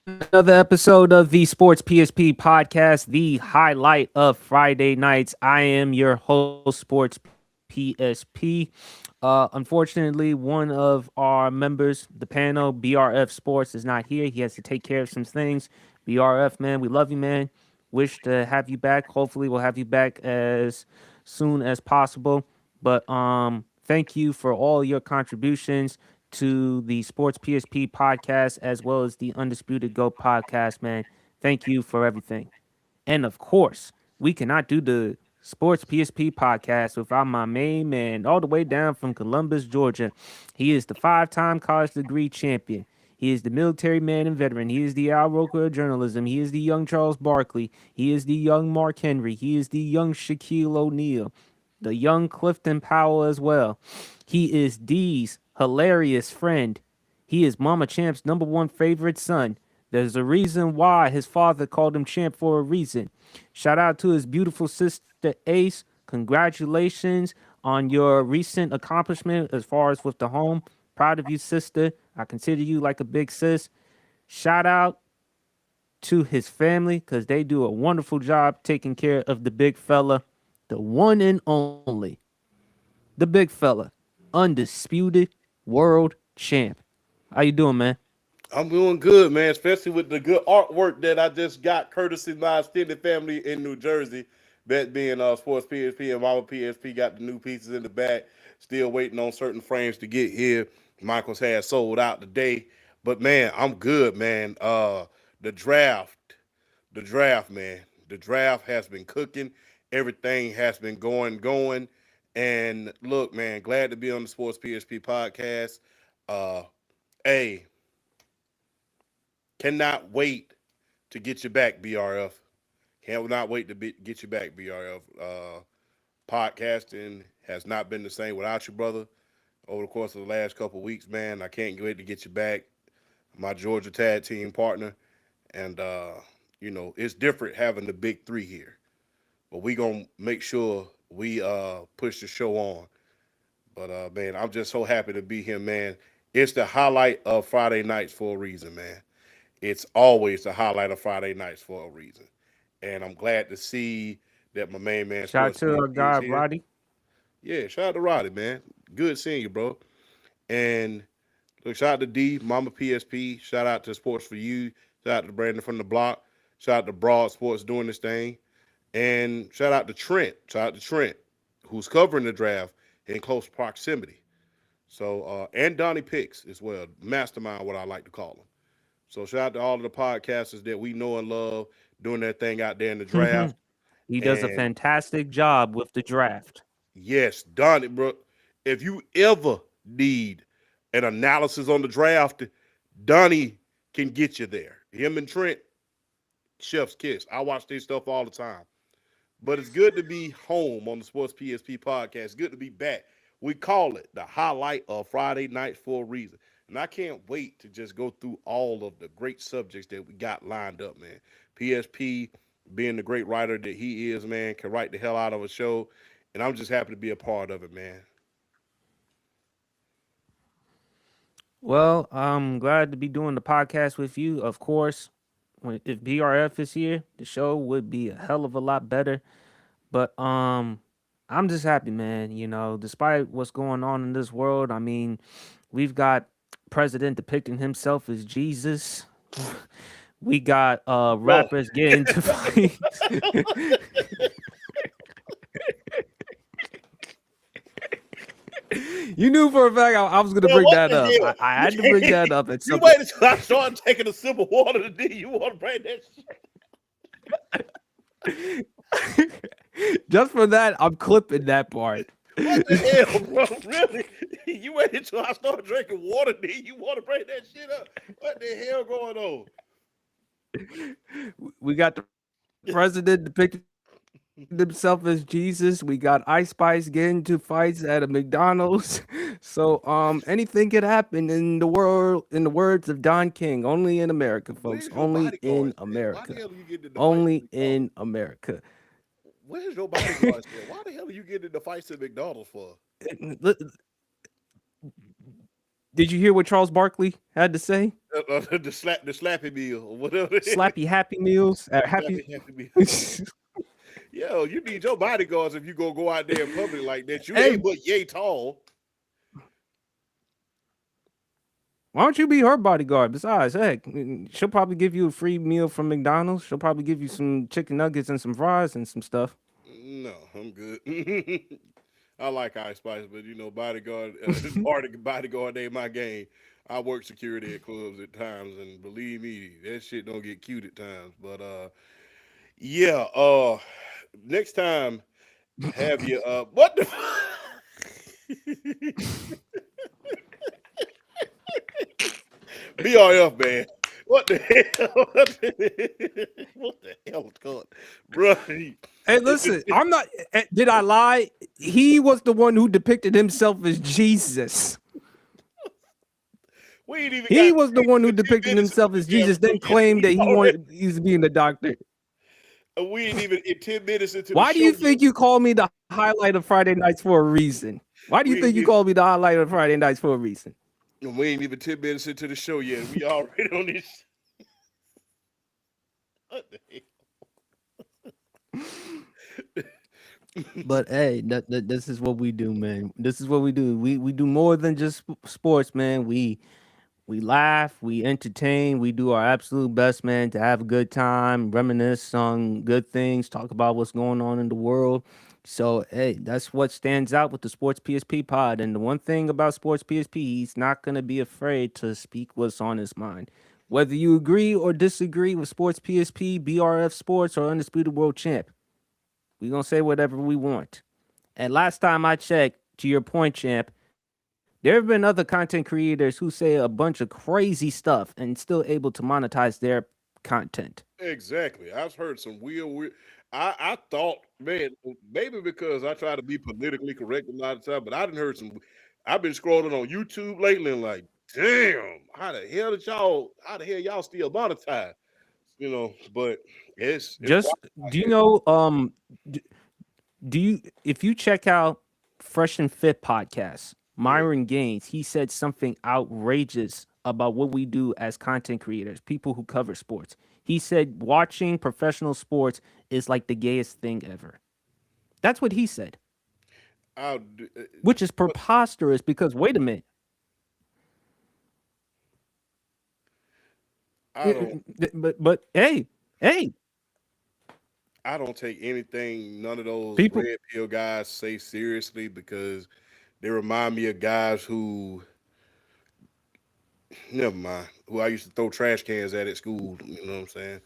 Another episode of the Sports PSP podcast, the highlight of Friday nights. I am your host, Sports PSP. Unfortunately, one of our members, the panel, BRF Sports, is not here. He has to take care of some things. BRF, man, we love you, man. Wish to have you back. Hopefully, we'll have you back as soon as possible. But thank you for all your contributions to the Sports PSP podcast as well as the Undisputed Go podcast, man. Thank you for everything. And of course, we cannot do the Sports PSP podcast without my main man, all the way down from Columbus, Georgia. He is the 5-time college degree champion. He is the military man and veteran. He is the Al Roker of journalism. He is the young Charles Barkley. He is the young Mark Henry. He is the young Shaquille O'Neal, the young Clifton Powell as well. He is D's hilarious friend. He is Mama Champ's number one favorite son. There's a reason why his father called him Champ for a reason. Shout out to his beautiful sister Ace. Congratulations on your recent accomplishment as far as with the home. Proud of you, sister. I consider you like a big sis. Shout out to his family because they do a wonderful job taking care of the big fella, the one and only, the big fella, undisputed world champ. How you doing, man? I'm doing good, man, especially with the good artwork that I just got courtesy of my extended family in New Jersey. That being Sports PSP and Mama PSP got the new pieces in the back. Still waiting on certain frames to get here. Michael's had sold out today. But man, I'm good, man. The draft, the draft, man. The draft has been cooking. Everything has been going. And look, man, glad to be on the Sports PSP podcast. Uh, hey, cannot wait to get you back, BRF. Cannot wait to get you back, BRF. Podcasting has not been the same without you, brother. Over the course of the last couple of weeks, man, I can't wait to get you back. My Georgia tag team partner, and it's different having the big three here. But we gonna make sure we push the show on. But man, I'm just so happy to be here, man. It's the highlight of Friday nights for a reason, man. It's always the highlight of Friday nights for a reason. And I'm glad to see that my main man Shout out Sports to our PSP is guy here. Roddy. Yeah, shout out to Roddy, man. Good seeing you, bro. And look, shout out to D, Mama PSP. Shout out to Sports for You. Shout out to Brandon from the block. Shout out to Broad Sports doing this thing. And shout out to Trent. Shout out to Trent, who's covering the draft in close proximity. So and Donnie Picks as well, mastermind, what I like to call him. So shout out to all of the podcasters that we know and love doing their thing out there in the draft. He does a And fantastic job with the draft. yes, Donnie, bro, if you ever need an analysis on the draft, Donnie can get you there. Him and Trent, chef's kiss. I watch their stuff all the time. But it's good to be home on the Sports PSP podcast. It's good to be back. We call it the highlight of Friday night for a reason. And I can't wait to just go through all of the great subjects that we got lined up, man. PSP, being the great writer that he is, man, can write the hell out of a show. And I'm just happy to be a part of it, man. Well, I'm glad to be doing the podcast with you. Of course, if BRF is here, the show would be a hell of a lot better. But I'm just happy, man. You know, despite what's going on in this world, I mean, we've got president depicting himself as Jesus. We got Bro, rappers getting to fights. You knew for a fact I was gonna man, bring what that the up. hell? I had to bring that up at You some point. waited until I started taking a sip of water today. You want to bring that shit? Just for that, I'm clipping that part. What the hell, bro? Really? You waited until I started drinking water, then you want to bring that shit up? What the hell going on? We got the president depicting himself as Jesus. We got Ice Spice getting into fights at a McDonald's. So anything could happen in the world, in the words of Don King. Only in America, folks. Only Where's your in bodyguards at? America. Why the hell are you getting into fights Only at in McDonald's? America. Where's your bodyguards at? Why the hell are you getting into fights at McDonald's for? Did you hear what Charles Barkley had to say? the slappy meal or whatever. Slappy Happy Meals at Happy. Slappy happy meal. Yo, you need your bodyguards if you go out there in public like that. You Hey, ain't but yay tall. why don't you be her bodyguard? Besides, heck, she'll probably give you a free meal from McDonald's. She'll probably give you some chicken nuggets and some fries and some stuff. No, I'm good. I like Ice Spice, but bodyguard, bodyguard ain't my game. I work security at clubs at times, and believe me, that shit don't get cute at times. But yeah. Next time, have you what the BRF man? What the hell? What the hell, God, bro? Hey, listen, I'm not. Did I lie? He was the one who depicted himself as Jesus. We ain't even He got was the one who 10 depicted minutes into himself the as damn Jesus, show then yet. claimed We that already he's being a doctor. we ain't even in 10 minutes into the Why do show you yet. think you call me the highlight of Friday nights for a reason? Why do you We ain't think you even, call me the highlight of Friday nights for a reason? we ain't even 10 minutes into the show yet. We already on this. What the But hey, this is what we do, man. This is what we do. We do more than just sports, man. We laugh, we entertain, we do our absolute best, man, to have a good time, reminisce on good things, talk about what's going on in the world. So, hey, that's what stands out with the Sports PSP pod. And the one thing about Sports PSP, he's not going to be afraid to speak what's on his mind. Whether you agree or disagree with Sports PSP, BRF Sports, or Undisputed World Champ, we're going to say whatever we want. And last time I checked, to your point, Champ, there have been other content creators who say a bunch of crazy stuff and still able to monetize their content. Exactly. I've heard some weird. I thought, man, maybe because I try to be politically correct a lot of time, but I didn't heard some. I've been scrolling on YouTube lately and like, damn, how the hell y'all still monetize? But it's wild Just out do you here. know d- do you if you check out Fresh and Fit podcast, Yeah. Myron Gaines, he said something outrageous about what we do as content creators, people who cover sports. He said watching professional sports is like the gayest thing ever. That's what he said, I'll do, which is but preposterous because wait a minute. I don't. But hey, I don't take anything none of those people. red pill guys say seriously because they remind me of guys who, never mind, who I used to throw trash cans at school. You know what I'm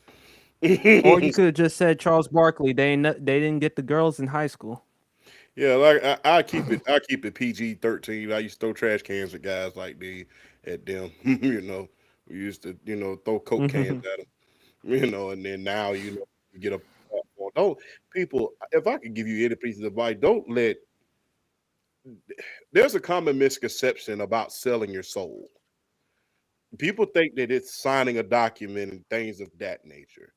Or you saying? could have just said Charles Barkley. They didn't get the girls in high school. Yeah, like I keep it. I keep it PG-13. I used to throw trash cans at guys like at them. We used to throw coke cans at them. And then now you get a platform. Don't people? If I could give you any piece of advice, don't let. There's a common misconception about selling your soul. People think that it's signing a document and things of that nature.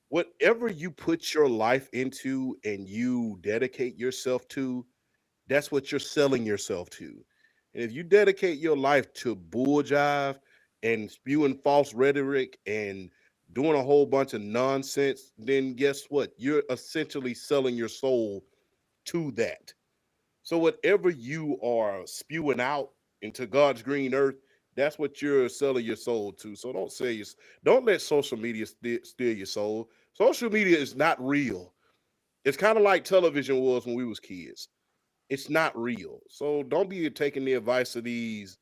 Whatever you put your life into and you dedicate yourself to, that's what you're selling yourself to. And if you dedicate your life to bull jive and spewing false rhetoric and doing a whole bunch of nonsense, then guess what? You're essentially selling your soul to that. So whatever you are spewing out into God's green earth, that's what you're selling your soul to. So don't let social media steal your soul. Social media is not real. It's kind of like television was when we was kids. It's not real. So don't be taking the advice of these,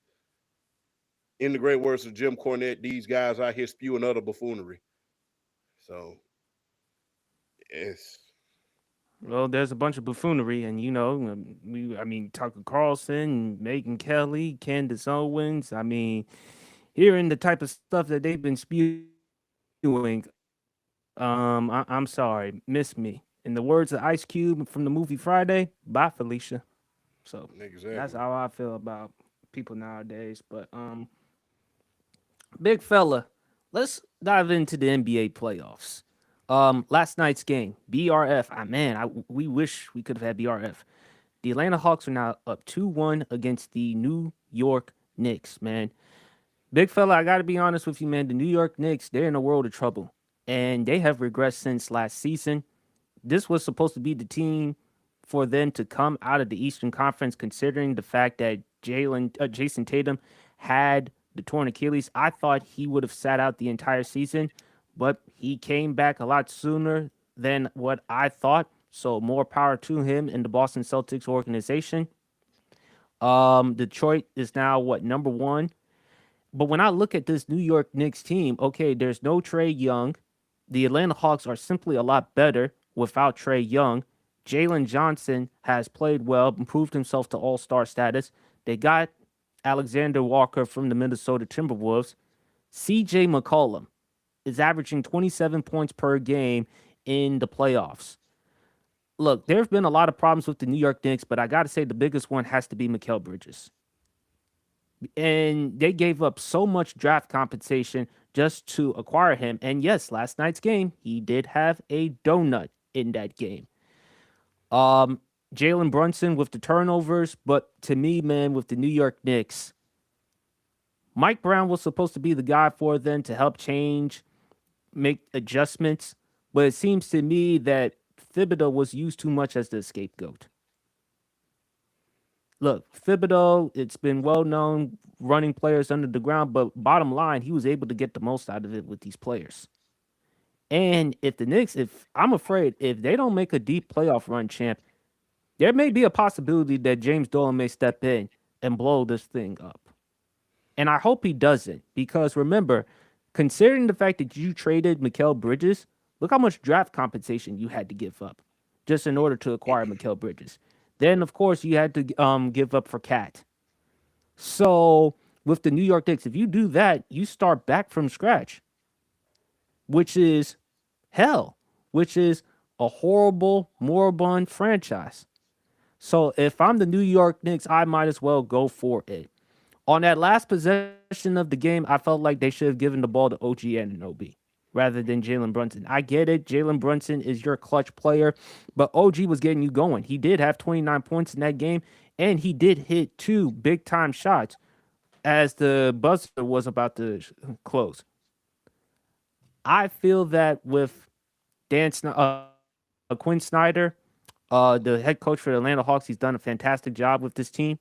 in the great words of Jim Cornette, these guys out here spewing utter buffoonery. So it's Well, there's a bunch of buffoonery, and I mean, Tucker Carlson, Megan Kelly, Candace Owens. I mean, hearing the type of stuff that they've been spewing, I'm sorry, miss me. In the words of Ice Cube from the movie Friday, bye, Felicia. So that's how I feel exactly. about people nowadays. But big fella, let's dive into the NBA playoffs. Last night's game, BRF. Man, we wish we could have had BRF. The Atlanta Hawks are now up 2-1 against the New York Knicks, man. Big fella, I got to be honest with you, man. The New York Knicks, they're in a world of trouble, and they have regressed since last season. This was supposed to be the team for them to come out of the Eastern Conference, considering the fact that Jason Tatum had the torn Achilles. I thought he would have sat out the entire season, but he came back a lot sooner than what I thought. So more power to him and the Boston Celtics organization. Detroit is now what, number one? But when I look at this New York Knicks team, okay, there's no Trey Young. The Atlanta Hawks are simply a lot better without Trey Young. Jalen Johnson has played well, improved himself to all star status. They got Alexander Walker from the Minnesota Timberwolves. CJ McCollum is averaging 27 points per game in the playoffs. Look, there have been a lot of problems with the New York Knicks, but I got to say the biggest one has to be Mikal Bridges. And they gave up so much draft compensation just to acquire him. And yes, last night's game, he did have a donut in that game. Um, Jalen Brunson with the turnovers, but to me, man, with the New York Knicks, Mike Brown was supposed to be the guy for them to help change, make adjustments, but it seems to me that Thibodeau was used too much as the scapegoat. Look, Thibodeau, it's been well known running players under the ground, but bottom line, he was able to get the most out of it with these players. And if the Knicks, if I'm afraid, if they don't make a deep playoff run, champ, there may be a possibility that James Dolan may step in and blow this thing up. And I hope he doesn't, because remember, considering the fact that you traded Mikal Bridges, look how much draft compensation you had to give up just in order to acquire Mikal Bridges. Then, of course, you had to give up for Cat. So, with the New York Knicks, if you do that, you start back from scratch, which is hell, which is a horrible, moribund franchise. So, if I'm the New York Knicks, I might as well go for it. On that last possession of the game, I felt like they should have given the ball to OG Anunoby rather than Jalen Brunson. I get it. Jalen Brunson is your clutch player, but OG was getting you going. He did have 29 points in that game, and he did hit two big time shots as the buzzer was about to close. I feel that with Quinn Snyder, the head coach for the Atlanta Hawks, he's done a fantastic job with this team.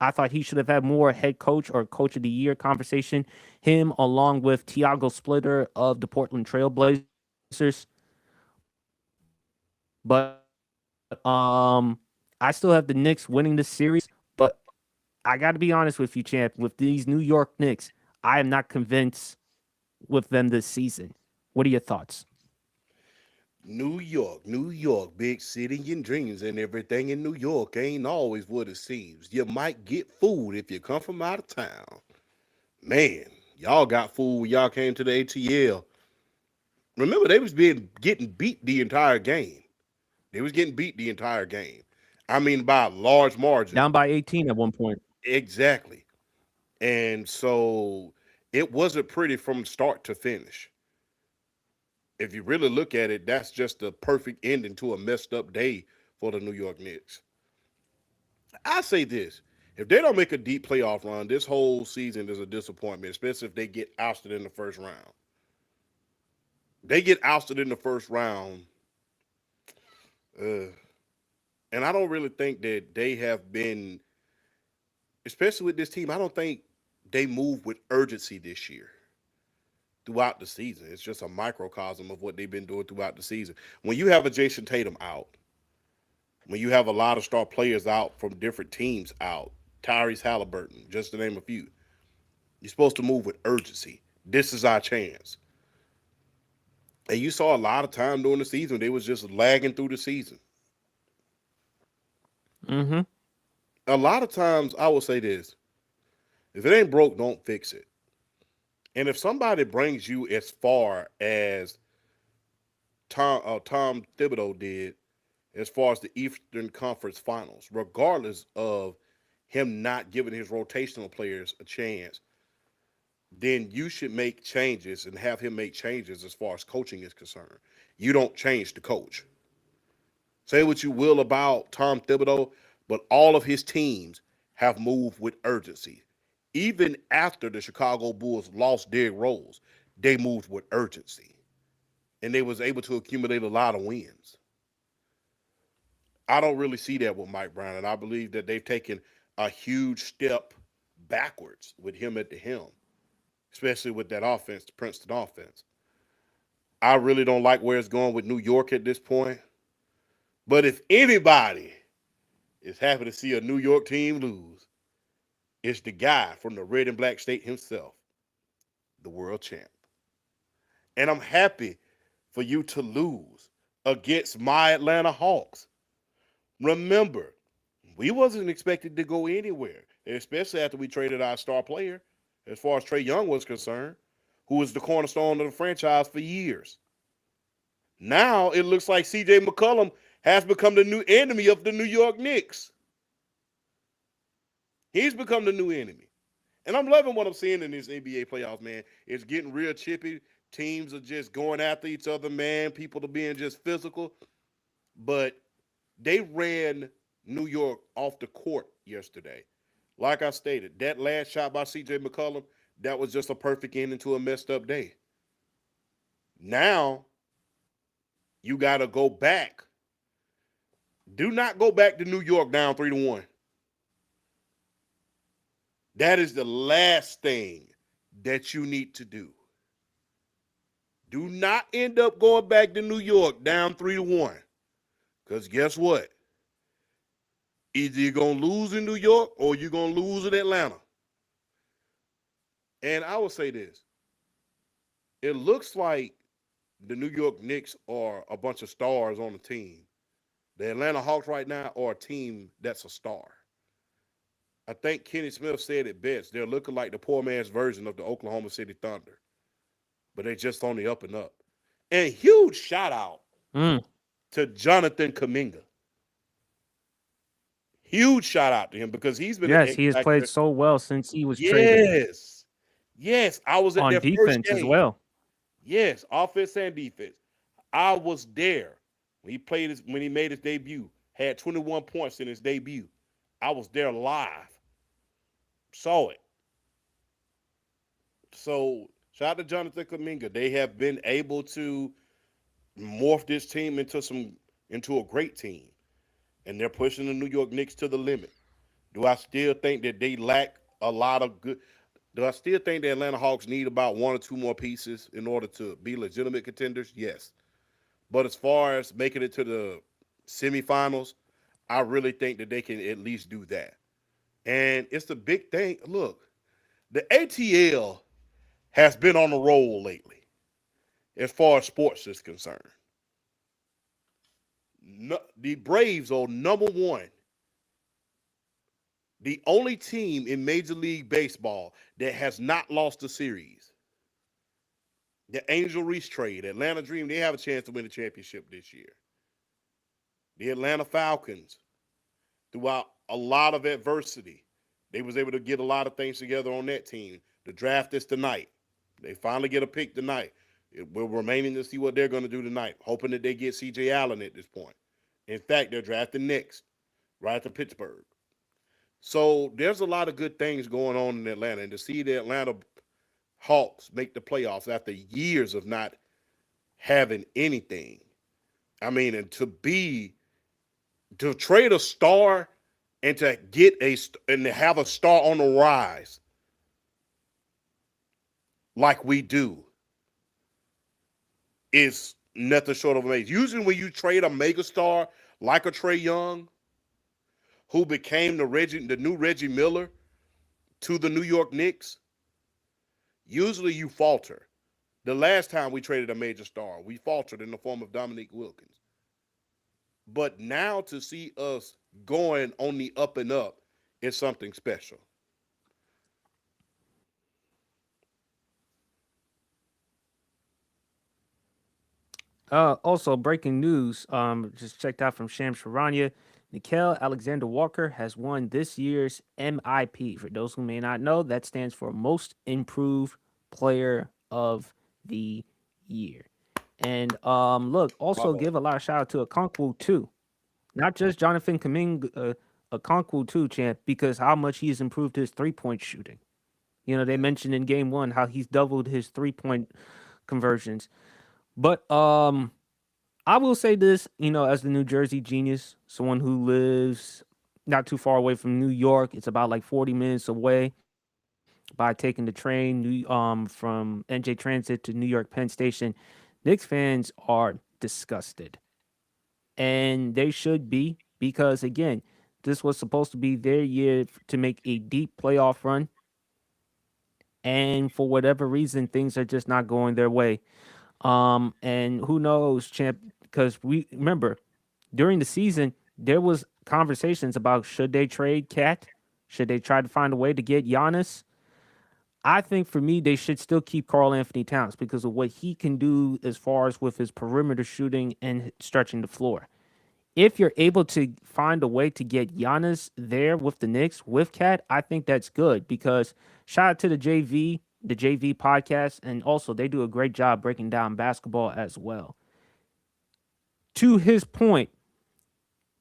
I thought he should have had more head coach or coach of the year conversation. Him along with Tiago Splitter of the Portland Trailblazers. But I still have the Knicks winning this series. But I got to be honest with you, champ. With these New York Knicks, I am not convinced with them this season. What are your thoughts? New York, big city and dreams, and everything in New York ain't always what it seems. You might get food if you come from out of town. Man, y'all got food when y'all came to the ATL. Remember, they was being getting beat the entire game. They was getting beat the entire game. I mean, by a large margin. Down by 18 at one point. Exactly. And so it wasn't pretty from start to finish. If you really look at it, that's just the perfect ending to a messed up day for the New York Knicks. I say this: if they don't make a deep playoff run, this whole season is a disappointment, especially if they get ousted in the first round. They get ousted in the first round, uh, and I don't really think that they have been, especially with this team. I don't think they move with urgency this year throughout the season. It's just a microcosm of what they've been doing throughout the season. When you have a Jason Tatum out, when you have a lot of star players out from different teams out, Tyrese Halliburton, just to name a few, you're supposed to move with urgency. This is our chance. And you saw a lot of time during the season, they was just lagging through the season. Mm-hmm. A lot of times, I will say this: if it ain't broke, don't fix it. And if somebody brings you as far as Tom Thibodeau did, as far as the Eastern Conference Finals, regardless of him not giving his rotational players a chance, then you should make changes and have him make changes as far as coaching is concerned. You don't change the coach. Say what you will about Tom Thibodeau, but all of his teams have moved with urgency. Even after the Chicago Bulls lost Derrick Rose, they moved with urgency, and they was able to accumulate a lot of wins. I don't really see that with Mike Brown, and I believe that they've taken a huge step backwards with him at the helm, especially with that offense, the Princeton offense. I really don't like where it's going with New York at this point. But if anybody is happy to see a New York team lose, it's the guy from the red and black state himself, the world champ. And I'm happy for you to lose against my Atlanta Hawks. Remember, we wasn't expected to go anywhere, especially after we traded our star player, as far as Trey Young was concerned, who was the cornerstone of the franchise for years. Now it looks like CJ McCollum has become the new enemy of the New York Knicks. He's become the new enemy. And I'm loving what I'm seeing in this NBA playoffs, man. It's getting real chippy. Teams are just going after each other, man. People are being just physical. But they ran New York off the court yesterday. Like I stated, that last shot by CJ McCollum, that was just a perfect ending to a messed up day. Now you got to go back. Do not go back to New York down 3-1. That is the last thing that you need to do. Do not end up going back to New York down 3-1. Because guess what? Either you're going to lose in New York or you're going to lose in Atlanta. And I will say this. It looks like the New York Knicks are a bunch of stars on the team. The Atlanta Hawks right now are a team that's a star. I think Kenny Smith said it best. They're looking like the poor man's version of the Oklahoma City Thunder, but they're just on the up and up. And huge shout out Mm. to Jonathan Kuminga. Huge shout out to him because he's been an Yes, X he has played factor. so well since he was traded Yes. Yes. I was at on their first defense as game. well. Yes. Offense and defense. I was there when when he made his debut. Had 21 points in his debut. I was there live. Saw it. So shout out to Jonathan Kuminga. They have been able to morph this team into a great team. And they're pushing the New York Knicks to the limit. Do I still think that they lack a lot of good? Do I still think the Atlanta Hawks need about one or two more pieces in order to be legitimate contenders? Yes. But as far as making it to the semifinals, I really think that they can at least do that. And it's the big thing. Look, the ATL has been on a roll lately as far as sports is concerned. No, the Braves are number one, the only team in Major League Baseball that has not lost a series. The Angel Reese trade, Atlanta Dream, they have a chance to win the championship this year. The Atlanta Falcons, throughout a lot of adversity, they was able to get a lot of things together on that team. The draft is tonight. They finally get a pick tonight. We're remaining to see what they're going to do tonight, hoping that they get C.J. Allen at this point. In fact, they're drafting next, right to Pittsburgh. So there's a lot of good things going on in Atlanta. And to see the Atlanta Hawks make the playoffs after years of not having anything. I mean, and to trade a star and to and to have a star on the rise like we do is nothing short of amazing. Usually when you trade a megastar like a Trey Young, who became the new Reggie Miller to the New York Knicks, usually you falter. The last time we traded a major star, we faltered in the form of Dominique Wilkins. But now to see us going on the up and up is something special. Also, breaking news. Just checked out from Sham Sharanya. Nickel Alexander Walker has won this year's MIP. For those who may not know, that stands for Most Improved Player of the Year. And look, also Bravo. give a lot of shout out to Okonkwo too, not just Jonathan Kuminga, Okonkwo too, champ, because how much he's improved his 3-point shooting. They Yeah. mentioned in game one how he's doubled his 3-point conversions. But I will say this, as the New Jersey genius, someone who lives not too far away from New York, it's about like 40 minutes away by taking the train from NJ Transit to New York Penn Station. Knicks fans are disgusted. And they should be because again, this was supposed to be their year to make a deep playoff run, and for whatever reason things are just not going their way. And who knows, champ, because we remember during the season there was conversations about should they trade Cat, should they try to find a way to get Giannis. I think for me they should still keep Carl Anthony Towns because of what he can do as far as with his perimeter shooting and stretching the floor. If you're able to find a way to get Giannis there with the Knicks with Cat, I think that's good because shout out to the JV podcast, and also they do a great job breaking down basketball as well. To his point,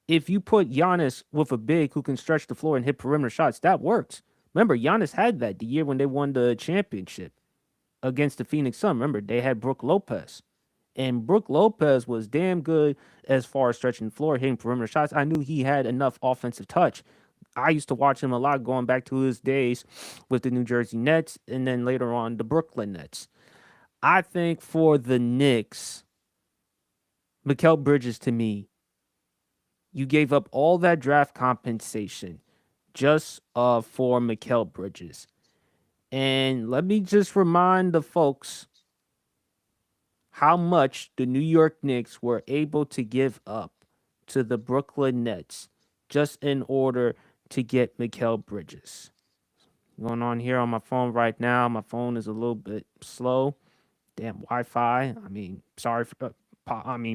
if you put Giannis with a big who can stretch the floor and hit perimeter shots, that works. Remember, Giannis had that the year when they won the championship against the Phoenix Sun. Remember, they had Brook Lopez. And Brook Lopez was damn good as far as stretching the floor, hitting perimeter shots. I knew he had enough offensive touch. I used to watch him a lot going back to his days with the New Jersey Nets and then later on the Brooklyn Nets. I think for the Knicks, Mikal Bridges to me, you gave up all that draft compensation just for Mikal Bridges. And let me just remind the folks how much the New York Knicks were able to give up to the Brooklyn Nets just in order to get Mikal Bridges. Going on here on my phone right now. My phone is a little bit slow. Damn Wi-Fi. I mean, sorry for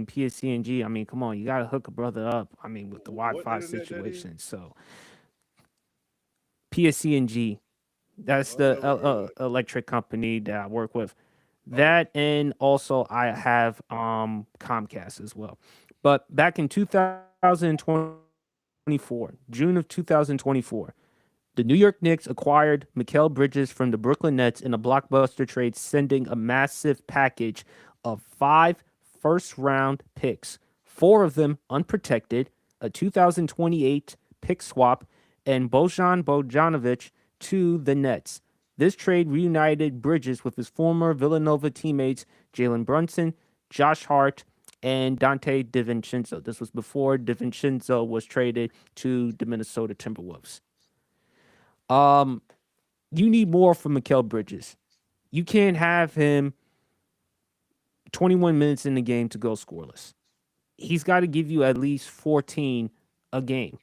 PSCNG. I mean, come on, you gotta hook a brother up. I mean, with the What Wi-Fi internet that is? situation. So PSCNG, that's I the never heard of it. electric company that I work with. Oh, That and also I have Comcast as well. But back in 2024, June of 2024, the New York Knicks acquired Mikal Bridges from the Brooklyn Nets in a blockbuster trade, sending a massive package of 5 first-round picks, 4 of them unprotected, a 2028 pick swap, and Bojan Bogdanovic to the Nets. This trade reunited Bridges with his former Villanova teammates Jalen Brunson, Josh Hart, and Dante DiVincenzo. This was before DiVincenzo was traded to the Minnesota Timberwolves. Um, you need more from Mikal Bridges. You can't have him 21 minutes in the game to go scoreless. He's got to give you at least 14 a game,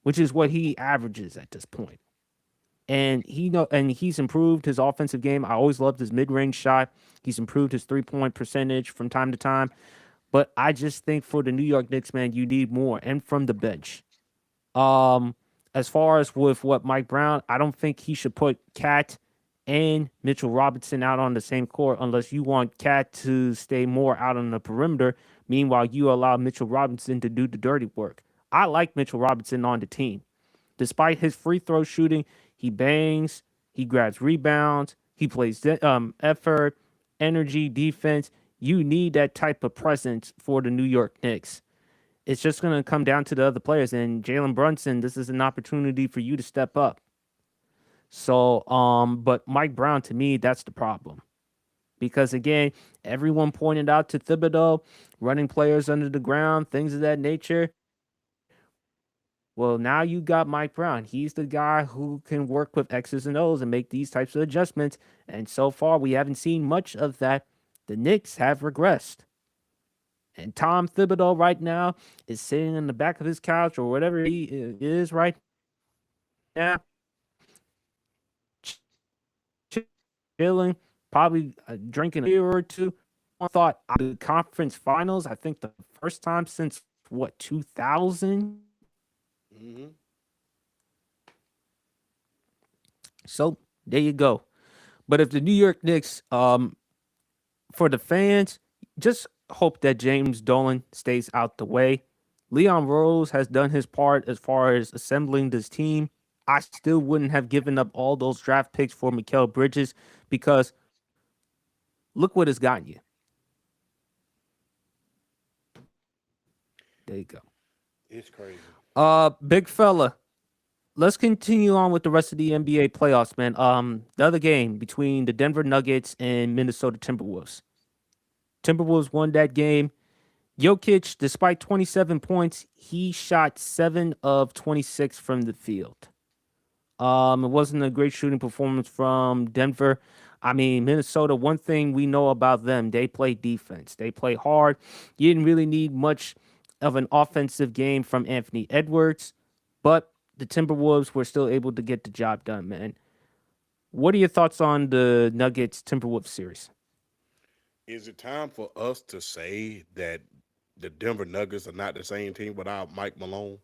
which is what he averages at this point. And he's improved his offensive game. I always loved his mid-range shot. He's improved his three-point percentage from time to time. But I just think for the New York Knicks, man, you need more and from the bench. Um, as far as with what Mike Brown, I don't think he should put Cat and Mitchell Robinson out on the same court unless you want Cat to stay more out on the perimeter. Meanwhile, you allow Mitchell Robinson to do the dirty work. I like Mitchell Robinson on the team. Despite his free throw shooting, he bangs, he grabs rebounds, he plays effort, energy, defense. You need that type of presence for the New York Knicks. It's just going to come down to the other players. And Jalen Brunson, this is an opportunity for you to step up. So, but Mike Brown, to me, that's the problem. Because again, everyone pointed out to Thibodeau, running players under the ground, things of that nature. Well, now you got Mike Brown. He's the guy who can work with X's and O's and make these types of adjustments. And so far, we haven't seen much of that. The Knicks have regressed. And Tom Thibodeau right now is sitting in the back of his couch or whatever he is right now, chilling, probably drinking a beer or two. Thought the conference finals, I think the first time since what, 2000? mm-hmm. So there you go. But if the New York Knicks, for the fans, just hope that James Dolan stays out the way. Leon Rose has done his part as far as assembling this team. I still wouldn't have given up all those draft picks for Mikal Bridges because look what it's gotten you. There you go. It's crazy. Big fella. Let's continue on with the rest of the NBA playoffs, man. The other game between the Denver Nuggets and Minnesota Timberwolves. Timberwolves won that game. Jokic, despite 27 points, he shot 7 of 26 from the field. It wasn't a great shooting performance from Denver. I mean, Minnesota, one thing we know about them, they play defense. They play hard. You didn't really need much of an offensive game from Anthony Edwards, but the Timberwolves were still able to get the job done, man. What are your thoughts on the Nuggets Timberwolves series? Is it time for us to say that the Denver Nuggets are not the same team without Mike Malone?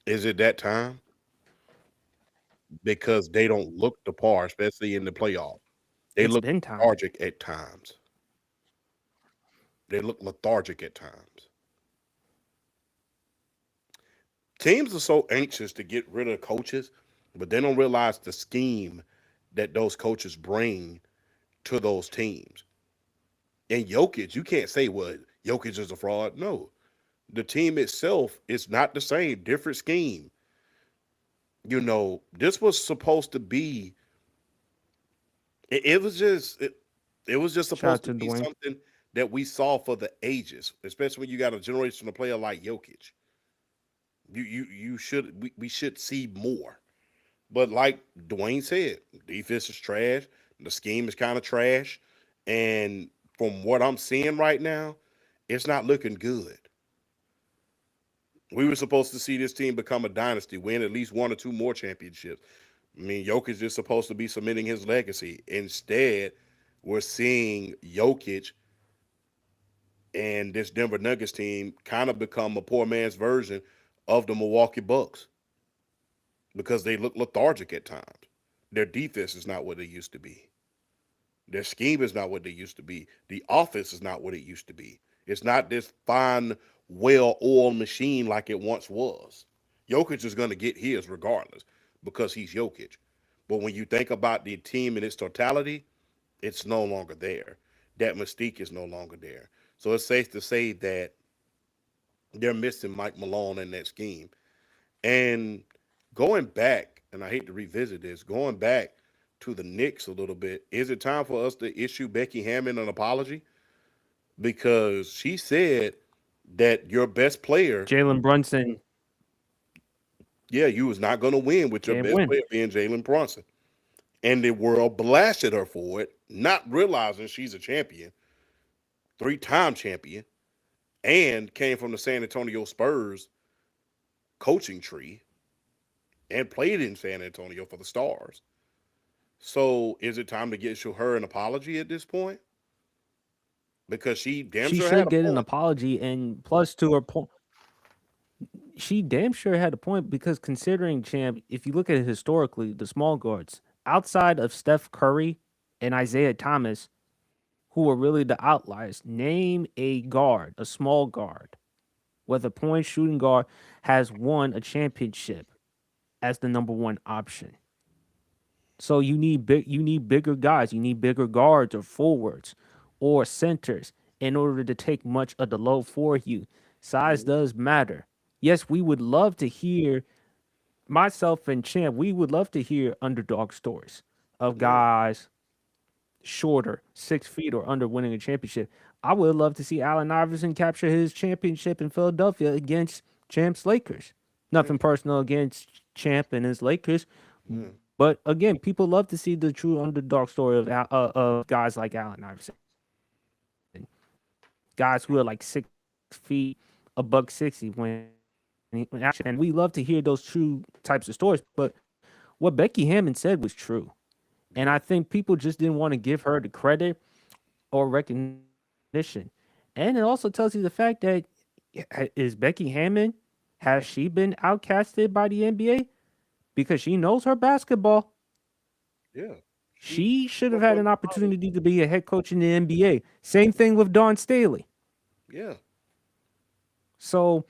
Is it that time? Because they don't look the part, especially in the playoffs. They It's look been time. lethargic at times. They look lethargic at times. Teams are so anxious to get rid of coaches, but they don't realize the scheme that those coaches bring to those teams. And Jokic, you can't say, well, Jokic is a fraud. No, the team itself is not the same, different scheme. This was supposed to be, it was just, it was just Shout supposed out to to be Dwayne. something that we saw for the ages, especially when you got a generational player like Jokic. You should, we should see more. But like Dwayne said, defense is trash. The scheme is kind of trash. And from what I'm seeing right now, it's not looking good. We were supposed to see this team become a dynasty, win at least one or two more championships. I mean, Jokic is supposed to be cementing his legacy. Instead, we're seeing Jokic and this Denver Nuggets team kind of become a poor man's version of the Milwaukee Bucks because they look lethargic at times. Their defense is not what it used to be. Their scheme is not what they used to be. The offense is not what it used to be. It's not this fine, well-oiled machine like it once was. Jokic is going to get his regardless because he's Jokic. But when you think about the team in its totality, it's no longer there. That mystique is no longer there. So it's safe to say that they're missing Mike Malone in that scheme. And going back, and I hate to revisit this, going back to the Knicks a little bit, is it time for us to issue Becky Hammond an apology? Because she said that your best player, Jalen Brunson yeah, you was not going to win with your can't best win. player being Jalen Brunson. And the world blasted her for it, not realizing she's a champion, three-time champion, and came from the San Antonio Spurs coaching tree and played in San Antonio for the Stars. So is it time to get her an apology at this point? Because she damn She sure had should a get an point. apology, and plus to her point, she damn sure had a point because considering champ, if you look at it historically, the small guards outside of Steph Curry and Isaiah Thomas, who are really the outliers, name a guard, a small guard, whether point shooting guard has won a championship as the number one option. So you need bigger guys, you need bigger guards or forwards or centers in order to take much of the load for you. Size Mhm. does matter. Yes, we would love to hear myself and Champ, we would love to hear underdog stories of Yeah, guys shorter, 6 feet or under winning a championship. I would love to see Allen Iverson capture his championship in Philadelphia against Champ's Lakers. yeah, Nothing personal against Champ and his Lakers, yeah, but again, people love to see the true underdog story of guys like Allen Iverson, guys who are like 6 feet, a buck 60 when actually, and we love to hear those true types of stories. But what Becky Hammond said was true. And yeah, I think people just didn't want to give her the credit or recognition. And it also tells you the fact that is Becky Hammond, has she been outcasted by the NBA? Because she knows her basketball. yeah. She She should have up had on an the college. opportunity to be a head coach in the NBA. Same thing with Dawn Staley. Yeah, So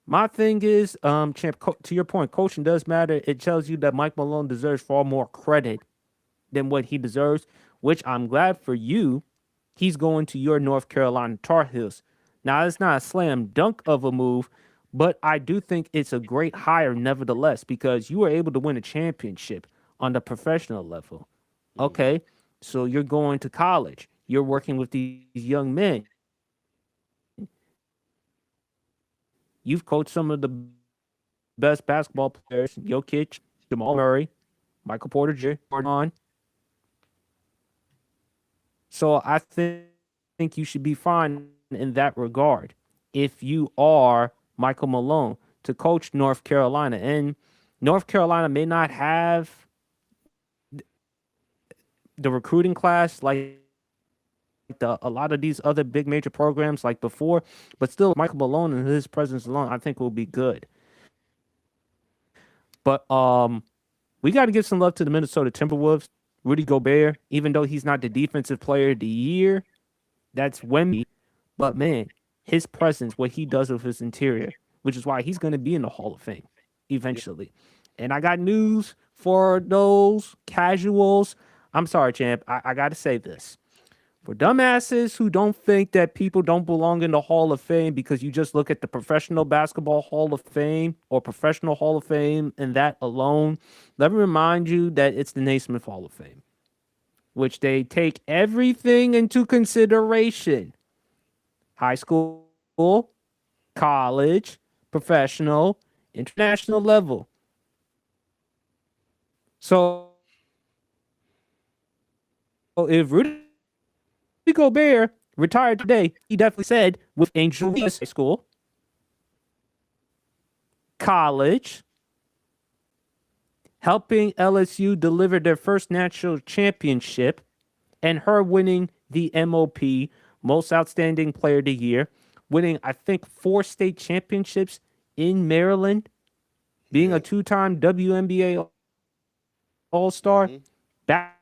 My thing is, champ, to your point, coaching does matter. It tells you that Mike Malone deserves far more credit than what he deserves, which I'm glad for you. He's going to your North Carolina Tar Heels. Now, it's not a slam dunk of a move, but I do think it's a great hire nevertheless because you were able to win a championship on the professional level. Mm-hmm. Okay, so you're going to college. You're working with these young men. You've coached some of the best basketball players: Jokic, Jamal Murray, Michael Porter Jr., Jordan. So I think you should be fine in that regard if you are Michael Malone to coach North Carolina. And North Carolina may not have the recruiting class like a lot of these other big major programs like before, but still with Michael Malone and his presence alone, I think will be good. But we got to give some love to the Minnesota Timberwolves. Rudy Gobert, even though he's not the defensive player of the year, that's Wemby. But man, his presence, what he does with his interior, which is why he's going to be in the Hall of Fame Yeah. eventually. And I got news for those casuals. I'm sorry, champ. I got to say this. For dumbasses who don't think that people don't belong in the Hall of Fame because you just look at the Professional Basketball Hall of Fame or Professional Hall of Fame and that alone, let me remind you that it's the Naismith Hall of Fame, which they take everything into consideration: high school, college, professional, international level. So if Rudy Gobert retired today, he definitely said with Angel Reese High School, college, helping LSU deliver their first national championship, and her winning the MOP, Most Outstanding Player of the Year, winning, I think, 4 state championships in Maryland, being a Yeah. 2-time WNBA All Star, back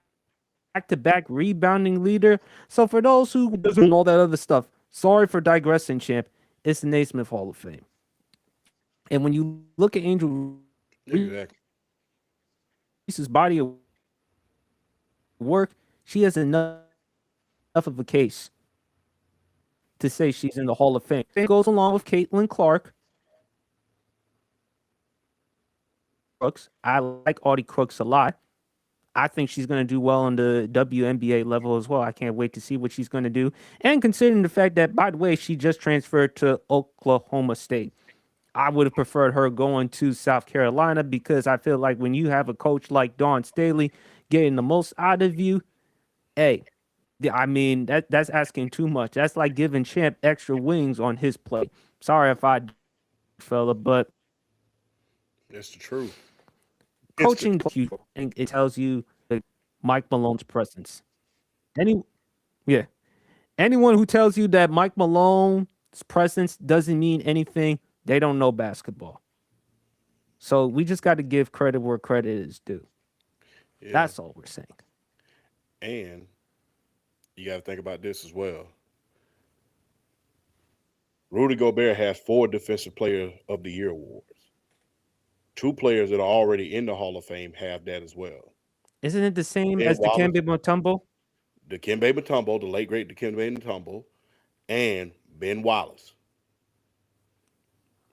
to Mm-hmm. back rebounding leader. So, for those who doesn't know all that other stuff, sorry for digressing, champ. It's the Naismith Hall of Fame. And when you look at Angel Reese's body of work, she has enough of a case to say she's in the Hall of Fame. And when you look at Caitlin Clark, same goes along with Caitlin Clark. I like Audie Crooks. I like Audie Crooks a lot. I think she's going to do well on the WNBA level as well. I can't wait to see what she's going to do. And considering the fact that, by the way, she just transferred to Oklahoma State, I would have preferred her going to South Carolina because I feel like when you have a coach like Dawn Staley getting the most out of you, hey, I mean that's asking too much. That's like giving Champ extra wings on his plate. Sorry if I do, big fella, but coaching It's the does play a truth. huge role. And It's it the tells you Mike Malone's presence. Any yeah, anyone who tells you that Mike Malone's presence doesn't mean anything, they don't know basketball. So we just got to give credit where credit is due. yeah. That's all we're saying. And you got to think about this as well. Rudy Gobert has 4 Defensive Player of the Year awards. 2 players that are already in the Hall of Fame have that as well. Isn't it the same Ben as the Wallace, Kembe Mutombo? Dikembe Mutombo, the late great Dikembe Mutombo, and Ben Wallace.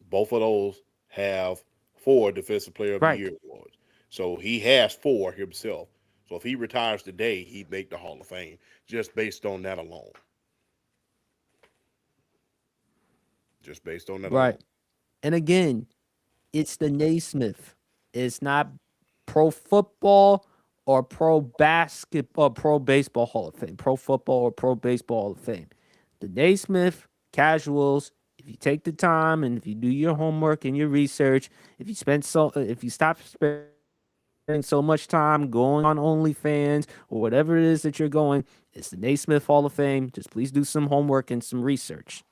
Both of those have 4 Defensive Player of the Year Right. awards. So he has 4 himself. So if he retires today, he'd make the Hall of Fame just based on that alone. Just based on that Right. alone. And again, it's the Naismith. It's not pro football or pro basketball, pro baseball Hall of Fame, pro football or pro baseball Hall of Fame. The Naismith casuals, if you take the time and if you do your homework and your research, if you stop spending so much time going on OnlyFans or whatever it is that you're going, it's the Naismith Hall of Fame. Just please do some homework and some research.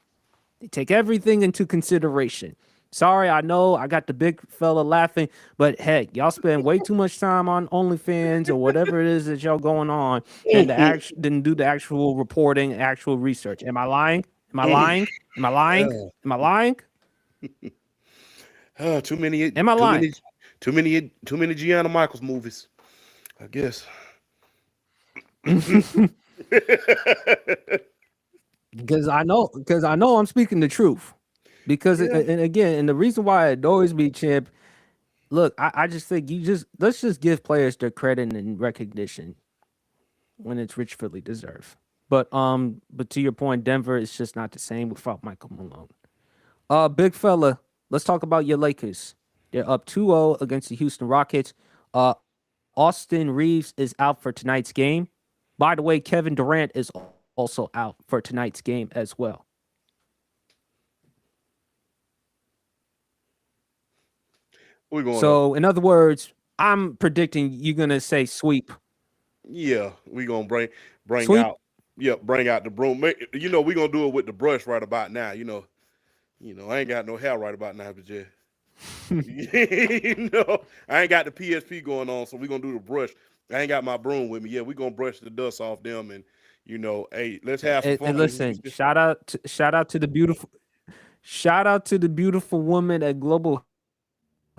They take everything into consideration. Sorry, I know I got the big fella laughing, but heck, y'all spend way too much time on OnlyFans or whatever it is that y'all going on than do the actual reporting, actual research. Am I lying? Am I lying? Am I lying? Am I lying? Too many, Am I too lying? many, too many Gianna Michaels movies. I guess. Because I know I'm speaking the truth. Because Yeah. and again, and the reason why it always be champ. Look, I just think let's just give players their credit and recognition when it's richly deserved. But to your point, Denver is just not the same without Michael Malone. Big fella, let's talk about your Lakers. They're up 2-0 against the Houston Rockets. Austin Reeves is out for tonight's game. By the way, Kevin Durant is also out for tonight's game as well. We're going up. So, in other words, I'm predicting you're gonna say sweep, Yeah, we gonna bring sweep. out. Yeah, bring out the broom. We gonna do it with the brush right about now. I ain't got no hair right about now, but yeah. I ain't got the PSP going on, so we gonna do the brush. I ain't got my broom with me. Yeah, we gonna brush the dust off them, and hey, let's have some fun And in listen, Houston. shout out to the beautiful woman at Global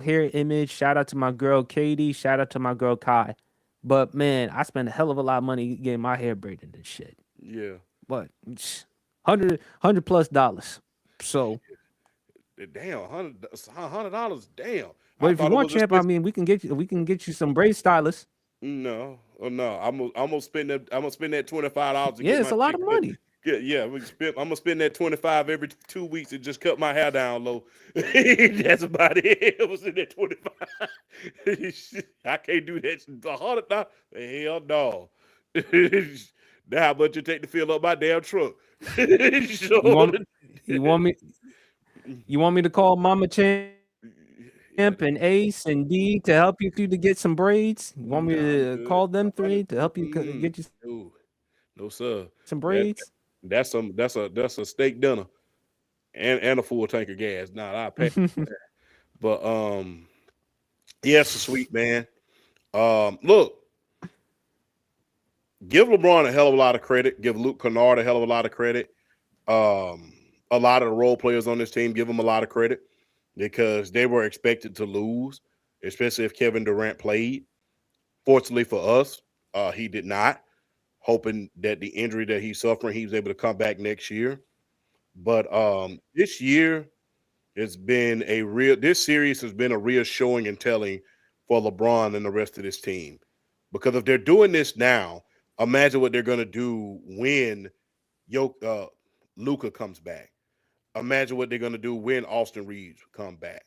Hair Image. Shout out to my girl Katie. Shout out to my girl Kai. But man, I spent a hell of a lot of money getting my hair braided and shit. Yeah, But 100 plus dollars. So, damn, $100. Damn, but I if you thought it want was champ, I expensive. mean, we can get you some braid stylists. No, oh no, I'm gonna spend that. I'm gonna spend that $25 to Yeah, get it's my a lot chick. of money. Yeah. I'm gonna spend that 25 every 2 weeks and just cut my hair down low. That's about it. I was in that 25. I can't do that. $100. Hell no. Now how much it take to fill up my damn truck? You So, want you want me you want me to call Mama Champ and Ace and D to help you through to get some braids? You want me to call them nah, I'm three to good. help you get you some No, braids? no, sir. That that's a steak dinner and a full tank of gas. Nah, I pay. But yes, sweet man. Look, give LeBron a hell of a lot of credit. Give Luke Kennard a hell of a lot of credit. Um, a lot of the role players on this team give them a lot of credit because they were expected to lose, especially if Kevin Durant played. Fortunately for us, he did not. Hoping that the injury that he's suffering, he was able to come back next year. But this year, it's been a real. This series has been a real showing and telling for LeBron and the rest of this team. Because if they're doing this now, imagine what they're going to do when Luca comes back. Imagine what they're going to do when Austin Reeves come back.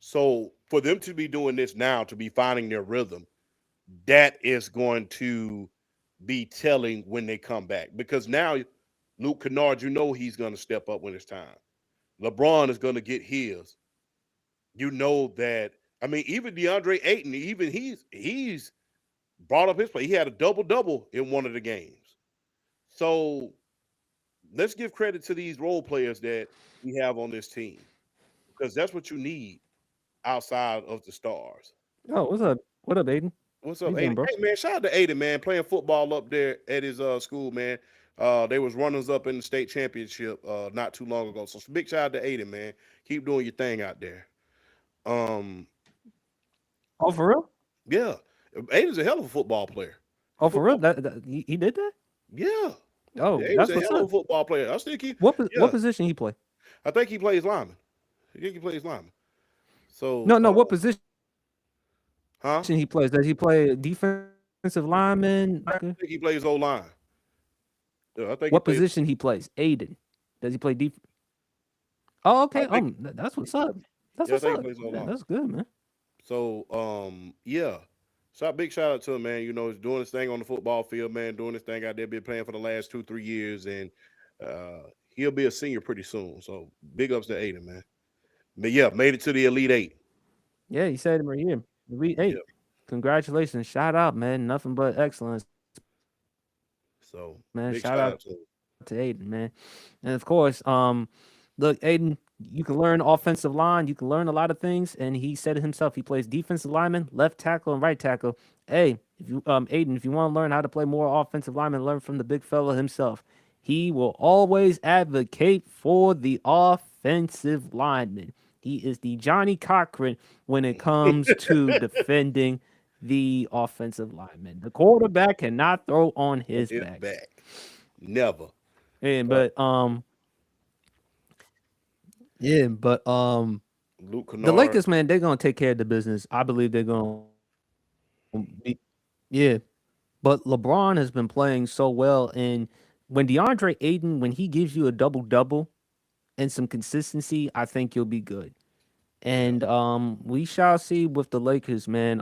So for them to be doing this now, to be finding their rhythm, that is going to be telling when they come back. Because now Luke Kennard, he's going to step up when it's time. LeBron is going to get his. You know that. I mean, even DeAndre Ayton, even he's brought up his play. He had a double double in one of the games. So let's give credit to these role players that we have on this team because that's what you need outside of the stars. Oh, what's up? What up, Aiden? What's How up, you doing, Aiden? bro? Hey man, shout out to Aiden, man, playing football up there at his school, man. They was runners up in the state championship not too long ago. So big shout out to Aiden, man. Keep doing your thing out there. Um, Oh, for real? yeah, Aiden's a hell of a football player. Oh, for real? Football, He did that? yeah. Oh, Aiden's that's a what's hell of up. a football player. I still keep, What yeah. position he play? I think he plays lineman. I think he plays lineman. So, No, no. What position he plays? Does he play huh? defensive lineman, linebacker? I think he plays O line. Yeah, I What think he plays. position he plays? Aiden. Does he play defense? Oh, okay. I think, That's what's up. That's yeah, I what's think he up. plays O Yeah, line. that's good, man. So, yeah. So big shout out to him, man. He's doing his thing on the football field, man. Doing his thing out there, been playing for the last 2, 3 years, and he'll be a senior pretty soon. So big ups to Aiden, man. But yeah, made it to the Elite Eight. Yeah, he said it right here. Elite Yeah. Eight. Congratulations. Shout out, man. Nothing but excellence, man. Shout out to Aiden, man. So And of big course, shout out to him. look, Aiden, you can learn offensive line, you can learn a lot of things, and he said it himself. He plays defensive lineman, left tackle, and right tackle. Hey, Aiden, if you want to learn how to play more offensive lineman, learn from the big fella himself. He will always advocate for the offensive lineman. He is the Johnny Cochran when it comes to defending the offensive lineman. The quarterback cannot throw on On his his back. back. Never. And But but Luke the Kennard, Lakers, man, they're gonna take care of the business. I believe they're gonna be, yeah. But LeBron has been playing so well, and when DeAndre Ayton, when he gives you a double double and some consistency, I think you'll be good. yeah, And we shall see with the Lakers, man.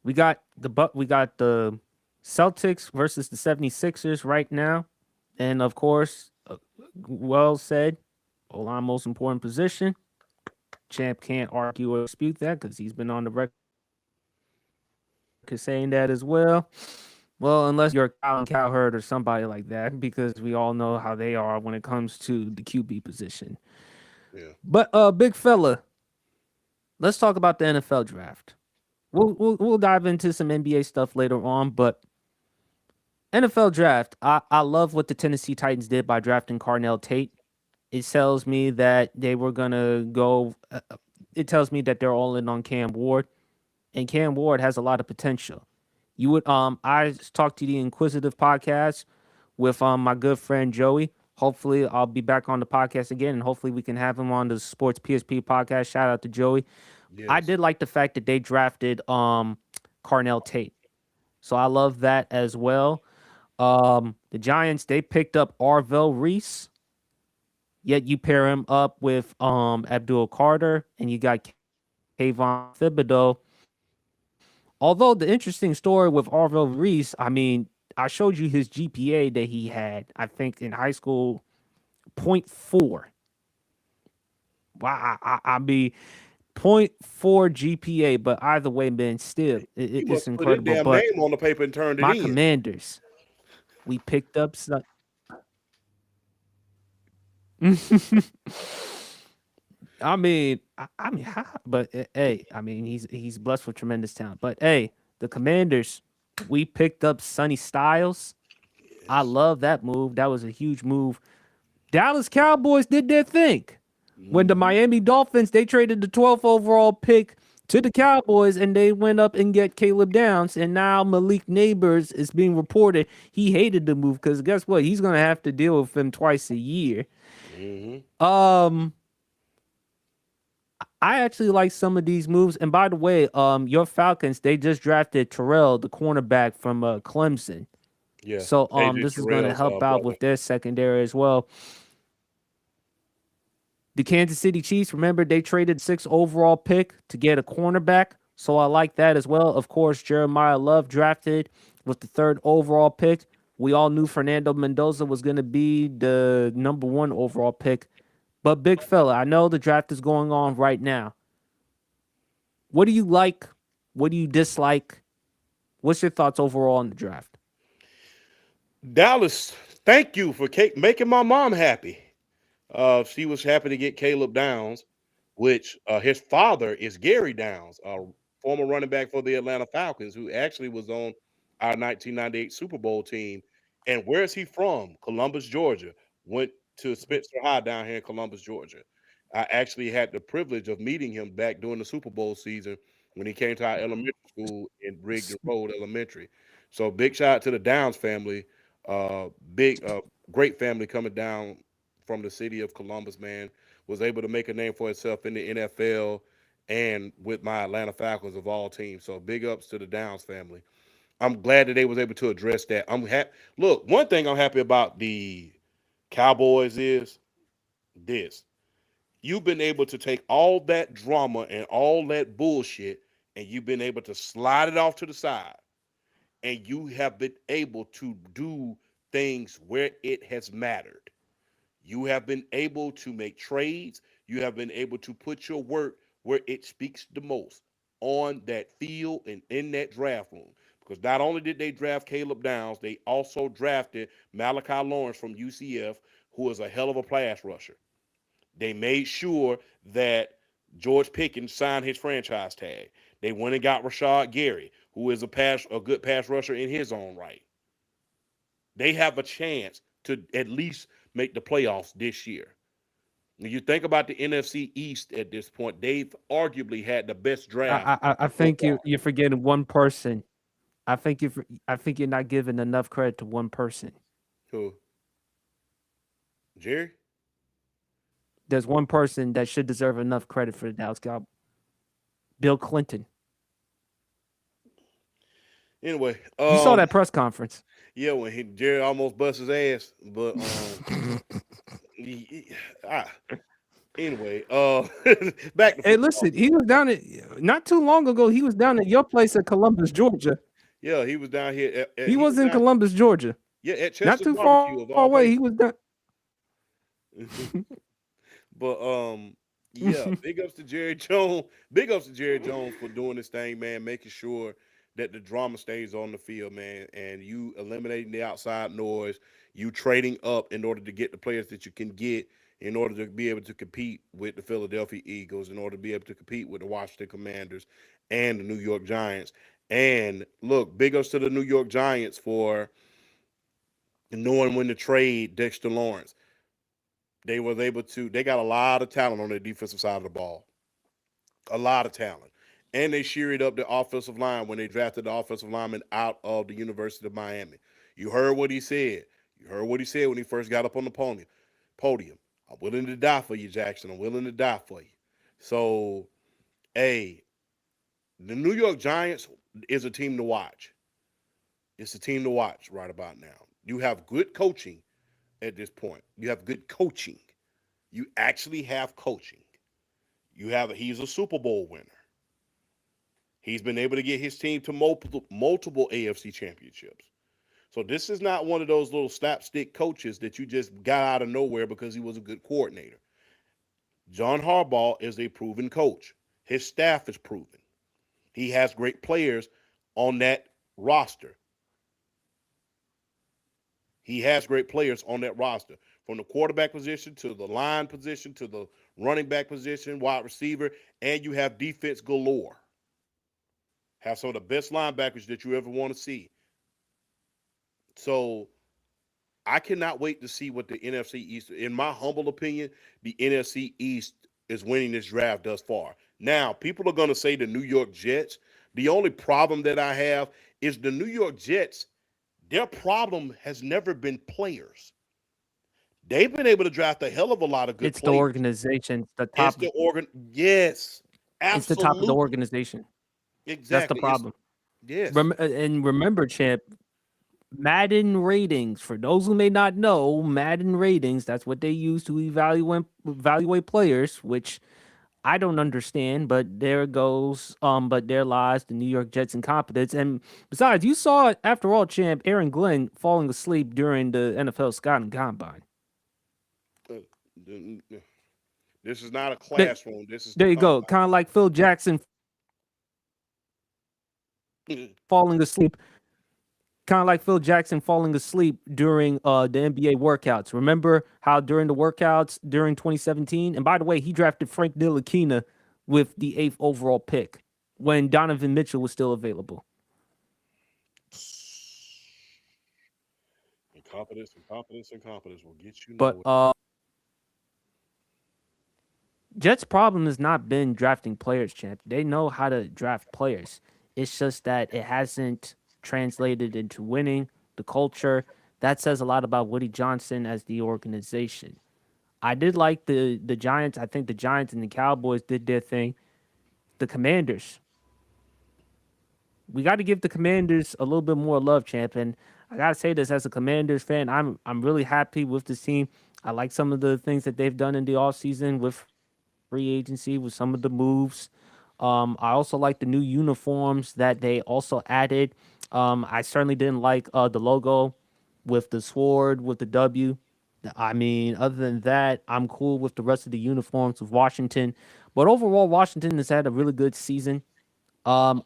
We got the Celtics versus the 76ers right now. And of course, well said, O-line most important position. Champ can't argue or dispute that because he's been on the record saying that as well. Well, unless you're Colin Cowherd or somebody like that, because we all know how they are when it comes to the QB position. yeah. But big fella, let's talk about the NFL draft. We'll dive into some NBA stuff later on, but NFL draft. I love what the Tennessee Titans did by drafting Carnell Tate. It tells me that they were gonna go. It tells me that they're all in on Cam Ward, and Cam Ward has a lot of potential. You would I talked to the Inquisitive podcast with my good friend Joey. Hopefully, I'll be back on the podcast again, and hopefully, we can have him on the Sports PSP podcast. Shout out to Joey. I Yes. did like the fact that they drafted Carnell Tate, so I love that as well. The Giants they picked up Arvell Reese. Yet you pair him up with Abdul Carter, and you got Kayvon Thibodeau. Although the interesting story with Arvell Reese, I mean, I showed you his GPA that he had. I think in high school, point 0.4. Wow, I mean, point 0.4 GPA. But either way, man, still, He it's must put his incredible. damn But name on the paper and turned it my in. Commanders, we picked up some. Hey, I mean, he's blessed with tremendous talent. But hey, the Commanders, we picked up Sonny Styles. I Yes. love that move. That was a huge move. Dallas Cowboys did their thing. When the Hmm. Miami Dolphins they traded the 12th overall pick to the Cowboys and they went up and get Caleb Downs, and now Malik Neighbors is being reported he hated the move because guess what? He's gonna have to deal with him twice a year. Hmm. Um, I actually like some of these moves. And by the way, your Falcons they just drafted Terrell, the cornerback from Clemson. Yeah. So AJ this is going to Terrell's help out brother. with their secondary as well. The Kansas City Chiefs, remember they traded 6th overall pick to get a cornerback. So I like that as well. Of course, Jeremiah Love drafted with the 3rd overall pick. We all knew Fernando Mendoza was going to be the number 1 overall pick. But big fella, I know the draft is going on right now. What do you like? What do you dislike? What's your thoughts overall on the draft? Dallas, thank you for making my mom happy. She was happy to get Caleb Downs, which his father is Gary Downs, a former running back for the Atlanta Falcons, who actually was on our 1998 Super Bowl team. And where is he from? Columbus, Georgia. Went to Spencer High down here in Columbus, Georgia. I actually had the privilege of meeting him back during the Super Bowl season when he came to our elementary school in Rigdon Road Elementary. So big shout out to the Downs family. Big, great family coming down from the city of Columbus, man, was able to make a name for itself in the NFL and with my Atlanta Falcons of all teams. So big ups to the Downs family. I'm glad that they was able to address that. I'm happy. Look, one thing I'm happy about the Cowboys is this. You've been able to take all that drama and all that bullshit and you've been able to slide it off to the side and you have been able to do things where it has mattered. You have been able to make trades. You have been able to put your work where it speaks the most on that field and in that draft room. Because not only did they draft Caleb Downs, they also drafted Malachi Lawrence from UCF, who is a hell of a pass rusher. They made sure that George Pickens signed his franchise tag. They went and got Rashad Gary, who is a good pass rusher in his own right. They have a chance to at least make the playoffs this year. When you think about the NFC East at this point, they've arguably had the best draft I so think far. you're forgetting one person. I think you're not giving enough credit to one person. Who? Jerry? There's one person that should deserve enough credit for the Dallas Cowboys. Bill Clinton. Anyway, You saw that press conference. yeah, when Jerry almost bust his ass, but ah, anyway, back to Hey, football. listen, he was down at not too long ago. He was down at your place in Columbus, Georgia. Yeah, he was down here. He He was was in down. Columbus, Georgia. Yeah, at Not Chester's too far Barbecue of away. all He was places. down. But yeah, big ups to Jerry Jones. Big ups to Jerry Jones for doing this thing, man, making sure that the drama stays on the field, man, and you eliminating the outside noise, you trading up in order to get the players that you can get in order to be able to compete with the Philadelphia Eagles, in order to be able to compete with the Washington Commanders and the New York Giants. And look, big ups to the New York Giants for knowing when to trade Dexter Lawrence. They was able to. They got a lot of talent on their defensive side of the ball, a lot of talent, and they sheared up the offensive line when they drafted the offensive lineman out of the University of Miami. You heard what he said. You heard what he said when he first got up on the podium. I'm willing to die for you, Jackson. I'm willing to die for you. So, hey, the New York Giants is a team to watch. It's a team to watch right about now. You have good coaching at this point. You have good coaching. You actually have coaching. He's a Super Bowl winner. He's been able to get his team to multiple AFC championships. So this is not one of those little slapstick coaches that you just got out of nowhere because he was a good coordinator. John Harbaugh is a proven coach. His staff is proven. He has great players on that roster. He has great players on that roster, from the quarterback position to the line position to the running back position, wide receiver, and you have defense galore. Have some of the best linebackers that you ever want to see. So I cannot wait to see what the NFC East, in my humble opinion, the NFC East is winning this draft thus far. Now, people are going to say the New York Jets. The only problem that I have is the New York Jets, their problem has never been players. They've been able to draft a hell of a lot of good It's the players. organization. The It's top. the organ. Yes, It's the top of the absolutely, organization. That's the exactly. It's problem. yes. And remember, champ, Madden ratings. For those who may not know, Madden ratings. That's what they use to evaluate players, which I don't understand. But there goes. But there lies the New York Jets' incompetence. And besides, you saw it after all, champ. Aaron Glenn falling asleep during the NFL scouting combine. Uh, This is not a There, classroom. This is the there you go. combine. Kind of like Phil Jackson falling asleep kind of like Phil Jackson falling asleep during the NBA workouts. Remember how during the workouts during 2017, and by the way, he drafted Frank Ntilikina with the 8th overall pick when Donovan Mitchell was still available. Incompetence, incompetence, incompetence will get you But nowhere. Jets' problem has not been drafting players, champ. They know how to draft players. It's just that it hasn't translated into winning, the culture. That says a lot about Woody Johnson as the organization. I did like the Giants. I think the Giants and the Cowboys did their thing. The Commanders. We got to give the Commanders a little bit more love, champ. And I gotta say this as a Commanders fan, I'm really happy with this team. I like some of the things that they've done in the offseason with free agency, with some of the moves. I also like the new uniforms that they also added. I certainly didn't like the logo with the sword with the W. I mean, other than that, I'm cool with the rest of the uniforms with Washington. But overall, Washington has had a really good season. Um,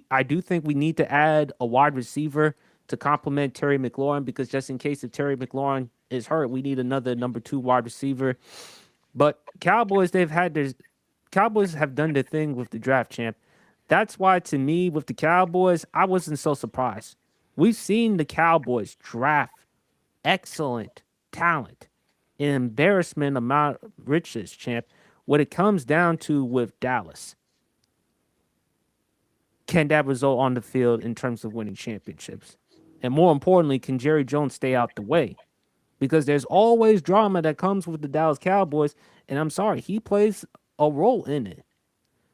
I do think we need to add a wide receiver to complement Terry McLaurin because just in case if Terry McLaurin is hurt, we need another number two wide receiver. But Cowboys have done their thing with the draft champ. That's why to me with the Cowboys, I wasn't so surprised. We've seen the Cowboys draft excellent talent. an embarrassment amount of riches, champ. What it comes down to with Dallas, can that result on the field in terms of winning championships? And more importantly, can Jerry Jones stay out the way? Because there's always drama that comes with the Dallas Cowboys, and I'm sorry, he plays a role in it.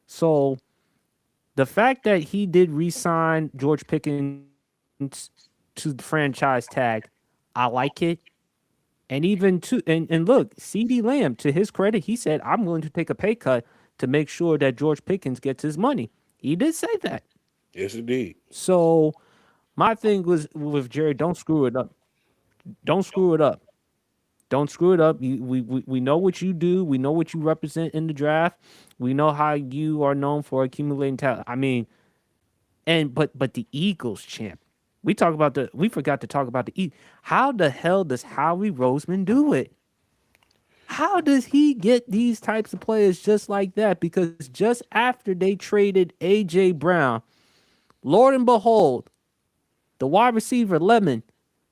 So the fact that he did re-sign George Pickens to the franchise tag, I like it. And even to and look, CD Lamb, to his credit, he said, I'm willing to take a pay cut to make sure that George Pickens gets his money. He did say that. Yes, indeed. So my thing was with Jerry, don't screw it up. Don't screw it up. Don't screw it up. We know what you do. We know what you represent in the draft. We know how you are known for accumulating talent. I mean, and but the Eagles, champ. We forgot to talk about the E. How the hell does Howie Roseman do it? How does he get these types of players just like that? Because just after they traded AJ Brown, Lord and behold, the wide receiver Lemon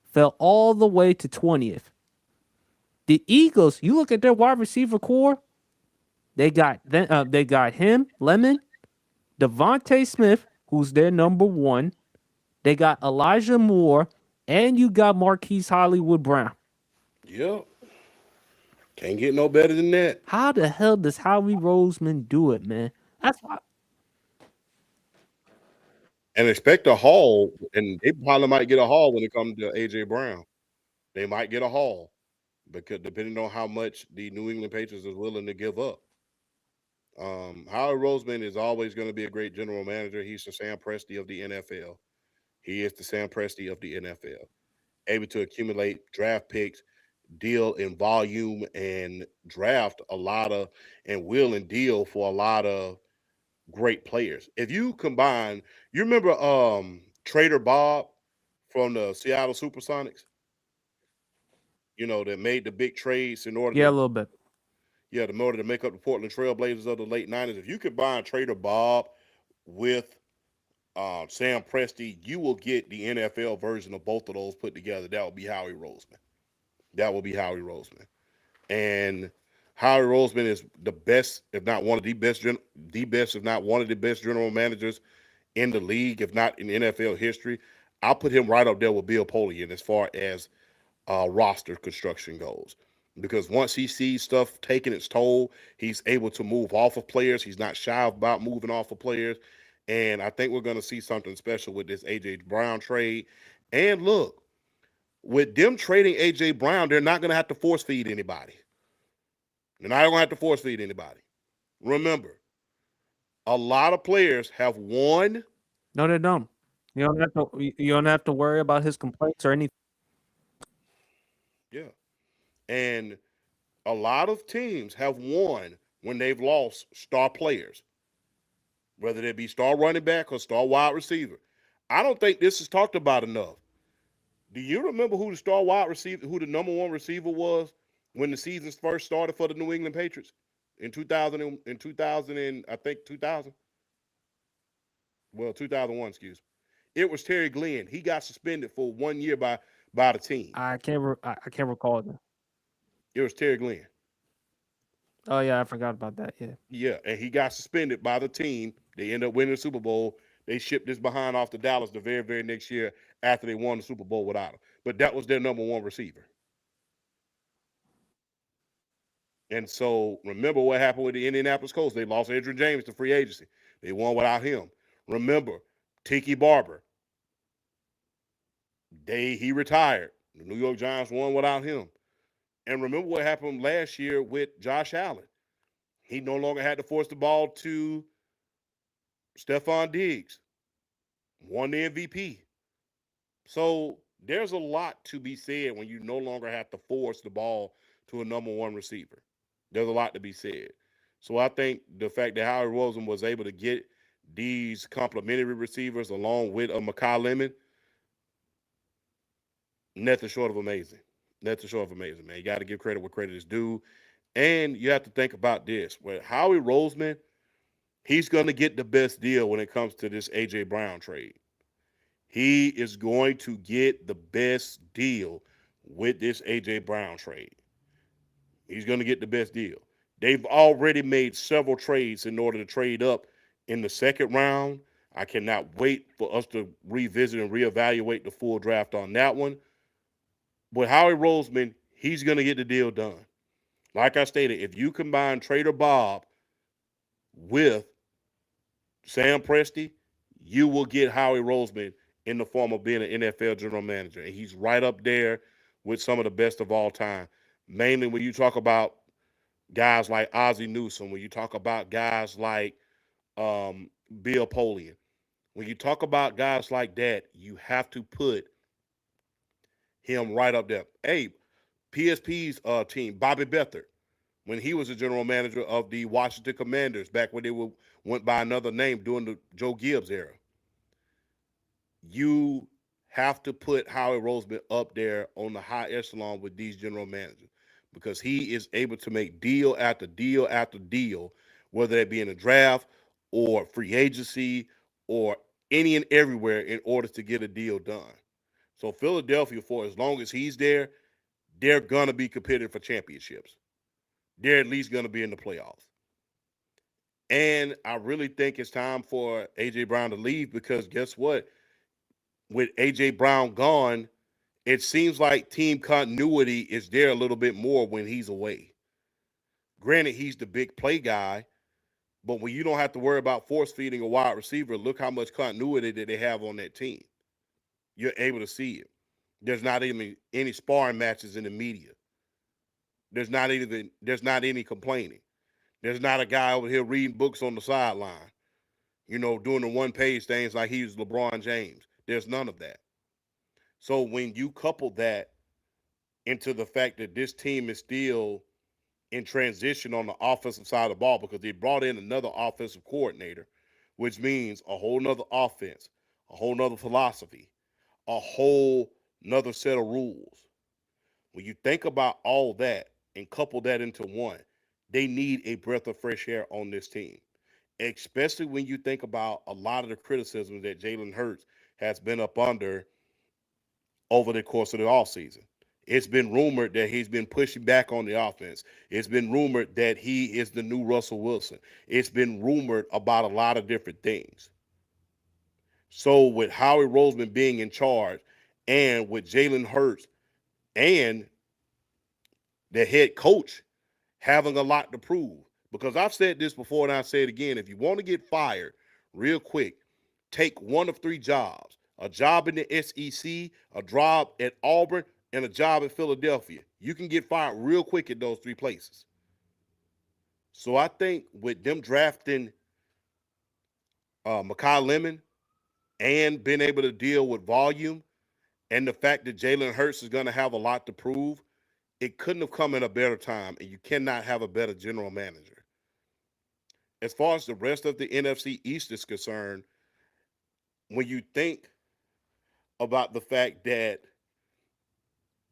fell all the way to 20th. The Eagles, you look at their wide receiver core, they got him, Lemon, Devontae Smith, who's their number one. They got Elijah Moore, and you got Marquise Hollywood Brown. Yep. Can't get no better than that. How the hell does Howie Roseman do it, man? That's why. And expect a haul, and they probably might get a haul when it comes to AJ Brown. They might get a haul because depending on how much the New England Patriots is willing to give up. Howard Roseman is always going to be a great general manager. He's the Sam Presti of the NFL. He is the Sam Presti of the NFL. Able to accumulate draft picks, deal in volume, and draft a lot of, and will and deal for a lot of great players. If you combine, you remember Trader Bob from the Seattle Supersonics, that made the big trades in order Yeah, a to, little bit. yeah, in order to make up the Portland Trailblazers of the late '90s. If you combine Trader Bob with Sam Presti, you will get the NFL version of both of those put together. That would be Howie Roseman. That will be Howie Roseman. And Howie Roseman is the best, if not one of the best, if not one of the best general managers in the league, if not in NFL history. I'll put him right up there with Bill Polian as far as roster construction goes. Because once he sees stuff taking its toll, he's able to move off of players. He's not shy about moving off of players. And I think we're going to see something special with this A.J. Brown trade. And look, with them trading A.J. Brown, they're not going to have to force feed anybody. They're not going to have to force feed anybody. Remember, a lot of players have won. No, they don't. You don't have to worry about his complaints or anything. Yeah. And a lot of teams have won when they've lost star players, whether they be star running back or star wide receiver. I don't think this is talked about enough. Do you remember who the star wide receiver, who the number one receiver was when the season first started for the New England Patriots in 2000 in 2000 and I think 2000? Well, 2001, excuse me. It was Terry Glenn. He got suspended for 1 year by the team. I can't recall it. It was Terry Glenn. Oh yeah, I forgot about that. Yeah. Yeah, and he got suspended by the team. They ended up winning the Super Bowl. They shipped this behind off to Dallas the very, very next year after they won the Super Bowl without him. But that was their number one receiver. And so remember what happened with the Indianapolis Colts. They lost Adrian James to free agency. They won without him. Remember, Tiki Barber. He retired. The New York Giants won without him. And remember what happened last year with Josh Allen. He no longer had to force the ball to Stephon Diggs, won the MVP. So there's a lot to be said when you no longer have to force the ball to a number one receiver. There's a lot to be said. So I think the fact that Howie Roseman was able to get these complimentary receivers along with a Makai Lemon, nothing short of amazing. Nothing short of amazing, man. You got to give credit where credit is due. And you have to think about this. With Howie Roseman, he's going to get the best deal when it comes to this A.J. Brown trade. He is going to get the best deal with this A.J. Brown trade. He's going to get the best deal. They've already made several trades in order to trade up in the second round. I cannot wait for us to revisit and reevaluate the full draft on that one. But Howie Roseman, he's going to get the deal done. Like I stated, if you combine Trader Bob with Sam Presti, you will get Howie Roseman in the form of being an NFL general manager. And he's right up there with some of the best of all time. Mainly when you talk about guys like Ozzie Newsome, when you talk about guys like Bill Polian, when you talk about guys like that, you have to put him right up there. Hey, PSP's team, Bobby Beathard, when he was the general manager of the Washington Commanders back when went by another name during the Joe Gibbs era. You have to put Howie Roseman up there on the high echelon with these general managers because he is able to make deal after deal after deal, whether it be in the draft or free agency or any and everywhere in order to get a deal done. So Philadelphia, for as long as he's there, they're gonna be competing for championships. They're at least gonna be in the playoffs. And I really think it's time for AJ Brown to leave because guess what? With AJ Brown gone, it seems like team continuity is there a little bit more when he's away. Granted, he's the big play guy, but when you don't have to worry about force feeding a wide receiver, look how much continuity that they have on that team. You're able to see it. There's not even any sparring matches in the media. There's not any complaining. There's not a guy over here reading books on the sideline, doing the one page things like he was LeBron James. There's none of that. So when you couple that into the fact that this team is still in transition on the offensive side of the ball because they brought in another offensive coordinator, which means a whole nother offense, a whole nother philosophy, a whole nother set of rules. When you think about all that and couple that into one, they need a breath of fresh air on this team. Especially when you think about a lot of the criticism that Jalen Hurts has been up under over the course of the offseason. It's been rumored that he's been pushing back on the offense. It's been rumored that he is the new Russell Wilson. It's been rumored about a lot of different things. So with Howie Roseman being in charge and with Jalen Hurts and the head coach having a lot to prove, because I've said this before and I'll say it again, if you want to get fired real quick, take one of three jobs: a job in the SEC, a job at Auburn, and a job at Philadelphia. You can get fired real quick at those three places. So I think with them drafting Makai Lemon and being able to deal with volume and the fact that Jalen Hurts is going to have a lot to prove, it couldn't have come in a better time, and you cannot have a better general manager. As far as the rest of the NFC East is concerned, when you think about the fact that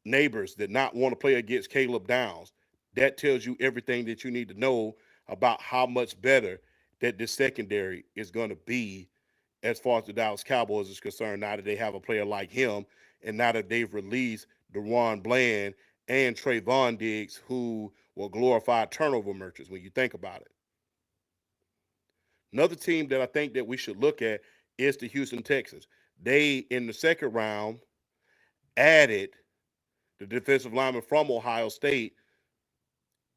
Neighbors did not want to play against Caleb Downs, that tells you everything that you need to know about how much better that this secondary is going to be as far as the Dallas Cowboys is concerned now that they have a player like him and now that they've released DeRon Bland and Trayvon Diggs, who were glorified turnover merchants when you think about it. Another team that I think that we should look at is the Houston Texans. They, in the second round, added the defensive lineman from Ohio State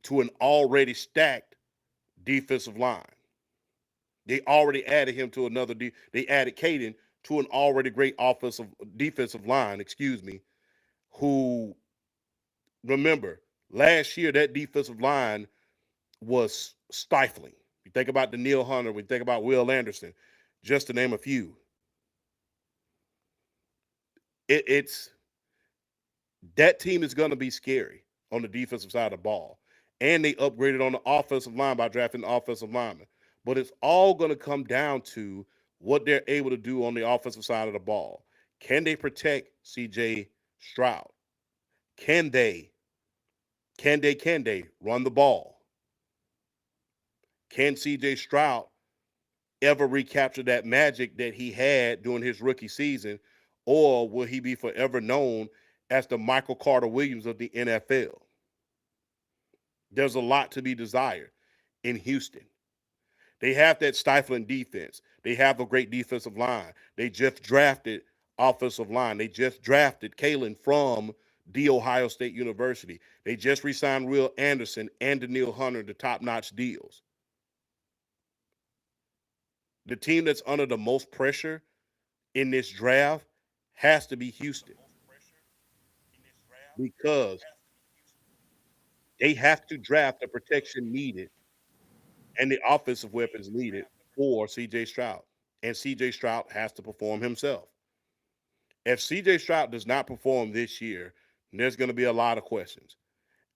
to an already stacked defensive line. They already added him to another. They added Caden to an already great offensive defensive line. Excuse me. Who remember last year that defensive line was stifling. You think about Daniil Hunter. We think about Will Anderson, just to name a few. It's that team is going to be scary on the defensive side of the ball. And they upgraded on the offensive line by drafting the offensive lineman. But it's all going to come down to what they're able to do on the offensive side of the ball. Can they protect CJ Stroud? Can they? Can they run the ball? Can CJ Stroud ever recapture that magic that he had during his rookie season? Or will he be forever known as the Michael Carter Williams of the NFL? There's a lot to be desired in Houston. They have that stifling defense. They have a great defensive line. They just drafted offensive line. They just drafted Kalen from The Ohio State University. They just re-signed Will Anderson and Daniil Hunter to top-notch deals. The team that's under the most pressure in this draft has to be Houston because they have to draft the protection needed and the offensive weapons needed for CJ Stroud. And CJ Stroud has to perform himself. If CJ Stroud does not perform this year, there's going to be a lot of questions.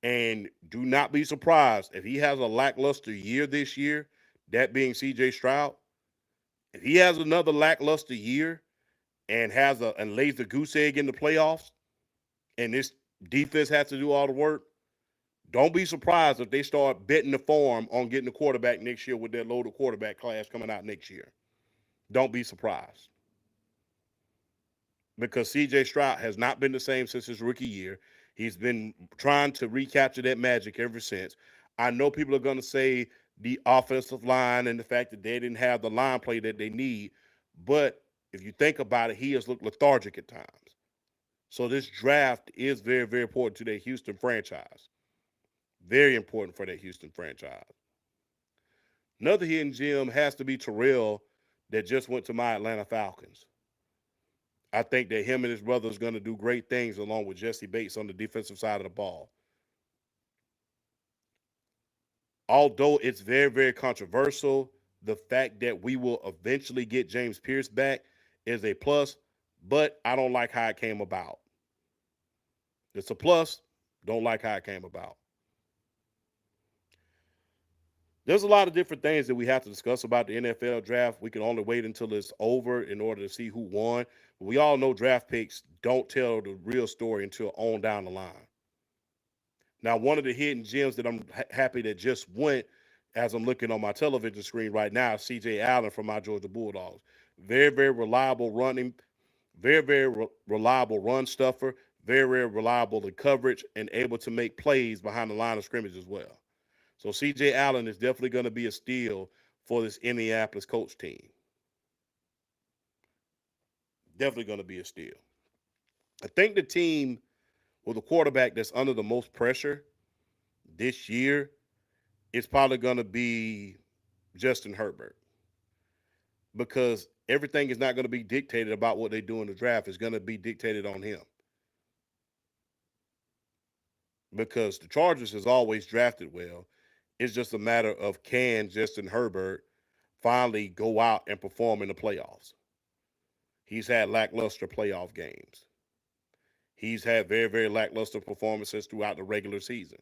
And do not be surprised if he has a lackluster year this year, that being CJ Stroud. If he has another lackluster year and lays the goose egg in the playoffs, and this defense has to do all the work, don't be surprised if they start betting the farm on getting a quarterback next year with their loaded quarterback class coming out next year. Don't be surprised. Because CJ Stroud has not been the same since his rookie year. He's been trying to recapture that magic ever since. I know people are going to say the offensive line and the fact that they didn't have the line play that they need, but if you think about it, he has looked lethargic at times. So this draft is very, very important to their Houston franchise. Very important for that Houston franchise. Another hidden gem has to be Terrell that just went to my Atlanta Falcons. I think that him and his brother is going to do great things along with Jesse Bates on the defensive side of the ball. Although it's very, very controversial, the fact that we will eventually get James Pierce back is a plus, but I don't like how it came about. It's a plus, don't like how it came about. There's a lot of different things that we have to discuss about the NFL draft. We can only wait until it's over in order to see who won. But we all know draft picks don't tell the real story until on down the line. Now, one of the hidden gems that I'm happy that just went as I'm looking on my television screen right now is CJ Allen from my Georgia Bulldogs. Very, very reliable running, very, very reliable run stuffer, very, very reliable in coverage, and able to make plays behind the line of scrimmage as well. So CJ Allen is definitely going to be a steal for this Indianapolis Colts team. Definitely going to be a steal. I think the team with a quarterback that's under the most pressure this year is probably going to be Justin Herbert because everything is not going to be dictated about what they do in the draft. It's going to be dictated on him because the Chargers has always drafted well. It's just a matter of can Justin Herbert finally go out and perform in the playoffs. He's had lackluster playoff games. He's had very, very lackluster performances throughout the regular season.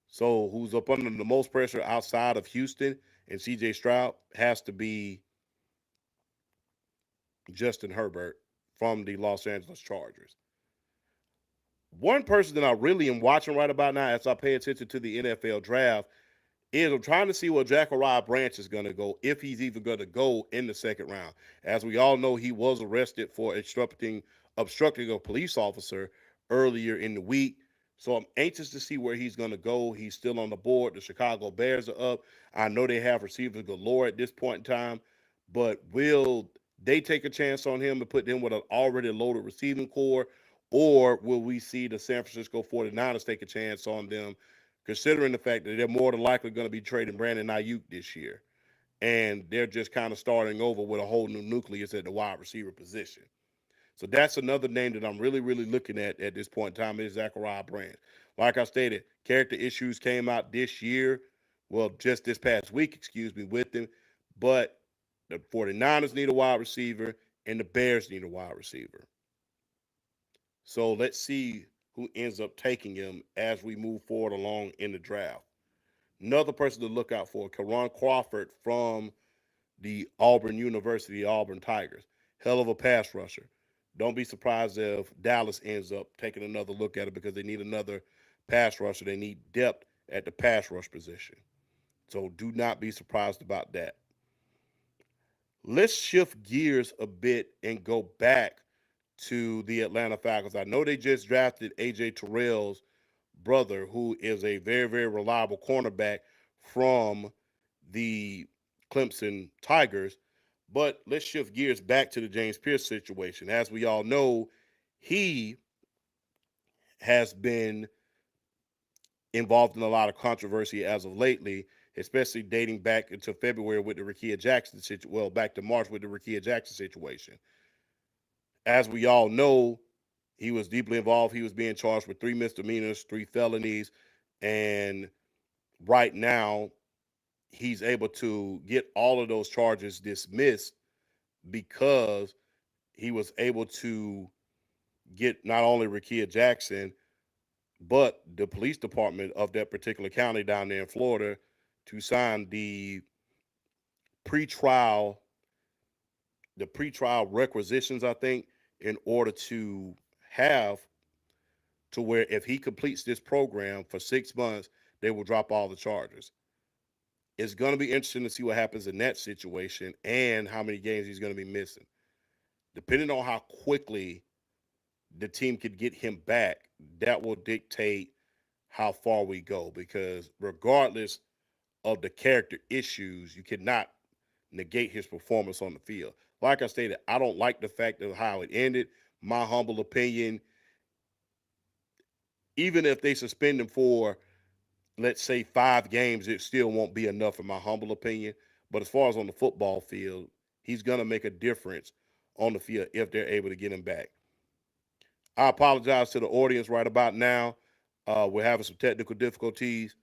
So, who's up under the most pressure outside of Houston and CJ Stroud has to be Justin Herbert from the Los Angeles Chargers. One person that I really am watching right about now as I pay attention to the NFL draft is I'm trying to see where Zachariah Branch is going to go, if he's even going to go in the second round. As we all know, he was arrested for obstructing a police officer earlier in the week. So I'm anxious to see where he's going to go. He's still on the board. The Chicago Bears are up. I know they have receivers galore at this point in time, but will they take a chance on him and put them with an already loaded receiving core? Or will we see the San Francisco 49ers take a chance on them, considering the fact that they're more than likely going to be trading Brandon Ayuk this year? And they're just kind of starting over with a whole new nucleus at the wide receiver position. So that's another name that I'm really, really looking at this point in time is Zachariah Branch. Like I stated, character issues came out this year. Well, just this past week, excuse me, with him. But the 49ers need a wide receiver and the Bears need a wide receiver. So let's see who ends up taking him as we move forward along in the draft. Another person to look out for, Karan Crawford from the Auburn University, Auburn Tigers. Hell of a pass rusher. Don't be surprised if Dallas ends up taking another look at it because they need another pass rusher. They need depth at the pass rush position. So do not be surprised about that. Let's shift gears a bit and go back to the Atlanta Falcons. I know they just drafted AJ Terrell's brother, who is a very, very reliable cornerback from the Clemson Tigers. But let's shift gears back to the James Pierce situation. As we all know, he has been involved in a lot of controversy as of lately, especially dating back into February with the Rakia Jackson situation. Well, back to March with the Rakia Jackson situation. As we all know, he was deeply involved. He was being charged with 3 misdemeanors, 3 felonies, and right now he's able to get all of those charges dismissed because he was able to get not only Rakia Jackson, but the police department of that particular county down there in Florida to sign pretrial pretrial requisitions, I think, in order to have to where if he completes this program for 6 months, they will drop all the charges. It's going to be interesting to see what happens in that situation and how many games he's going to be missing. Depending on how quickly the team could get him back, that will dictate how far we go. Because regardless of the character issues, you cannot negate his performance on the field. Like I stated, I don't like the fact of how it ended. My humble opinion, even if they suspend him for, let's say, 5 games, it still won't be enough, in my humble opinion. But as far as on the football field, he's going to make a difference on the field if they're able to get him back. I apologize to the audience right about now. We're having some technical difficulties.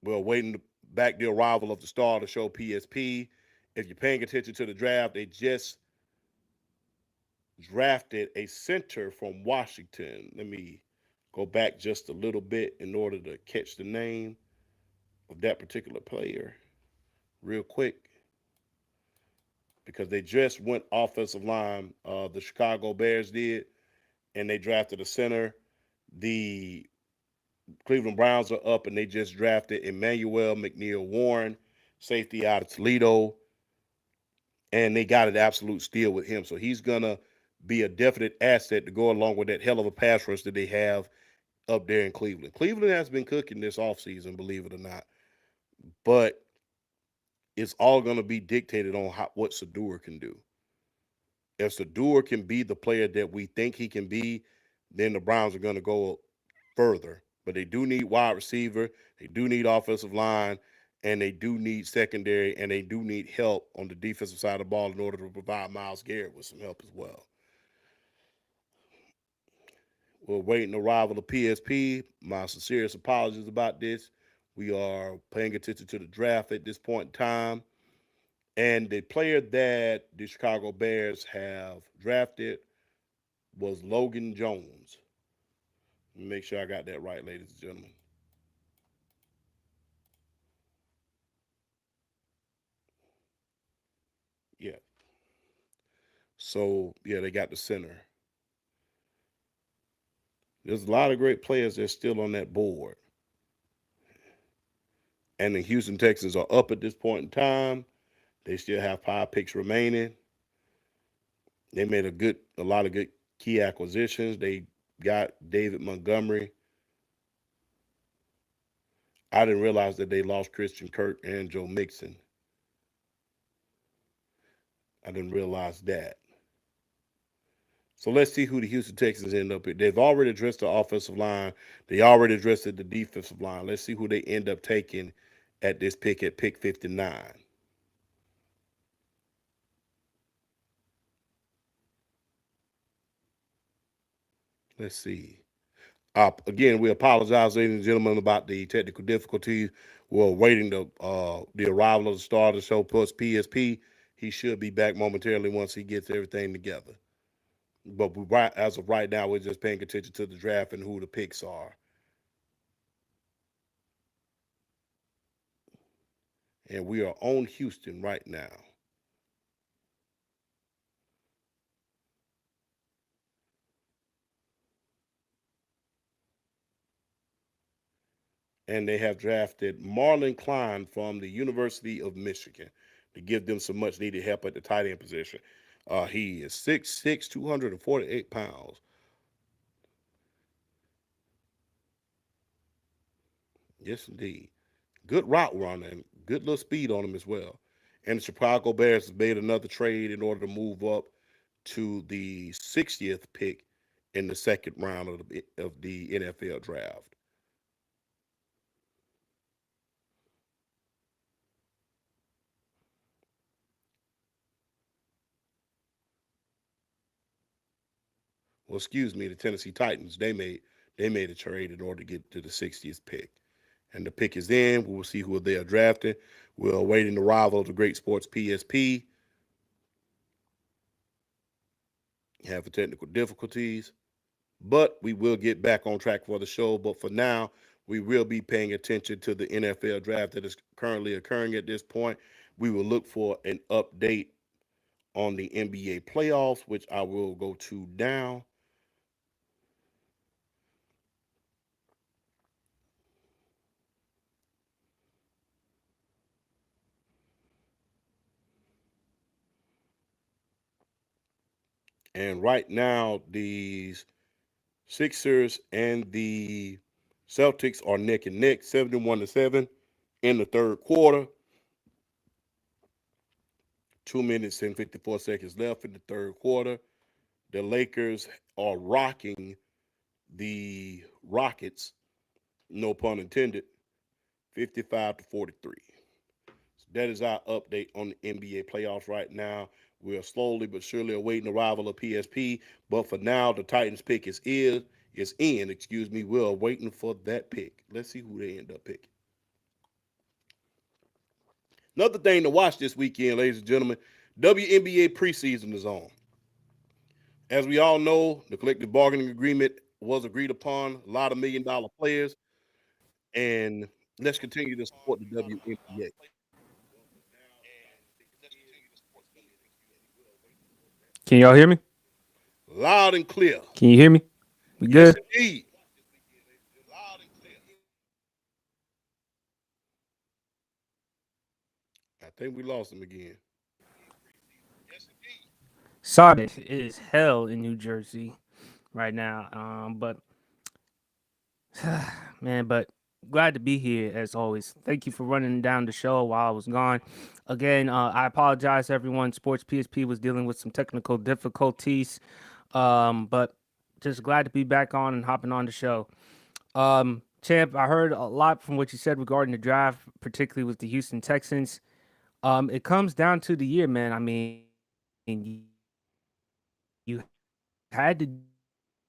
We're waiting back the arrival of the star of the show, PSP. If you're paying attention to the draft, they just drafted a center from Washington. Let me go back just a little bit in order to catch the name of that particular player real quick because they just went offensive line. The Chicago Bears did, and they drafted a center. The Cleveland Browns are up, and they just drafted Emmanuel McNeil Warren, safety out of Toledo, and they got an absolute steal with him. So he's gonna be a definite asset to go along with that hell of a pass rush that they have up there in Cleveland. Cleveland has been cooking this offseason, believe it or not, but it's all going to be dictated on what Sador can do. If Sador can be the player that we think he can be, then the Browns are going to go further. But they do need wide receiver, they do need offensive line, and they do need secondary, and they do need help on the defensive side of the ball in order to provide Myles Garrett with some help as well. We're waiting the arrival of PSP. My sincerest apologies about this. We are paying attention to the draft at this point in time. And the player that the Chicago Bears have drafted was Logan Jones. Make sure I got that right, ladies and gentlemen. Yeah. So, yeah, they got the center. There's a lot of great players that's still on that board. And the Houston Texans are up at this point in time. They still have 5 picks remaining. They made a lot of good key acquisitions. They got David Montgomery. I didn't realize that they lost Christian Kirk and Joe Mixon. I didn't realize that. So let's see who the Houston Texans end up with. They've already addressed the offensive line. They already addressed the defensive line. Let's see who they end up taking at this pick at pick 59. Let's see. Again, we apologize, ladies and gentlemen, about the technical difficulties. We're awaiting the arrival of the star of the show, plus PSP. He should be back momentarily once he gets everything together. But as of right now, we're just paying attention to the draft and who the picks are. And we are on Houston right now. And they have drafted Marlon Klein from the University of Michigan to give them some much needed help at the tight end position. He is 6'6", 248 pounds. Yes, indeed. Good route runner and good little speed on him as well. And the Chicago Bears has made another trade in order to move up to the 60th pick in the second round of the NFL draft. Well, excuse me, the Tennessee Titans, they made a trade in order to get to the 60th pick. And the pick is in. We will see who they are drafting. We're awaiting the arrival of the great sports PSP. Having technical difficulties, but we will get back on track for the show. But for now, we will be paying attention to the NFL draft that is currently occurring at this point. We will look for an update on the NBA playoffs, which I will go to now. And right now, the Sixers and the Celtics are neck and neck, 71-7 in the third quarter. 2 minutes and 54 seconds left in the third quarter. The Lakers are rocking the Rockets, no pun intended, 55-43. So that is our update on the NBA playoffs right now. We're slowly but surely awaiting the arrival of PSP, but for now, the Titans pick is in. Excuse me. We're waiting for that pick. Let's see who they end up picking. Another thing to watch this weekend, ladies and gentlemen, WNBA preseason is on. As we all know, the collective bargaining agreement was agreed upon. A lot of million-dollar players, and let's continue to support the WNBA. Can y'all hear me? Loud and clear. Can you hear me? We Yes, good? indeed. I think we lost him again. Sorry, it is hell in New Jersey right now. But man, but glad to be here as always. Thank you for running down the show while I was gone. Again, I apologize, everyone. Sports PSP was dealing with some technical difficulties, but just glad to be back on and hopping on the show. Champ, I heard a lot from what you said regarding the draft, particularly with the Houston Texans. It comes down to the year, man. I mean, you had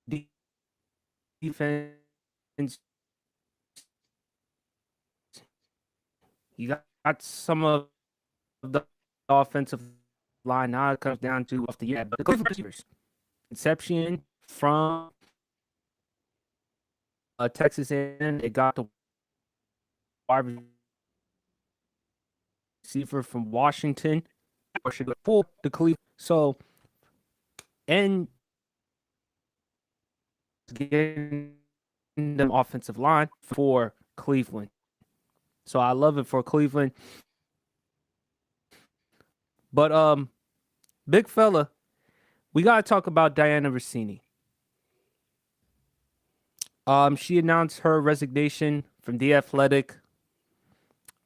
the defense, you got some of the offensive line. Now it comes down to off the year, but the receivers, inception from Texas A&M, they got the wide receiver from Washington, or should go full to Cleveland. So, and getting them offensive line for Cleveland. So I love it for Cleveland. But big fella, we gotta talk about Diana Rossini. She announced her resignation from the Athletic.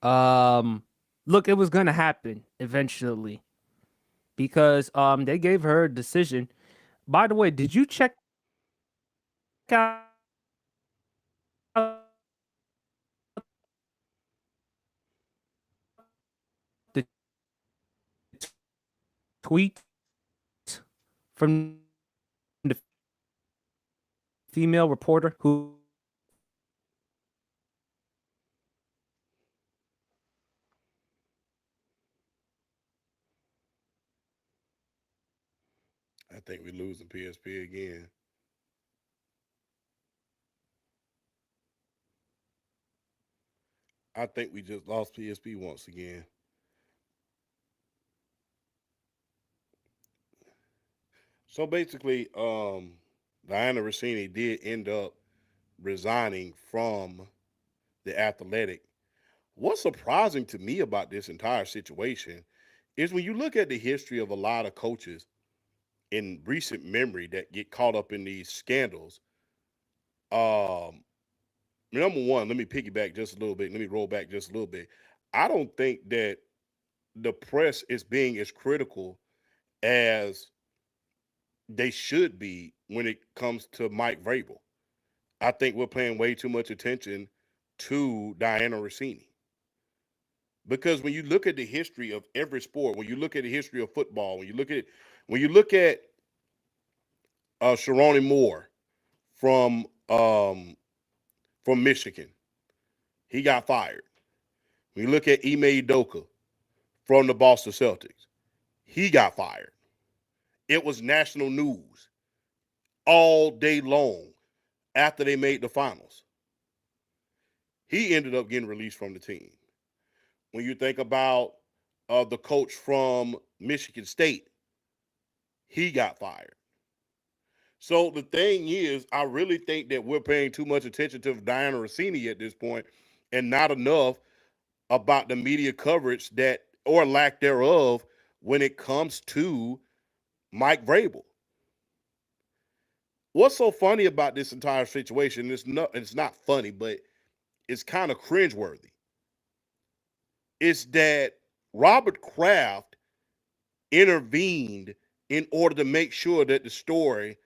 Um, look, it was gonna happen eventually because they gave her a decision. By the way, did you check out the tweet from the female reporter who I think we're losing PSP again. I think we just lost PSP once again. So basically, Diana Rossini did end up resigning from the Athletic. What's surprising to me about this entire situation is when you look at the history of a lot of coaches in recent memory that get caught up in these scandals. Um, number one, let me piggyback just a little bit. Let me roll back just a little bit. I don't think that the press is being as critical as they should be when it comes to Mike Vrabel. I think we're paying way too much attention to Diana Rossini. Because when you look at the history of every sport, when you look at the history of football, when you look at Sharoni Moore from Michigan, he got fired. When you look at Ime Udoka from the Boston Celtics, he got fired. It was national news all day long after they made the finals. He ended up getting released from the team. When you think about the coach from Michigan State, he got fired. So the thing is, I really think that we're paying too much attention to Diana Rossini at this point, and not enough about the media coverage that or lack thereof when it comes to Mike Vrabel. What's so funny about this entire situation? It's not funny, but it's kind of cringeworthy. Is that Robert Kraft intervened in order to make sure that the story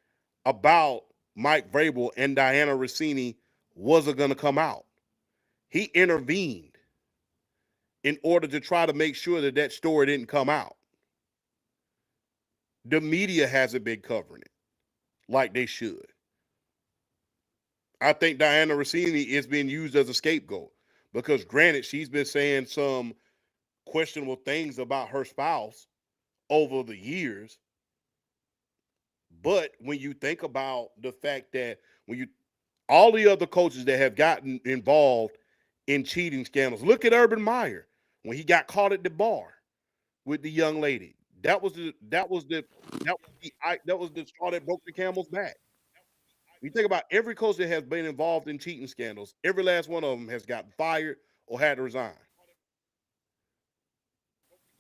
about Mike Vrabel and Diana Rossini wasn't going to come out. He intervened in order to try to make sure that that story didn't come out. The media hasn't been covering it like they should. I think Diana Rossini is being used as a scapegoat because, granted, she's been saying some questionable things about her spouse over the years. But when you think about the fact that when you all the other coaches that have gotten involved in cheating scandals, look at Urban Meyer when he got caught at the bar with the young lady. That was the straw that broke the camel's back. You think about every coach that has been involved in cheating scandals, every last one of them has gotten fired or had to resign.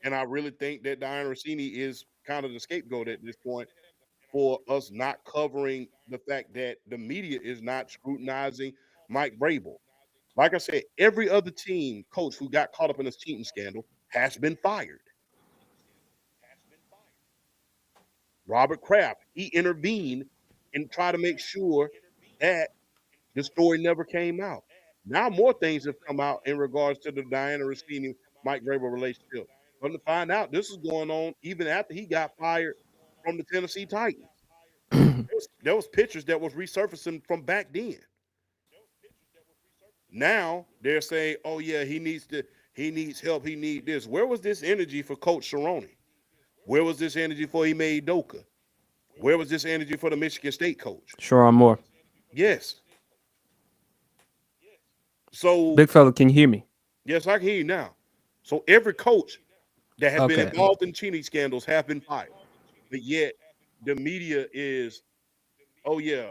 And I really think that Diana Rossini is kind of the scapegoat at this point for us not covering the fact that the media is not scrutinizing Mike Vrabel. Like I said, every other team coach who got caught up in this cheating scandal has been fired. Robert Kraft, he intervened and tried to make sure that the story never came out. Now more things have come out in regards to the Diana Rossini Mike Vrabel relationship. Come to find out, this is going on even after he got fired from the Tennessee Titans. There was pictures that was resurfacing from back then. Now they're saying, "Oh yeah, he needs help, he needs this." Where was this energy for Coach Cerrone? Where was this energy for Ime Udoka? Where was this energy for the Michigan State coach? Sure, I'm more. Yes. So Big fella, can you hear me? yes, I can hear you now. So every coach that has been Okay. involved in cheating scandals have been fired, but yet the media is, "Oh yeah,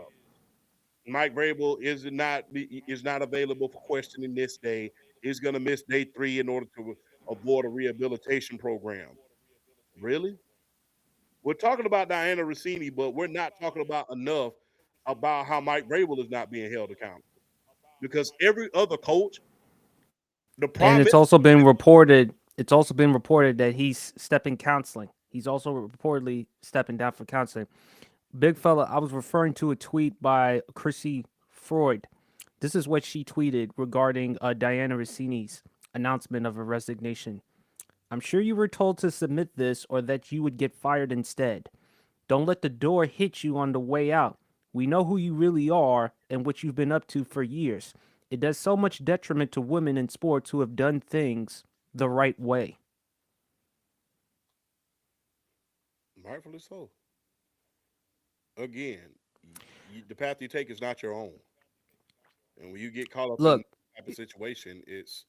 Mike Vrabel is not available for questioning this day. He's going to miss day 3 in order to avoid a rehabilitation program." Really? We're talking about Diana Rossini, but we're not talking about enough about how Mike Vrabel is not being held accountable because every other coach, the And problem is, it's also been reported that he's stepping counseling. He's also reportedly stepping down for counseling. Big fella, I was referring to a tweet by Chrissy Freud. This is what she tweeted regarding Diana Rossini's announcement of her resignation. I'm sure you were told to submit this or that you would get fired instead. Don't let the door hit you on the way out. We know who you really are and what you've been up to for years. It does so much detriment to women in sports who have done things the right way. rightfully so. Again, the path you take is not your own, and when you get caught up in Look, that type of situation, it's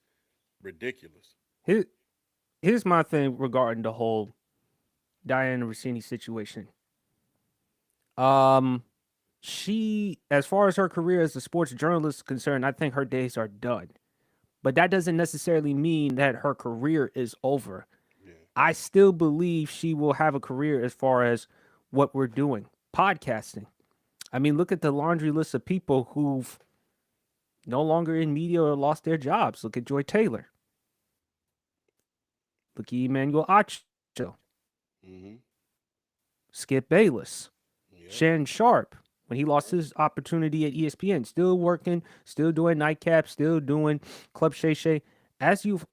ridiculous. here, here's my thing regarding the whole Diana Rossini situation. Um, she, as far as her career as a sports journalist is concerned, I think her days are done. But that doesn't necessarily mean that her career is over. Yeah, I still believe she will have a career as far as what we're doing, podcasting. I mean, look at the laundry list of people who've no longer in media or lost their jobs. Look at Joy Taylor. Look at Emmanuel Acho, Mm-hmm. Skip Bayless, Yep. Shannon Sharp. When he lost his opportunity at ESPN, still working, still doing nightcaps, still doing Club Shay Shay. As you've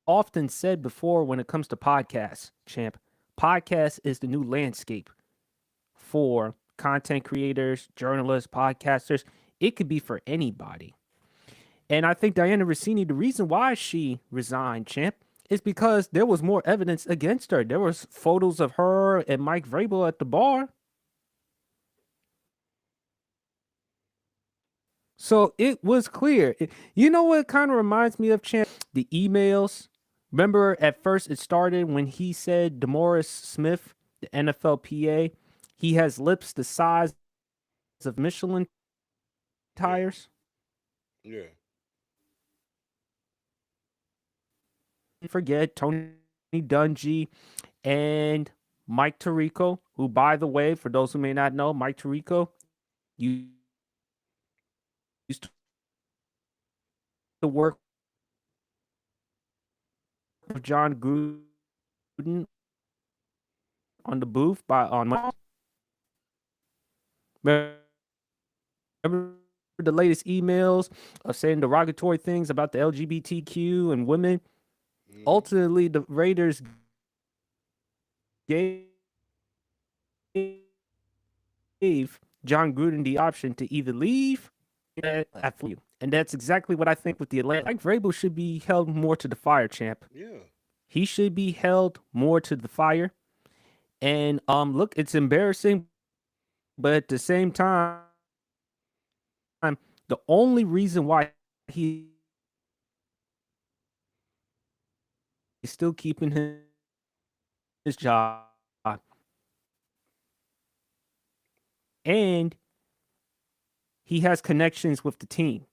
often said before when it comes to podcasts, champ, podcast is the new landscape for content creators, journalists, podcasters. It could be for anybody. And I think Diana Rossini, the reason why she resigned, champ, is because there was more evidence against her. There was photos of her and Mike Vrabel at the bar. So it was clear. You know what kind of reminds me of, champ? The emails. Remember at first it started when he said DeMaurice Smith, the NFLPA, he has lips the size of Michelin tires. Yeah. Yeah. Forget Tony Dungy and Mike Tirico, who, by the way, for those who may not know, Mike Tirico used to work with John Gruden on the booth by on Monday. Remember the latest emails of saying derogatory things about the LGBTQ and women? Mm-hmm. Ultimately, the Raiders gave John Gruden the option to either leave after you. And that's exactly what I think with the Atlanta. Mike Vrabel should be held more to the fire, champ. Yeah. He should be held more to the fire. And look, it's embarrassing, but at the same time, the only reason why he's still keeping his job and he has connections with the team.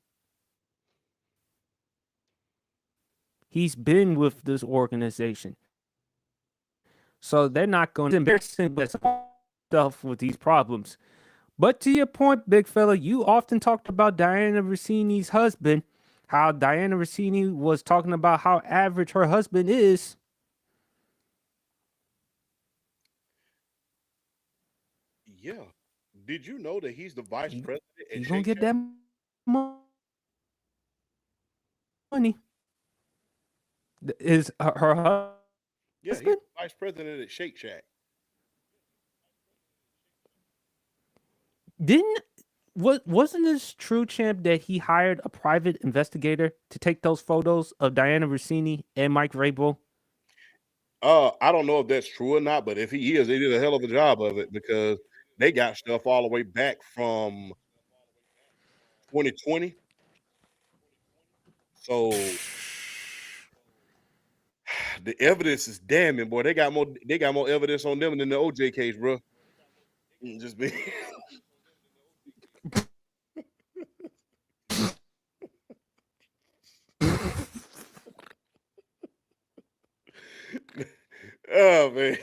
He's been with this organization. So they're not going to, it's embarrassing, but it's stuff with these problems. But to your point, big fella, you often talked about Diana Rossini's husband, how Diana Rossini was talking about how average her husband is. Yeah. Did you know that he's the vice He, president at he gonna Shake get Shack? that money. Is her husband? Yeah, he's the vice president at Shake Shack. Didn't wasn't this true, champ, that he hired a private investigator to take those photos of Diana Rossini and Mike Vrabel? I don't know if that's true or not, but if he is, they did a hell of a job of it because they got stuff all the way back from 2020. So the evidence is damning, boy. They got more evidence on them than the OJ case, bro. Just be oh man.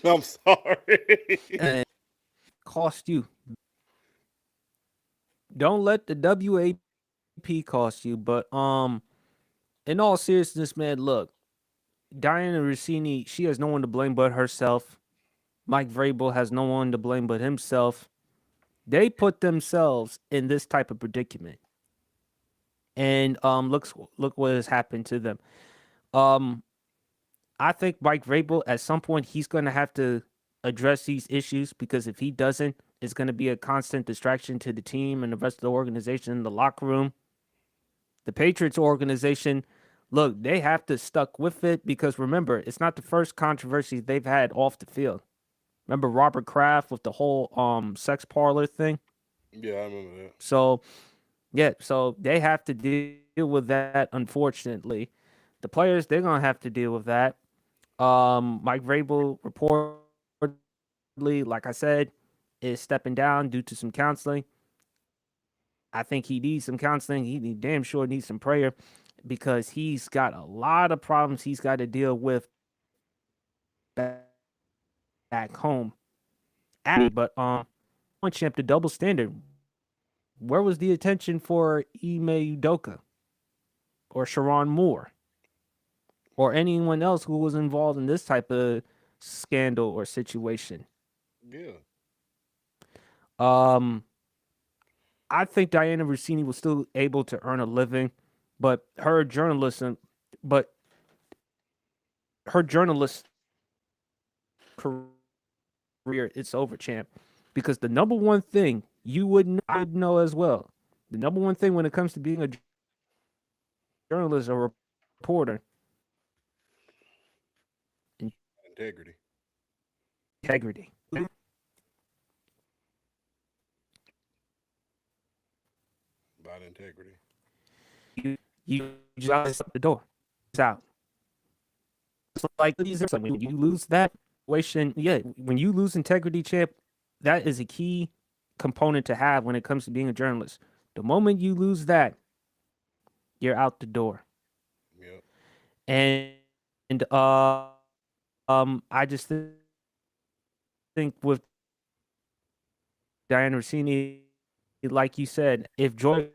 I'm sorry. And cost you. Don't let the WAP cost you. But in all seriousness, man, look, Diana Rossini, she has no one to blame but herself. Mike Vrabel has no one to blame but himself. They put themselves in this type of predicament, and look what has happened to them. Um, I think Mike Vrabel at some point he's going to have to address these issues because if he doesn't, it's going to be a constant distraction to the team and the rest of the organization in the locker room. The Patriots organization, look, they have to stuck with it because remember, it's not the first controversy they've had off the field. Remember Robert Kraft with the whole sex parlor thing? Yeah, I remember that. So, yeah, so they have to deal with that unfortunately. The players they're going to have to deal with that. Mike Vrabel reportedly, like I said, is stepping down due to some counseling. I think he needs some counseling. Damn sure needs some prayer because he's got a lot of problems he's got to deal with back home. But point champ, the double standard. What do you think about that? Where was the attention for Ime Udoka or Sharon Moore or anyone else who was involved in this type of scandal or situation? Yeah. Um, I think Diana Rossini was still able to earn a living, but her journalism, but her journalist career, it's over, champ. Because the number one thing you would know, I would know as well. The number one thing when it comes to being a journalist or reporter, Integrity. integrity. About integrity. You just up the door. It's out. It's like these are when you lose that situation, yeah, when you lose integrity, champ, that is a key component to have when it comes to being a journalist. The moment you lose that, you're out the door. Yep. And I just think with Diana Rossini, like you said, if Joy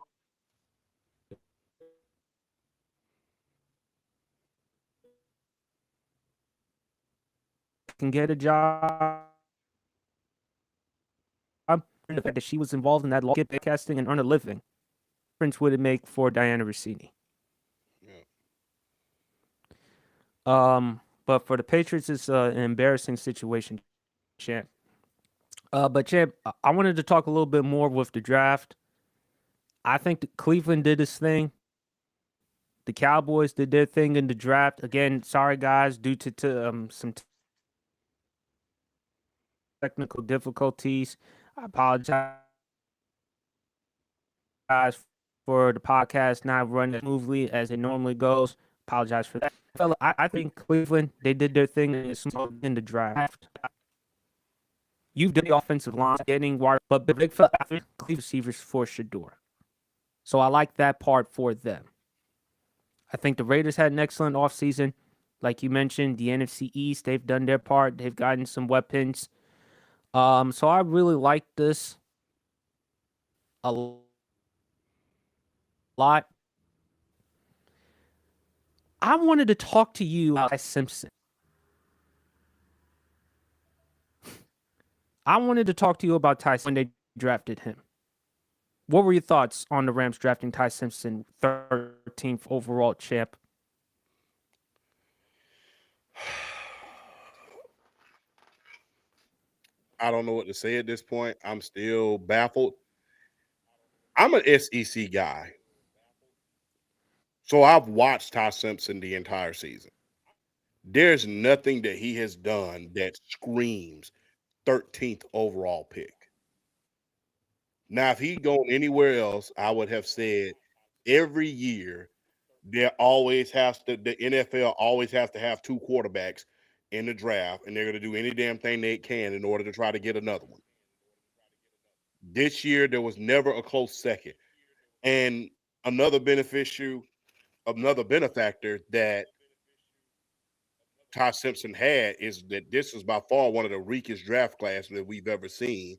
can get a job, and the fact that she was involved in that lawsuit, broadcasting, and earn a living, difference would it make for Diana Rossini? Yeah. But for the Patriots, it's an embarrassing situation, champ. But champ, I wanted to talk a little bit more with the draft. I think Cleveland did his thing. The Cowboys did their thing in the draft. Again, sorry guys, due to some technical difficulties, I apologize for the podcast not running as smoothly as it normally goes. Apologize for that. Fella, I think Cleveland they did their thing as soon as they saw the pick in the draft. You've done the offensive line, getting wide, but big fella, I think Cleveland receivers for Shador. So I like that part for them. I think the Raiders had an excellent offseason. Like you mentioned, the NFC East, they've done their part. They've gotten some weapons. So I really like this a lot. I wanted to talk to you about Ty Simpson. I wanted to talk to you about Ty Simpson when they drafted him. What were your thoughts on the Rams drafting Ty Simpson, 13th overall champ? I don't know what to say at this point. I'm still baffled. I'm an SEC guy, so I've watched Ty Simpson the entire season. There's nothing that he has done that screams 13th overall pick. Now, if he'd gone anywhere else, I would have said every year there always has to the NFL always has to have two quarterbacks in the draft, and they're going to do any damn thing they can in order to try to get another one. This year, there was never a close second. And another beneficial, another benefactor that Ty Simpson had is that this was by far one of the weakest draft classes that we've ever seen.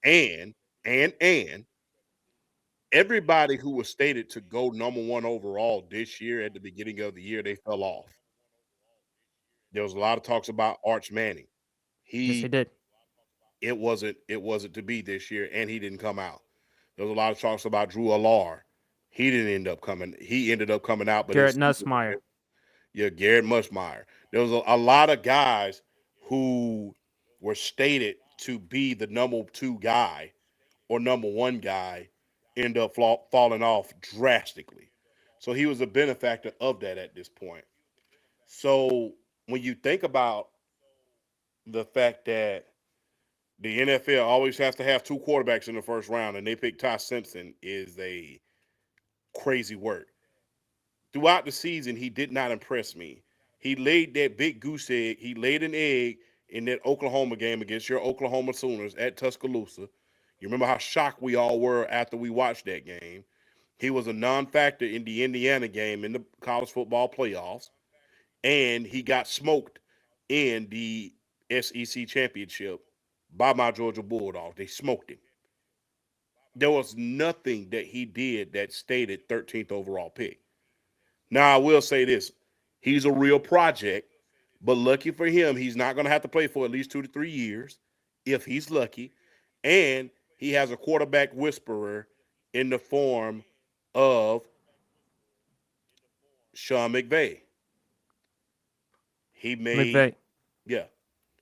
And and everybody who was stated to go number one overall this year at the beginning of the year, they fell off. There was a lot of talks about Arch Manning. Yes, they He did. it wasn't to be this year, and he didn't come out. There was a lot of talks about Drew Alar. He didn't end up coming. He ended up coming out, but Garrett his season, Nussmeyer. yeah, Garrett Mushmeyer. There was a lot of guys who were stated to be the number two guy or number one guy end up falling off drastically. So he was a benefactor of that at this point. So when you think about the fact that the NFL always has to have two quarterbacks in the first round, and they pick Ty Simpson is a crazy work. Throughout the season, he did not impress me. He laid that big goose egg. He laid an egg in that Oklahoma game against your Oklahoma Sooners at Tuscaloosa. You remember how shocked we all were after we watched that game. He was a non-factor in the Indiana game in the college football playoffs, and he got smoked in the SEC championship by my Georgia Bulldogs. They smoked him. There was nothing that he did that stated 13th overall pick. Now I will say this: he's a real project, but lucky for him, he's not going to have to play for at least 2 to 3 years, if he's lucky, and he has a quarterback whisperer in the form of Sean McVay. He made, McVay. yeah,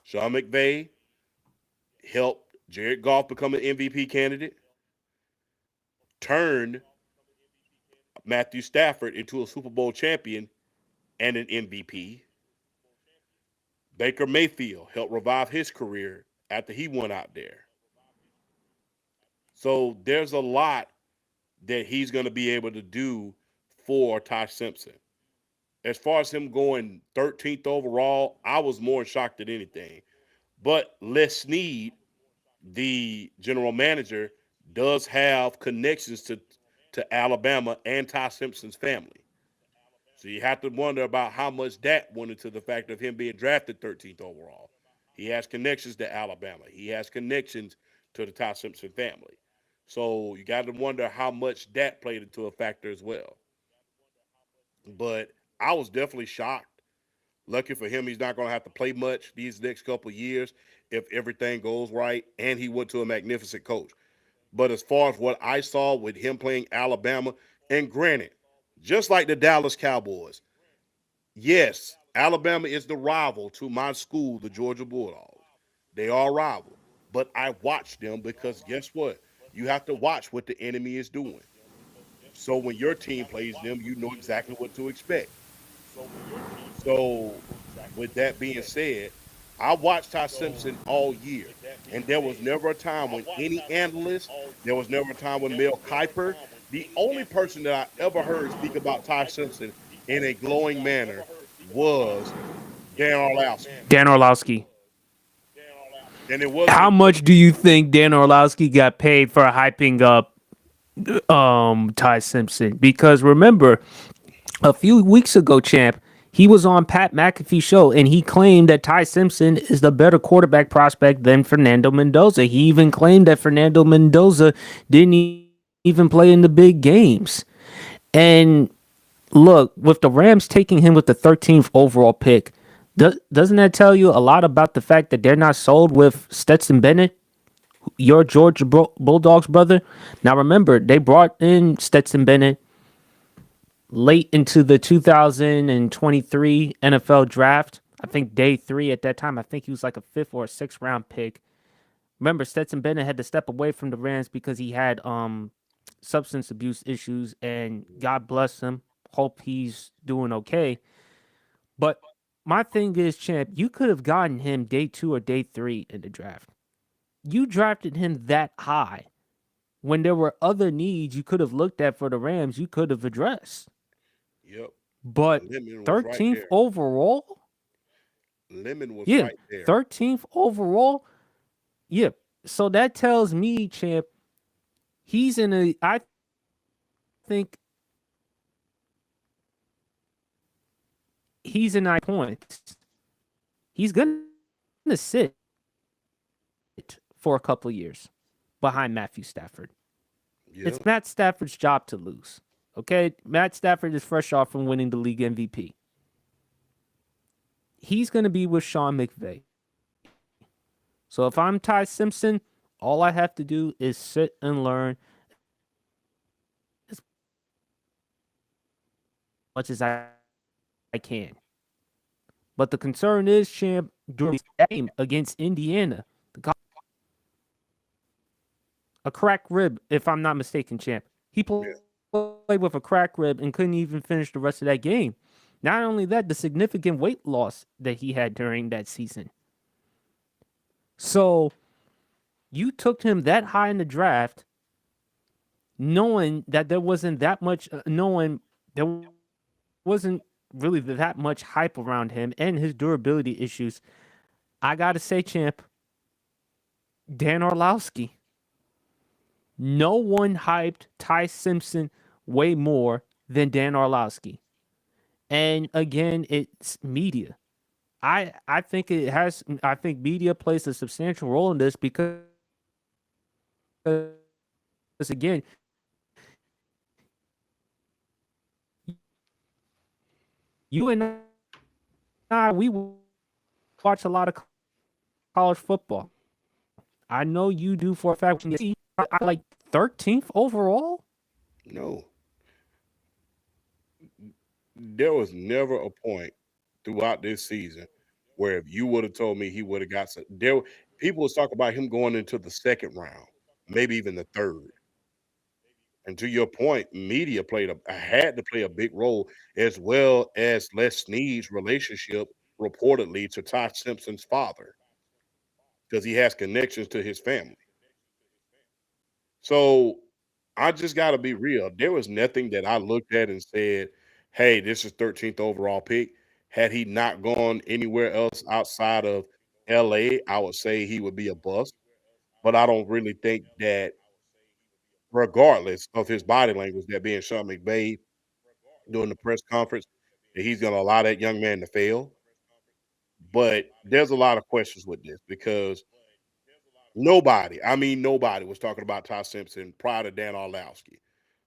Sean McVay helped Jared Goff become an MVP candidate, turned Matthew Stafford into a Super Bowl champion and an MVP. Baker Mayfield helped revive his career after he went out there. So there's a lot that he's going to be able to do for Ty Simpson. As far as him going 13th overall, I was more shocked than anything. But Les Snead, the general manager, does have connections to Alabama and Ty Simpson's family. So you have to wonder about how much that went into the fact of him being drafted 13th overall. He has connections to Alabama. He has connections to the Ty Simpson family. So you got to wonder how much that played into a factor as well. But I was definitely shocked. Lucky for him, he's not going to have to play much these next couple of years if everything goes right. And he went to a magnificent coach. But as far as what I saw with him playing Alabama, and granted, just like the Dallas Cowboys, yes, Alabama is the rival to my school, the Georgia Bulldogs. They are a rival. But I watch them because guess what? You have to watch what the enemy is doing. So when your team plays them, you know exactly what to expect. So with that being said, I watched Ty Simpson all year. And there was never a time when any analyst, there was never a time when Mel Kiper, the only person that I ever heard speak about Ty Simpson in a glowing manner was Dan Orlowski. Dan Orlovsky. And it wasn't How until much do you think Dan Orlovsky got paid for hyping up Ty Simpson? Because remember, a few weeks ago, champ, he was on Pat McAfee's show and he claimed that Ty Simpson is the better quarterback prospect than Fernando Mendoza. He even claimed that Fernando Mendoza didn't even play in the big games. And look, with the Rams taking him with the 13th overall pick, doesn't that tell you a lot about the fact that they're not sold with Stetson Bennett, your Georgia Bulldogs brother? Now remember, they brought in Stetson Bennett late into the 2023 NFL draft. I think day three at that time. I think he was like a fifth or a sixth round pick. Remember, Stetson Bennett had to step away from the Rams because he had substance abuse issues, and God bless him. Hope he's doing okay. But my thing is, champ, you could have gotten him day two or day three in the draft. You drafted him that high when there were other needs you could have looked at for the Rams. You could have addressed. yep. But And Lemon was right 13th there. overall? Lemon was Yeah, right there. 13th overall? Yeah. So that tells me, champ, he's in a, I think he's in 9 points. He's going to sit for a couple of years behind Matthew Stafford. It's Matt Yep. Stafford's job to lose. Okay? Matt Stafford is fresh off from winning the league MVP. He's going to be with Sean McVay. So if I'm Ty Simpson, all I have to do is sit and learn as much as I can. But the concern is, champ, during that game against Indiana, the a crack rib, if I'm not mistaken, champ. He played with a crack rib and couldn't even finish the rest of that game. Not only that, the significant weight loss that he had during that season. So you took him that high in the draft, knowing that there wasn't that much, knowing there wasn't really that much hype around him and his durability issues. I gotta say, champ, Dan Orlowski. No one hyped Ty Simpson way more than Dan Orlowski. And again, it's media. I think it has I think media plays a substantial role in this because you and I, we watch a lot of college football. I know you do for a fact. When you see like 13th overall. No, there was never a point throughout this season where if you would have told me he would have got some, there, people was talking about him going into the second round, maybe even the third. And to your point, media had to play a big role, as well as Les Snead's relationship reportedly to Ty Simpson's father, because he has connections to his family. So I just got to be real. There was nothing that I looked at and said, "Hey, this is 13th overall pick." Had he not gone anywhere else outside of LA, I would say he would be a bust. But I don't really think that, regardless of his body language, that being Sean McVay during the press conference, that he's going to allow that young man to fail. But there's a lot of questions with this because nobody, I mean nobody, was talking about Ty Simpson prior to Dan Orlovsky.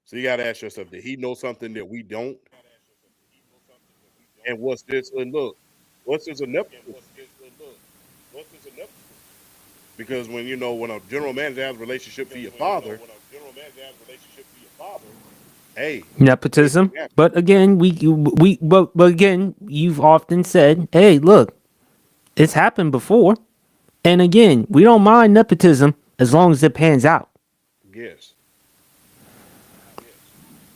So you got to ask yourself, did he know something that we don't? And what's this? And look, what's this a nepotism? Because when a general manager has a relationship to your father, hey, anything Nepotism. happens. But again, but again, you've often said, "Hey, look, it's happened before." And again, we don't mind nepotism as long as it pans out. Yes,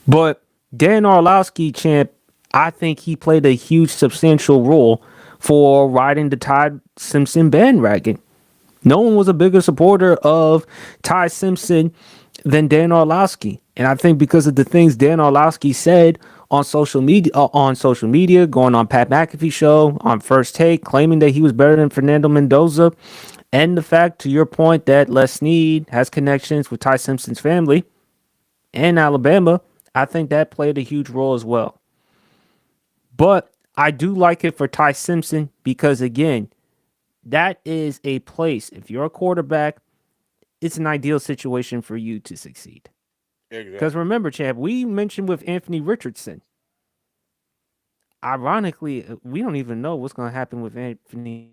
But Dan Orlowski, champ, I think he played a huge, substantial role for riding the Ty Simpson bandwagon. No one was a bigger supporter of Ty Simpson than Dan Orlowski. And I think because of the things Dan Orlowski said on social media, going on Pat McAfee show, on First Take, claiming that he was better than Fernando Mendoza, and the fact, to your point, that Les Snead has connections with Ty Simpson's family and Alabama, I think that played a huge role as well. But I do like it for Ty Simpson because, again, that is a place. If you're a quarterback, it's an ideal situation for you to succeed. Because exactly. remember, Chad, we mentioned with Anthony Richardson. Ironically, we don't even know what's going to happen with Anthony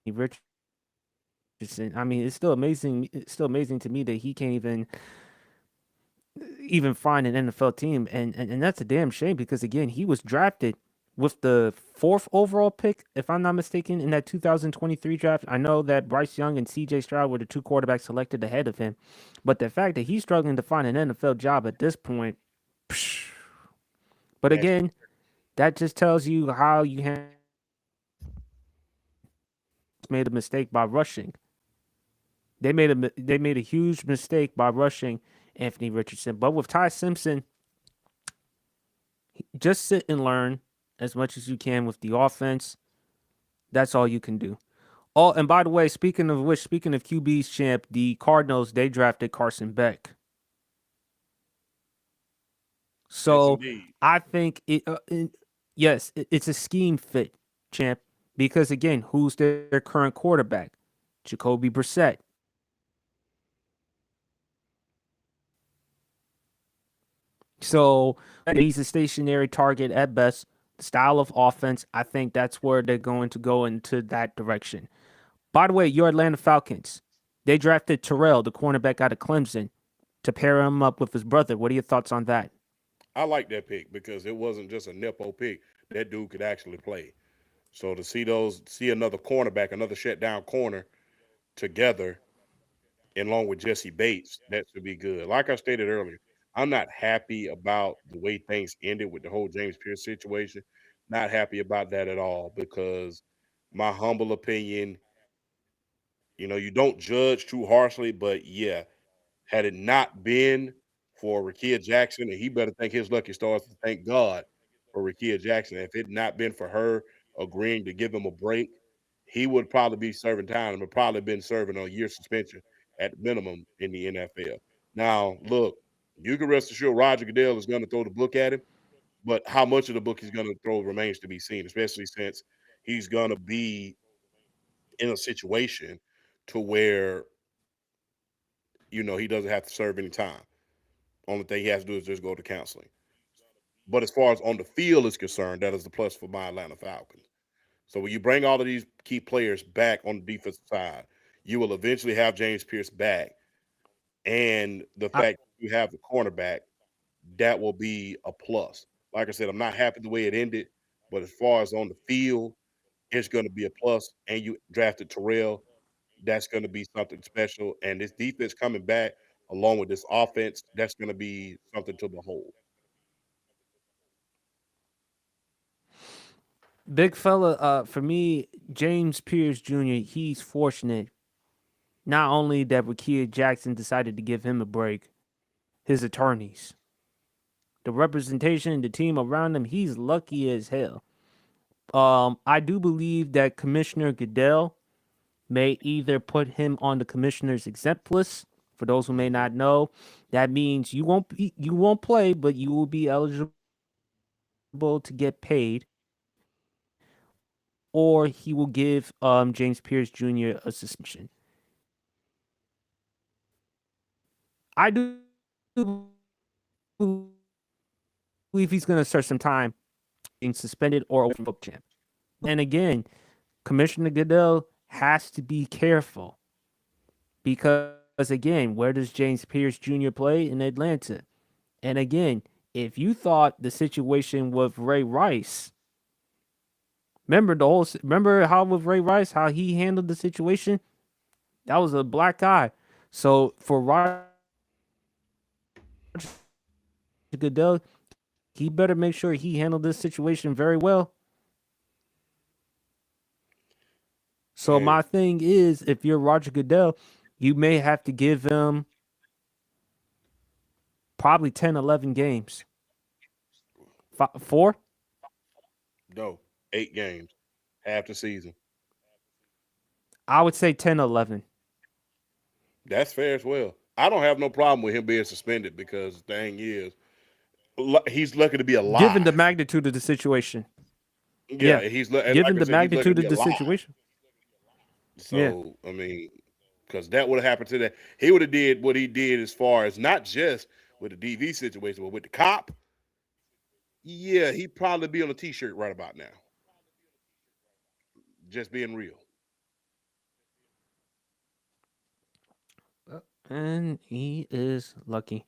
Richardson. I mean, it's still amazing. It's still amazing to me that he can't even find an NFL team, and that's a damn shame because again, he was drafted with the fourth overall pick, if I'm not mistaken, in that 2023 draft. I know that Bryce Young and C.J. Stroud were the two quarterbacks selected ahead of him, but the fact that he's struggling to find an NFL job at this point, psh, but Nasty. again, that just tells you how you handle the situation. Dallas made a mistake by rushing. They made a huge mistake by rushing Anthony Richardson. But with Ty Simpson, just sit and learn as much as you can with the offense. That's all you can do. Oh, and by the way, speaking of which, speaking of QB's champ, the Cardinals they drafted Carson Beck. Yes, So indeed. I think yes, it's a scheme fit, champ. Because again, who's their current quarterback? Jacoby Brissett. So he's a stationary target at best. Style of offense, I think that's where they're going to go into that direction. By the way, your Atlanta Falcons, they drafted Terrell, the cornerback out of Clemson, to pair him up with his brother. What are your thoughts on that? I like that pick because it wasn't just a nepo pick. That dude could actually play. So to see another cornerback, another shutdown corner together, and along with Jesse Bates, that should be good. Like I stated earlier, I'm not happy about the way things ended with the whole James Pierce situation. Not happy about that at all because my humble opinion, you don't judge too harshly, but yeah, had it not been for Rakia Jackson, and he better thank his lucky stars to thank God for Rakia Jackson. If it not been for her agreeing to give him a break, he would probably be serving time and would probably been serving a year suspension at minimum in the NFL. Now, look, you can rest assured Roger Goodell is going to throw the book at him, but how much of the book he's going to throw remains to be seen, especially since he's going to be in a situation to where He doesn't have to serve any time. Only thing he has to do is just go to counseling. But as far as on the field is concerned, that is the plus for my Atlanta Falcons. So when you bring all of these key players back on the defensive side, you will eventually have James Pierce back, and the I, fact you have the cornerback, that will be a plus. Like I said, I'm not happy the way it ended, but as far as on the field, it's going to be a plus. And you drafted Terrell, that's going to be something special. And this defense coming back along with this offense, that's going to be something to behold. big fella, for me, James Pierce Jr., he's fortunate not only that Rakia Jackson decided to give him a break, his attorneys, the representation, the team around him, he's lucky as hell. I do believe that Commissioner Goodell may either put him on the commissioner's exempt list. For those who may Mhm. not know, that means you won't play, but you will be eligible to get paid, or he will give James Pierce Jr. a suspension. I do believe he's going to serve some time being suspended or away from being football champ. But then again, Commissioner Goodell has to be careful because again, where does James Pierce Jr. play? In Atlanta. And again, if you thought the situation with Ray Rice, remember how with Ray Rice how he handled the situation? That was a black eye. So for Roger Goodell, he better make sure he handled this situation very well. So my Hey, thing is, if you're Roger Goodell, you may have to give him probably 10, 11 games. Four? no, 8 games, half the season. I would say 10, 11. That's fair as well. I don't have no problem with him being suspended because the thing is, he's lucky to be Given the alive. magnitude of the situation. Yeah, Yeah. and like Given I the said, he's lucky to magnitude be of the alive. situation. Yeah. So I mean, because that would have happened to that, he would have did what he did as far as not just with the DV situation, but with the cop. Yeah, he'd probably be on a T-shirt right about now. Just being real. And he is lucky.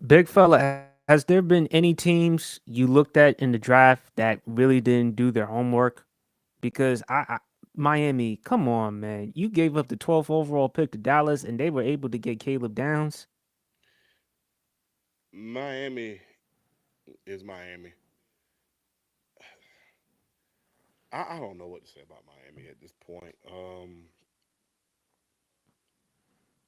Big fella, has there been any teams you looked at in the draft that really didn't do their homework? Because Miami, come on, man. You gave up the 12th overall pick to Dallas and they were able to get Caleb Downs. Miami is Miami. I don't know what to say about Miami at this point.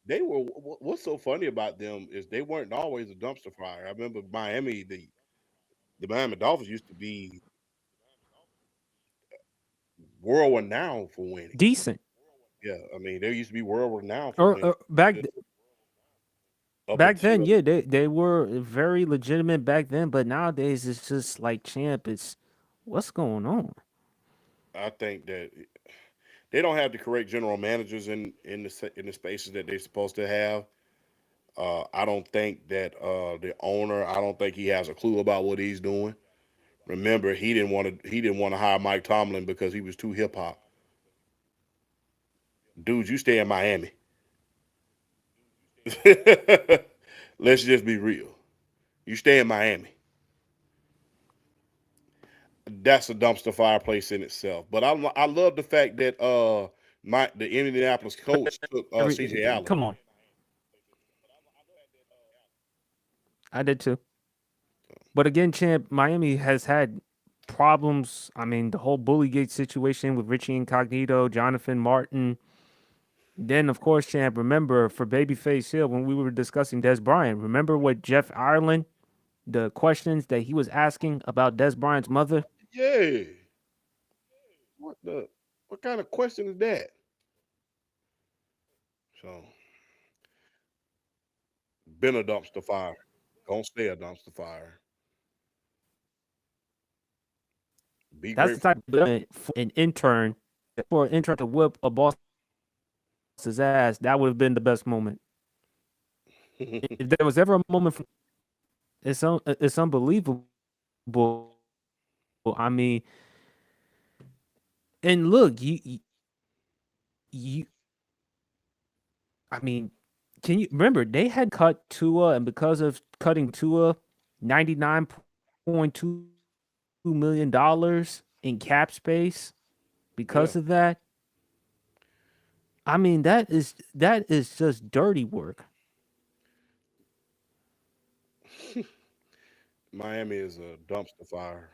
They were. What's so funny about them is they weren't always a dumpster fire. I remember Miami, the Miami Dolphins used to be world renowned for winning. Decent. Yeah, I mean they used to be world renowned for Or winning back just up back then, until yeah, they were very legitimate back then, but nowadays it's just like champ, it's what's going on? I think that they don't have the correct general managers in the spaces that they're supposed to have. I don't think that the owner. I don't think he has a clue about what he's doing. Remember, he didn't want to hire Mike Tomlin because he was too hip hop. Dude, you stay in Miami. Let's just be real. You stay in Miami. That's a dumpster fireplace in itself. But I love the fact that the Indianapolis coach took CJ Every Allen. come on. I did too. But again, champ, Miami has had problems. I mean, the whole Bullygate situation with Richie Incognito, Jonathan Martin. Then, of course, champ, remember for Babyface Hill when we were discussing Des Bryant, remember what Jeff Ireland, the questions that he was asking about Des Bryant's mother? Yeah. What kind of question is that? So been a dumpster fire. Gonna stay a dumpster fire. Be That's the grateful. type of for an intern to whip a boss's ass. That would have been the best moment. if there was ever a moment, it's unbelievable. I mean, and look, you I mean, can you remember they had to cut Tua, and because of cutting Tua, $99.2 million in cap space Yeah, because of that. I mean, that is just dirty work. Miami is a dumpster fire,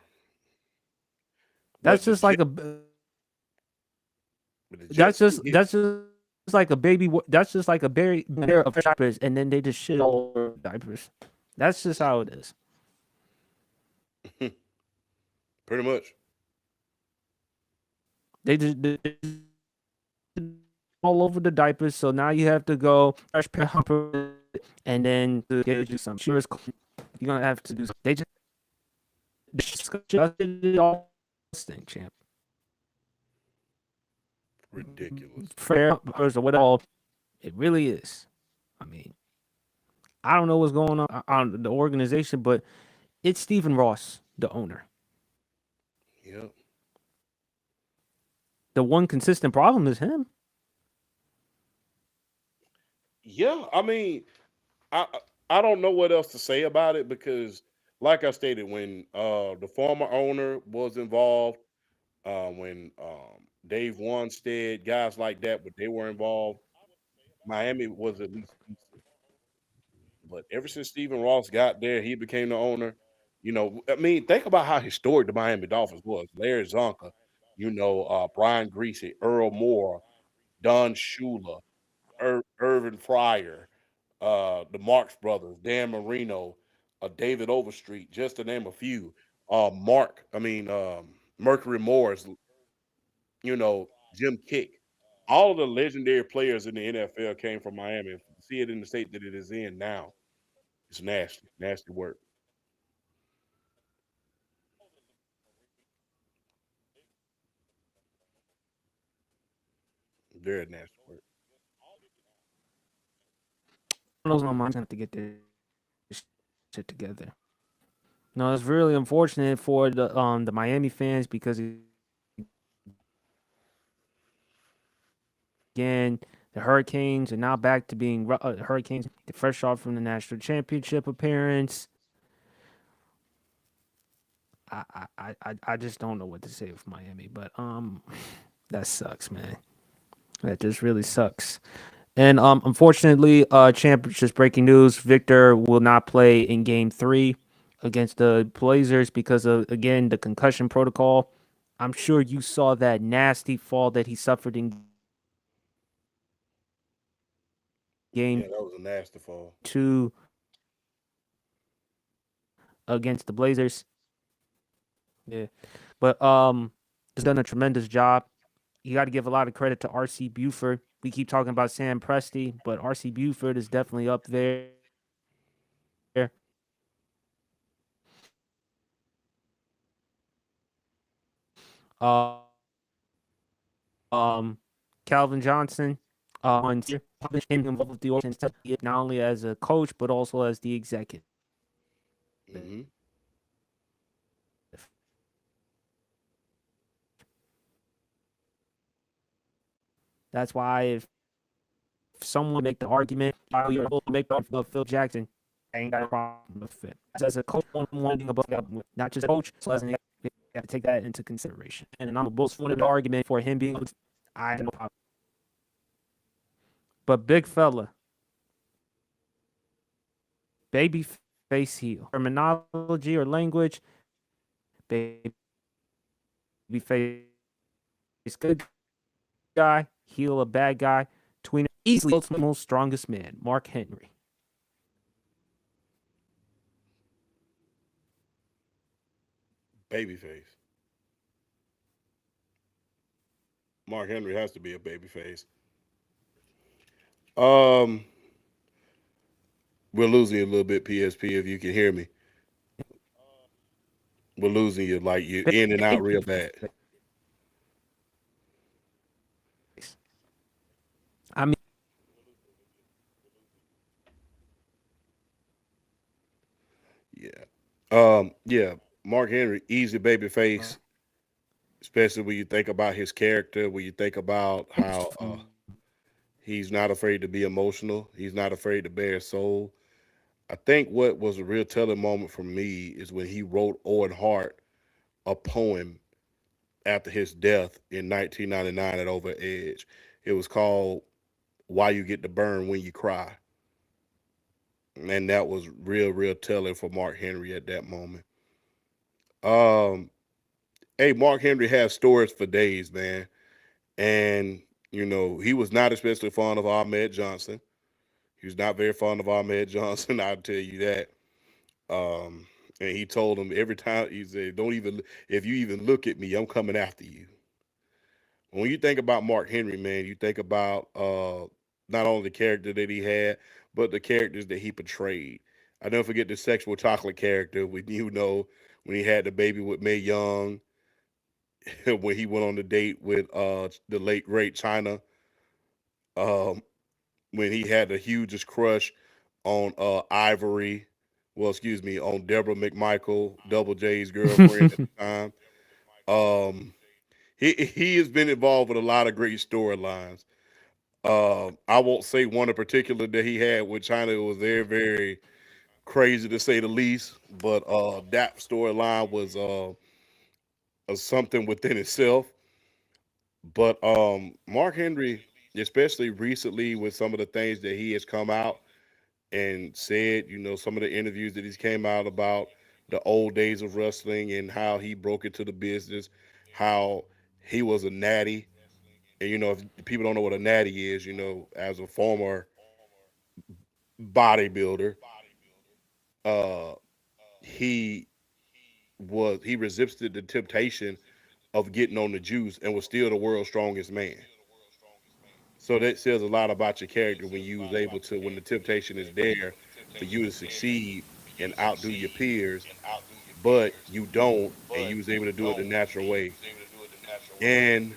That's but the just Jet, like a but the that's Jets just can get. that's just like a baby. That's just like a pair of fresh diapers, and then they just shit all over the diapers. That's just how it is. Pretty much. They just all over the diapers. So now you have to go fresh pair of diapers, and then to get you some shoes. You're gonna have to do. They just all thing, champ. Ridiculous. Fair or whatever. It really is. I mean, I don't know what's going on the organization, but it's Stephen Ross, the owner. Yep. The one consistent problem is him. Yeah, I mean, I don't know what else to say about it because, like I stated, when the former owner was involved, when Dave Wanstead, guys like that, but they were involved, Miami was at least decent. But ever since Stephen Ross got there, he became the owner. I mean, think about how historic the Miami Dolphins was. Larry Zonka, Brian Greasy, Earl Moore, Don Shula, Irvin Fryer, the Marx Brothers, Dan Marino, David Overstreet, just to name a few. Mercury Morris, Jim Kick. All of the legendary players in the NFL came from Miami. See it in the state that it is in now. It's nasty, nasty work. Very nasty work. Knows my mind's gonna have to get this shit together. No, it's really unfortunate for the Miami fans because again the Hurricanes are now back to being Hurricanes. The fresh off from the national championship appearance. I just don't know what to say with Miami, but that sucks, man. That just really sucks. And unfortunately, champ, just breaking news: Victor will not play in Game 3 against the Blazers because of again the concussion protocol. I'm sure you saw that nasty fall that he suffered in Game Yeah, that was a nasty fall. 2 against the Blazers. Yeah, but just done a tremendous job. You got to give a lot of credit to RC Buford. We keep talking about Sam Presti, but RC Buford is definitely up there. Calvin Johnson, him involved with the organization not only as a coach but also as the executive. Hmm. That's why if someone make the argument, you're able to make the argument of Phil Jackson, I ain't got a problem with it. As a coach, one thing about not just a coach, so as an you have to take that into consideration. And I'm a Bulls fan of the argument for him being, I have no problem. But big fella, baby face heel, terminology or language, baby face good guy, heel a bad guy, tweener, easily ultimate strongest man, Mark Henry. Babyface. Mark Henry has to be a babyface. Um, we're losing you a little bit, PSP. If you can hear me, we're losing you. Like you in and out real Baby bad. I mean, Yeah, Mark Henry, easy baby face, especially when you think about his character, when you think about how he's not afraid to be emotional, he's not afraid to bare his soul. I think what was a real telling moment for me is when he wrote Owen Hart a poem after his death in 1999 at Over Edge. It was called "Why You Get to Burn When You Cry," and that was real telling for Mark Henry at that moment. Um, hey, Mark Henry has stories for days, man, and he was not especially fond of Ahmed Johnson. He was not very fond of Ahmed Johnson. I'll tell you that. Um, and he told him every time, he said, "Don't even if you even look at me, I'm coming after you." When you think about Mark Henry, man, you think about not only the character that he had, but the characters that he portrayed. I never forget the sexual chocolate character when when he had the baby with Mae Young, when he went on the date with the late great China, um, when he had the hugest crush on Ivory, well, excuse me, on Deborah McMichael, Double J's girlfriend at the time. Um, he has been involved with a lot of great storylines. I won't say one in particular that he had with China. It was very crazy to say the least. But that storyline was something within itself. But Mark Henry, especially recently with some of the things that he has come out and said, some of the interviews that he's came out about the old days of wrestling and how he broke into the business, how he was a natty. And if people don't know what a natty is, as a former bodybuilder, uh, he he resisted the temptation of getting on the juice and was still the world's strongest man. So that says a lot about your character when you was able to, when the temptation is there for you to succeed and outdo your peers, but you don't, and you was able to do it the natural way. And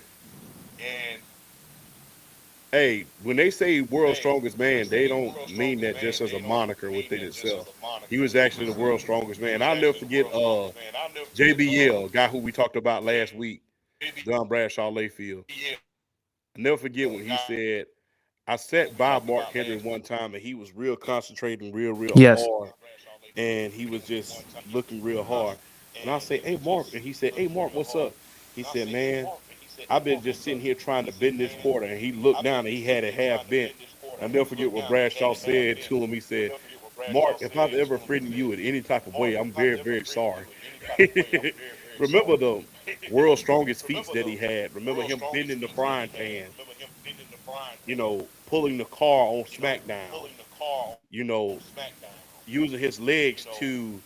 hey, when they say world's strongest man, they don't mean that just as a moniker within itself. He was actually the world's strongest man. I'll never forget JBL, guy who we talked about last week, John Bradshaw Layfield. I'll never forget when he said, I sat by Mark Henry one time and he was real concentrating, real Yes. hard. And he was just looking real hard. And I say, "Hey Mark," and he said, "Hey Mark, what's up?" He said, "Man, I've been just sitting here trying to bend this quarter." And he looked down and he had it half bent. I'll never forget what Bradshaw said to him. He said, "Mark, if I've ever offended you in any type of way, I'm very sorry." Remember the world's strongest feats that he had. Remember him bending the frying pan, pulling the car on SmackDown, you know, using his legs to,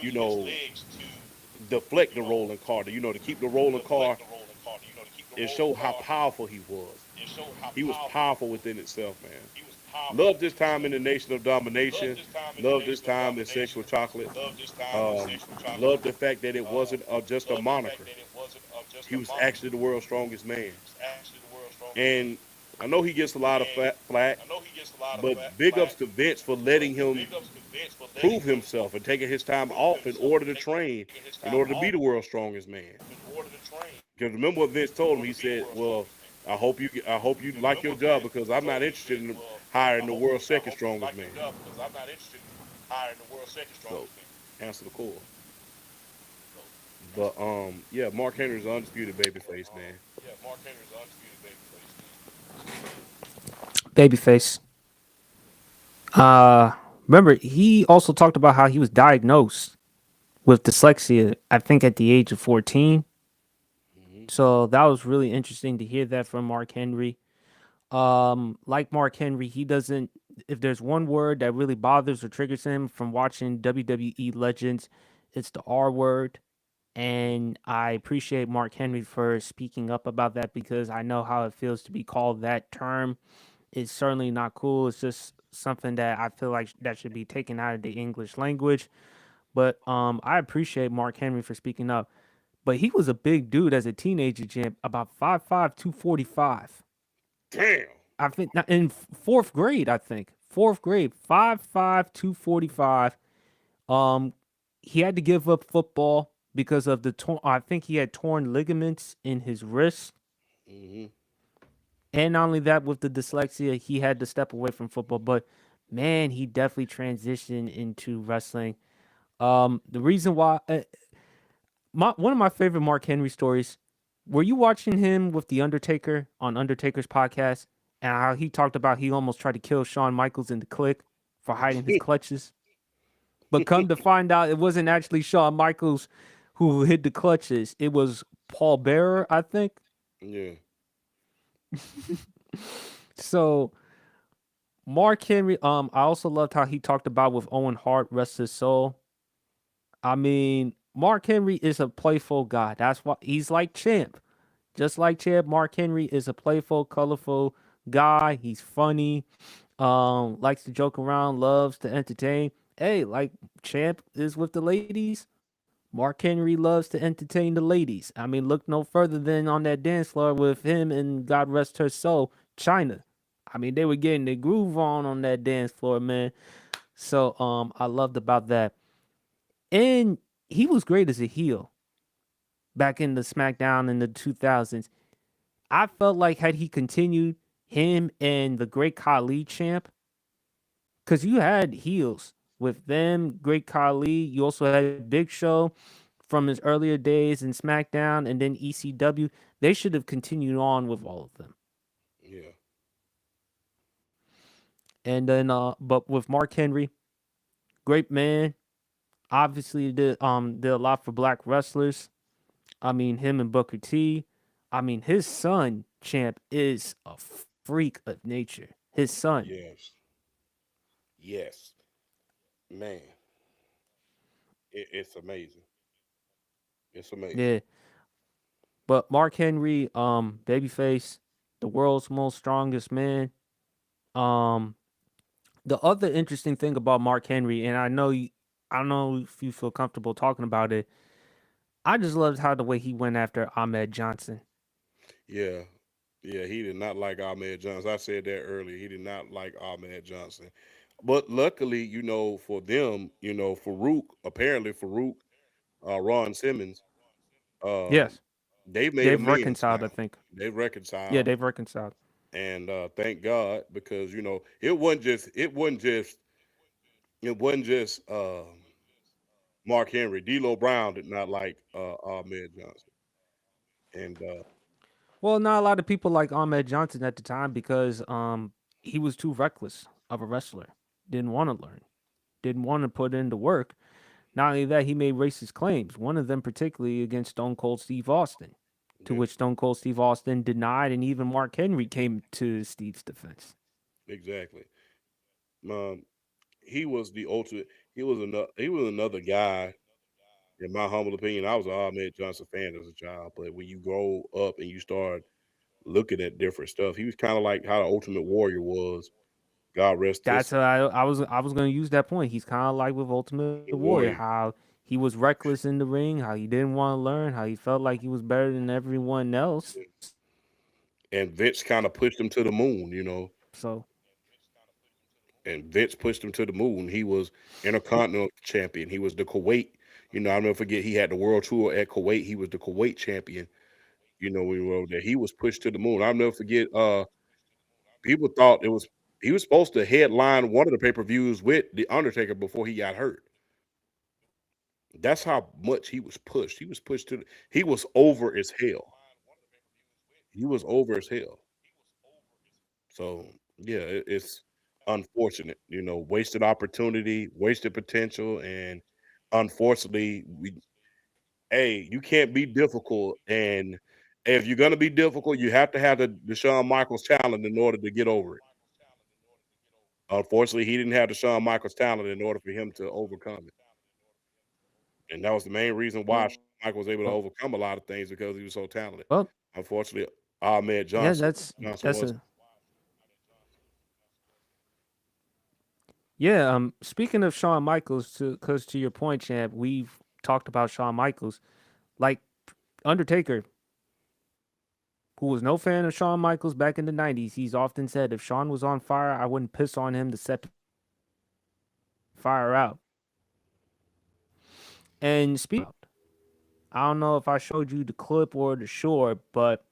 you know, deflect the rolling car, to keep the rolling car and show how powerful he was. He was powerful within itself, man. Love this time in the Nation of Domination. Love this time in Sexual Chocolate. Um, love the fact that it wasn't just a moniker. He was actually the world's strongest man. And I know he gets a lot of flack, but big ups to Vince for letting him prove himself and taking his time off in order to train, in order to be the world's strongest man. Because remember what Vince told him? He said, "Well, I hope you like your job because I'm not interested in hiring the world's second strongest man." So answer the call. But yeah, Mark Henry's an undisputed babyface, man. Babyface. Uh, Remember, he also talked about how he was diagnosed with dyslexia, I think at the age of 14. Hmm. So that was really interesting to hear that from Mark Henry. Like Mark Henry, he doesn't, if there's one word that really bothers or triggers him from watching WWE Legends, it's the R word. And I appreciate Mark Henry for speaking up about that because I know how it feels to be called that term. It's certainly not cool. It's just something that I feel like that should be taken out of the English language. But I appreciate Mark Henry for speaking up. But he was a big dude as a teenager, Jim, about 5'5", 245. Damn. I think in fourth grade, I think. Fourth grade, 5'5", 245. he had to give up football because of the torn. I think he had torn ligaments in his wrist, Hmm. and not only that, with the dyslexia, he had to step away from football. But man, he definitely transitioned into wrestling. The reason why, one of my favorite Mark Henry stories. Were you watching him with the Undertaker on Undertaker's podcast, and how he talked about he almost tried to kill Shawn Michaels in the click for hiding his clutches? But come to find out, it wasn't actually Shawn Michaels who hid the clutches. It was Paul Bearer, I think. Yeah. So Mark Henry, I also loved how he talked about with Owen Hart, rest his soul. I mean, Mark Henry is a playful guy. That's why he's like Champ. Just like Champ, Mark Henry is a playful, colorful guy. He's funny. Likes to joke around, loves to entertain. Hey, like Champ is with the ladies. Mark Henry loves to entertain the ladies. I mean, look no further than on that dance floor with him and God rest her soul, China. I mean, they were getting the groove on that dance floor, man. So I loved about that. And he was great as a heel back in the SmackDown in the 2000s. I felt like had he continued, him and the Great Khali champ, because you had heels with them, Great Khali. You also had Big Show from his earlier days in SmackDown and then ECW. They should have continued on with all of them. Yeah. And then, but with Mark Henry, great man. Obviously, did a lot for black wrestlers. I mean, him and Booker T. I mean, his son, Champ, is a freak of nature. His son. Yes. Yes. Man, it's amazing. It's amazing. Yeah. But Mark Henry, babyface, the world's most strongest man. Um, the other interesting thing about Mark Henry, and I don't know if you feel comfortable talking about it. I just loved how the way he went after Ahmed Johnson. Yeah. Yeah, he did not like Ahmed Johnson. I said that earlier. He did not like Ahmed Johnson. But luckily, for them, Ron Simmons, um, Yes, they made they've amends reconciled. I now. think. They Yeah, reconciled, they've reconciled. and thank God, because it wasn't just Mark Henry. D'Lo Brown did not like Ahmed Johnson, and Well, not a lot of people like Ahmed Johnson at the time because he was too reckless of a wrestler. Didn't want to learn. Didn't want to put in the work. Not only that, he made racist claims, one of them particularly against Stone Cold Steve Austin, to yeah, which Stone Cold Steve Austin denied, and even Mark Henry came to Steve's defense. exactly. Um, he was the ultimate. He was another guy. In my humble opinion, I was an Ahmed Johnson fan as a child, but when you grow up and you start looking at different stuff, he was kind of like how the Ultimate Warrior was. God rest That's his I was going to use that point. He's kind of like with Ultimate Warrior, Warrior, how he was reckless in the ring, how he didn't want to learn, how he felt like he was better than everyone else. and Vince kind of pushed him to the moon. So And Vince pushed him to the moon. He was Intercontinental Champion. He was the Kuwait. I'll never forget. He had the World Tour at Kuwait. He was the Kuwait champion. When he rode there, he was pushed to the moon. I'll never forget. People thought it was he was supposed to headline one of the pay-per-views with the Undertaker before he got hurt. That's how much he was pushed. He was pushed he was over as hell. He was over as hell. So yeah, it's unfortunate. Wasted opportunity, wasted potential, and unfortunately, you can't be difficult. And if you're gonna be difficult, you have to have the Shawn Michaels talent in order to get over it. Unfortunately, he didn't have the Shawn Michaels talent in order for him to overcome it. And that was the main reason why well, Shawn Michaels was able to overcome a lot of things, because he was so talented. well, Unfortunately, Ahmed yeah, Johnson that's was. a yeah. Speaking of Shawn Michaels, to your point, champ, we've talked about Shawn Michaels, like Undertaker, who was no fan of Shawn Michaels back in the '90s. He's often said, if Shawn was on fire, I wouldn't piss on him to set the fire out. And I don't know if I showed you the clip or the short, but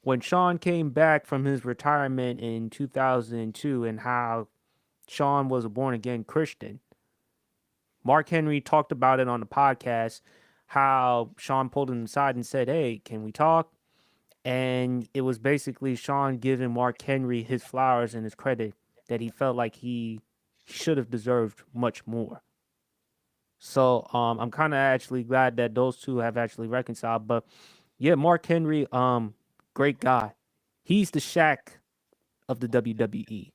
when Sean came back from his retirement in 2002 and how Sean was a born again Christian, Mark Henry talked about it on the podcast. How Sean pulled him aside and said, "Hey, can we talk?" And it was basically Sean giving Mark Henry his flowers and his credit that he felt like he should have deserved much more. So I'm kind of actually glad that those two have actually reconciled. But yeah, Mark Henry, great guy. He's the Shaq of the WWE.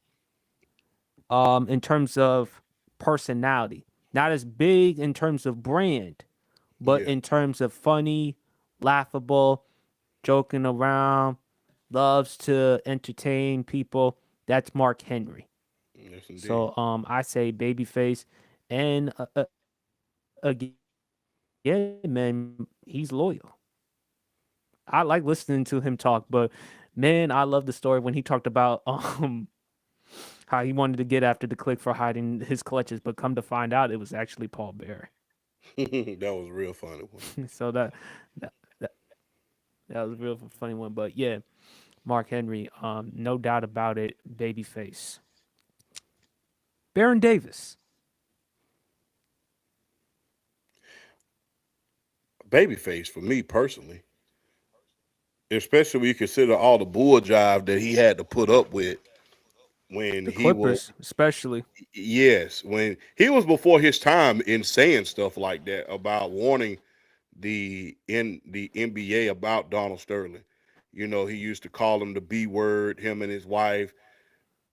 In terms of personality, not as big in terms of brand, but Yeah. in terms of funny, laughable, joking around, loves to entertain people. That's Mark Henry. Yes, indeed. So I say babyface, and again, man, he's loyal. I like listening to him talk, but man, I love the story when he talked about how he wanted to get after the Click for hiding his clutches, but come to find out it was actually Paul Bear. That was a real funny one. So that that, that was a real funny one. But yeah, Mark Henry, no doubt about it, babyface. Baron Davis, Babyface for me personally, especially when you consider all the bull jive that he had to put up with when the he was, Clippers, especially yes, when he was before his time in saying stuff like that about warning the NBA about Donald Sterling. You know, he used to call him the B word, him and his wife,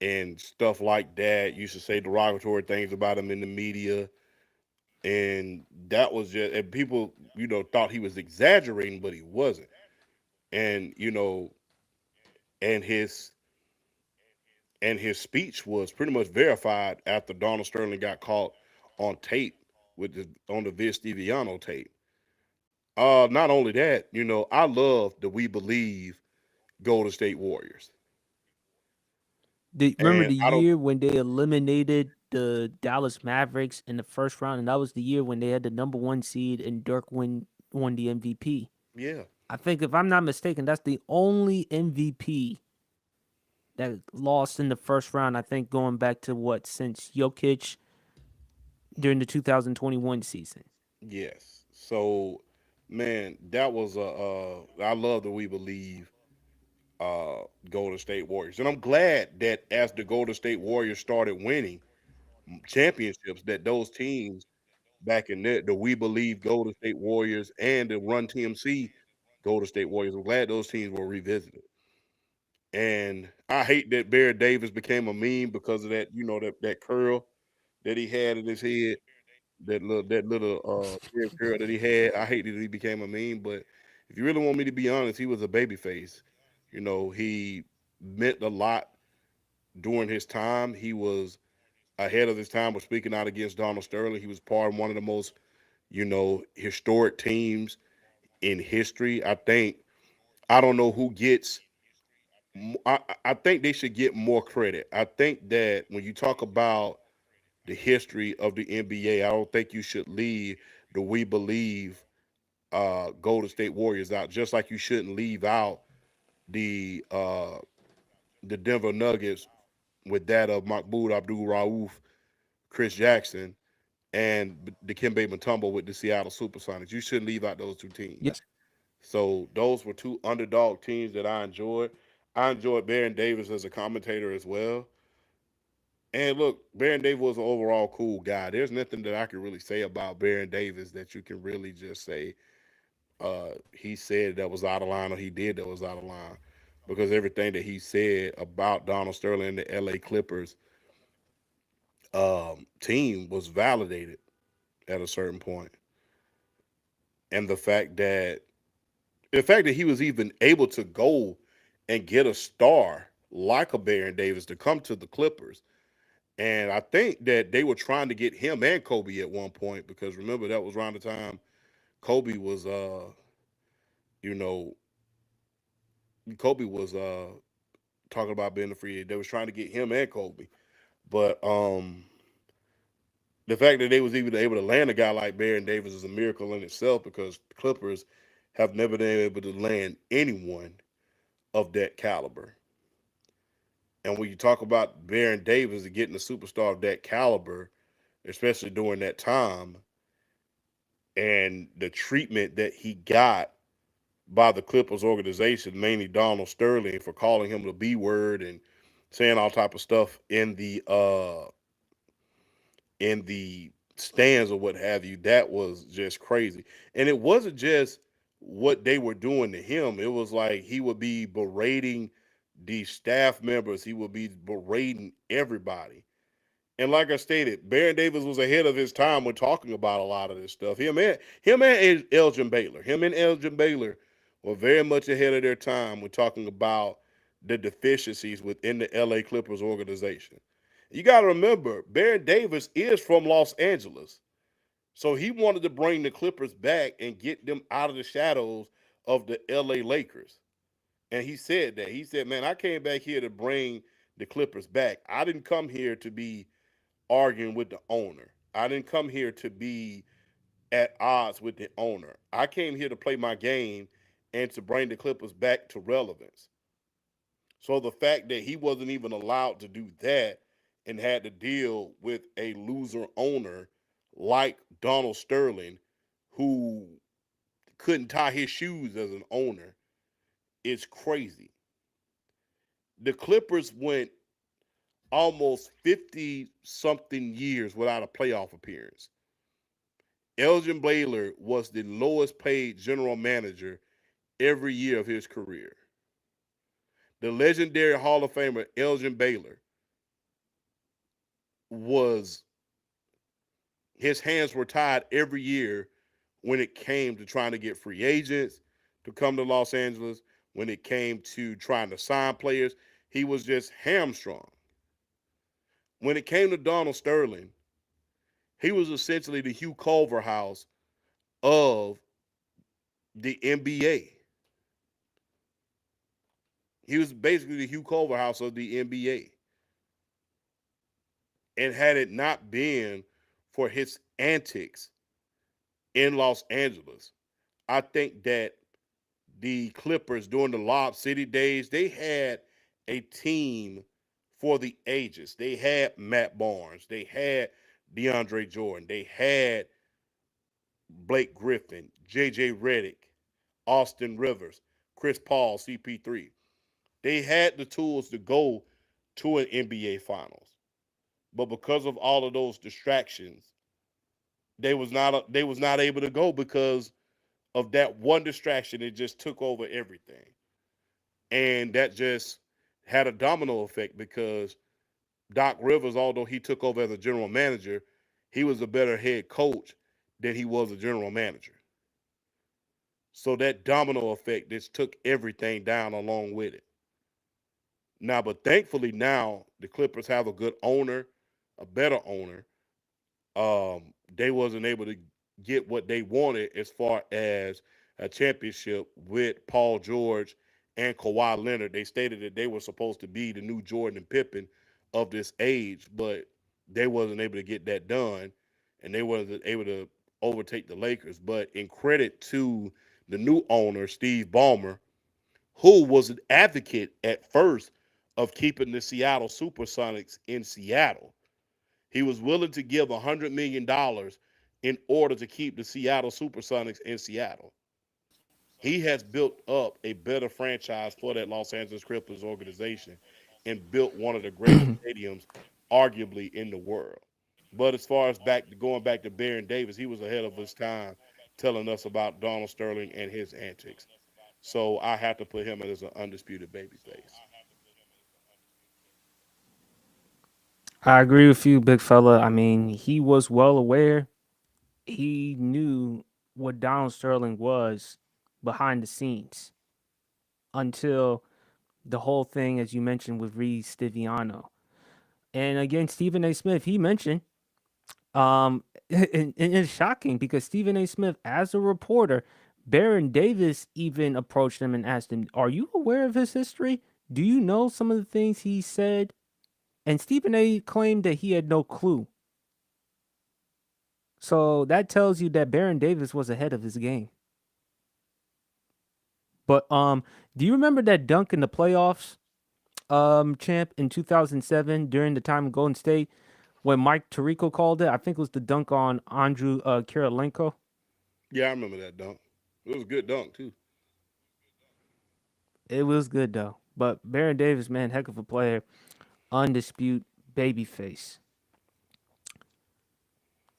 and stuff like that. Used to say derogatory things about him in the media, and that was just, and people, thought he was exaggerating, but he wasn't. And and his and his speech was pretty much verified after Donald Sterling got caught on tape on the Vince Steviano tape. Not only that, I love the We Believe Golden State Warriors, remember and the I don't. year when they eliminated the Dallas Mavericks in the first round, and that was the year when they had the number one seed and Dirk won the MVP. Yeah, I think if I'm not mistaken, that's the only MVP that lost in the first round. I think going back to what since Jokic during the 2021 season. yes. So, man, that was a. I love the We Believe Golden State Warriors, and I'm glad that as the Golden State Warriors started winning championships, that those teams back in the We Believe Golden State Warriors and the Run TMC Golden State Warriors. I'm glad those teams were revisited. And I hate that Barry Davis became a meme because of that, that curl that he had in his head, that little beard curl that he had. I hate that he became a meme, but if you really want me to be honest, he was a baby face. He meant a lot during his time. He was ahead of his time with speaking out against Donald Sterling. He was part of one of the most, historic teams in history. I don't know who gets. I think they should get more credit. I think that when you talk about the history of the NBA, I don't think you should leave the We Believe Golden State Warriors out. Just like you shouldn't leave out the uh, the Denver Nuggets with that of Mahmoud Abdul Rauf, Chris Jackson, and the Dikembe Mutombo with the Seattle Supersonics. You shouldn't leave out those two Yes. teams. So those were two underdog teams that I enjoyed. I enjoyed Baron Davis as a commentator as well. And look, Baron Davis was an overall cool guy. There's nothing that I can really say about Baron Davis that you can really just say he said that was out of line or he did that was out of line. Because everything that he said about Donald Sterling and the LA Clippers team was validated at a certain point. And the fact that he was even able to go and get a star like a Baron Davis to come to the Clippers. And I think that they were trying to get him and Kobe at one point because remember that was around the time Kobe was you know Kobe was talking about being a free agent. They was trying to get him and Kobe. But The fact that they was even able to land a guy like Baron Davis is a miracle in itself because the Clippers have never been able to land anyone of that caliber. And when you talk about Baron Davis and getting a superstar of that caliber, especially during that time, and the treatment that he got by the Clippers organization, mainly Donald Sterling, for calling him the B word and saying all type of stuff in the stands or what have you, that was just crazy. And it wasn't just what they were doing to him. It was like he would be berating the staff members. He would be berating everybody. And like I stated, Baron Davis was ahead of his time when talking about a lot of this stuff. Him and Elgin Baylor. Him and Elgin Baylor were very much ahead of their time when talking about the deficiencies within the LA Clippers organization. You got to remember, Baron Davis is from Los Angeles. So he wanted to bring the Clippers back and get them out of the shadows of the LA Lakers. And he said that. He said, man, I came back here to bring the Clippers back. I didn't come here to be arguing with the owner. I didn't come here to be at odds with the owner. I came here to play my game and to bring the Clippers back to relevance. So the fact that he wasn't even allowed to do that and had to deal with a loser owner like Donald Sterling, who couldn't tie his shoes as an owner, is crazy. The Clippers went almost 50 something years without a playoff appearance. Elgin Baylor was the lowest paid general manager every year of his career. The legendary Hall of Famer Elgin Baylor was his hands were tied every year when it came to trying to get free agents to come to Los Angeles, when it came to trying to sign players. He was just hamstrung. When it came to Donald Sterling, he was essentially the Hugh Culverhouse of the NBA. He was basically the Hugh Culverhouse of the NBA. And had it not been for his antics in Los Angeles, I think that the Clippers during the Lob City days, they had a team for the ages. They had Matt Barnes, they had DeAndre Jordan, they had Blake Griffin, JJ Redick, Austin Rivers, Chris Paul, CP3. They had the tools to go to an NBA Finals, but because of all of those distractions, they was not able to go because of that one distraction. It just took over everything, and that just had a domino effect because Doc Rivers, although he took over as a general manager, he was a better head coach than he was a general manager. So that domino effect just took everything down along with it. Now, but thankfully now the Clippers have a good owner, a better owner. They wasn't able to get what they wanted as far as a championship with Paul George and Kawhi Leonard. They stated that they were supposed to be the new Jordan and Pippen of this age, but they wasn't able to get that done, and they wasn't able to overtake the Lakers. But in credit to the new owner, Steve Ballmer, who was an advocate at first of keeping the Seattle Supersonics in Seattle. He was willing to give $100 million in order to keep the Seattle Supersonics in Seattle. He has built up a better franchise for that Los Angeles Clippers organization and built one of the greatest stadiums, arguably in the world. But as far as going back to Baron Davis, he was ahead of his time, telling us about Donald Sterling and his antics. So I have to put him as an undisputed babyface. I agree with you, big fella. I mean, he was well aware. He knew what Donald Sterling was behind the scenes until the whole thing, as you mentioned, with Reed Stiviano. And again, Stephen A. Smith, he mentioned, and it's shocking because Stephen A. Smith, as a reporter, Baron Davis even approached him and asked him, "Are you aware of his history? Do you know some of the things he said?" And Stephen A. claimed that he had no clue. So that tells you that Baron Davis was ahead of his game. But do you remember that dunk in the playoffs, champ in 2007 during the time of Golden State when Mike Tirico called it? I think it was the dunk on Andrew Kirilenko. Yeah, I remember that dunk. It was a good dunk too. It was good though. But Baron Davis, man, heck of a player, undisputed babyface.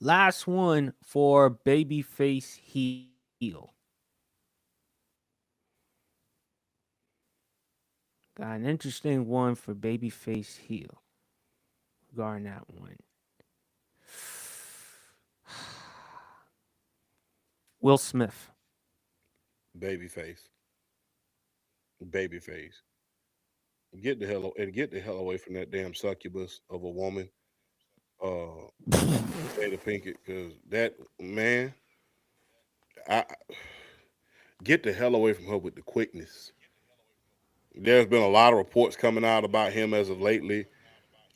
Last one for babyface heel. Got an interesting one for babyface heel. Regarding that one. Will Smith. Babyface, babyface. Get the hell away from that damn succubus of a woman, uh, Jada Pinkett, because that man, I get the hell away from her with the quickness. There's been a lot of reports coming out about him as of lately.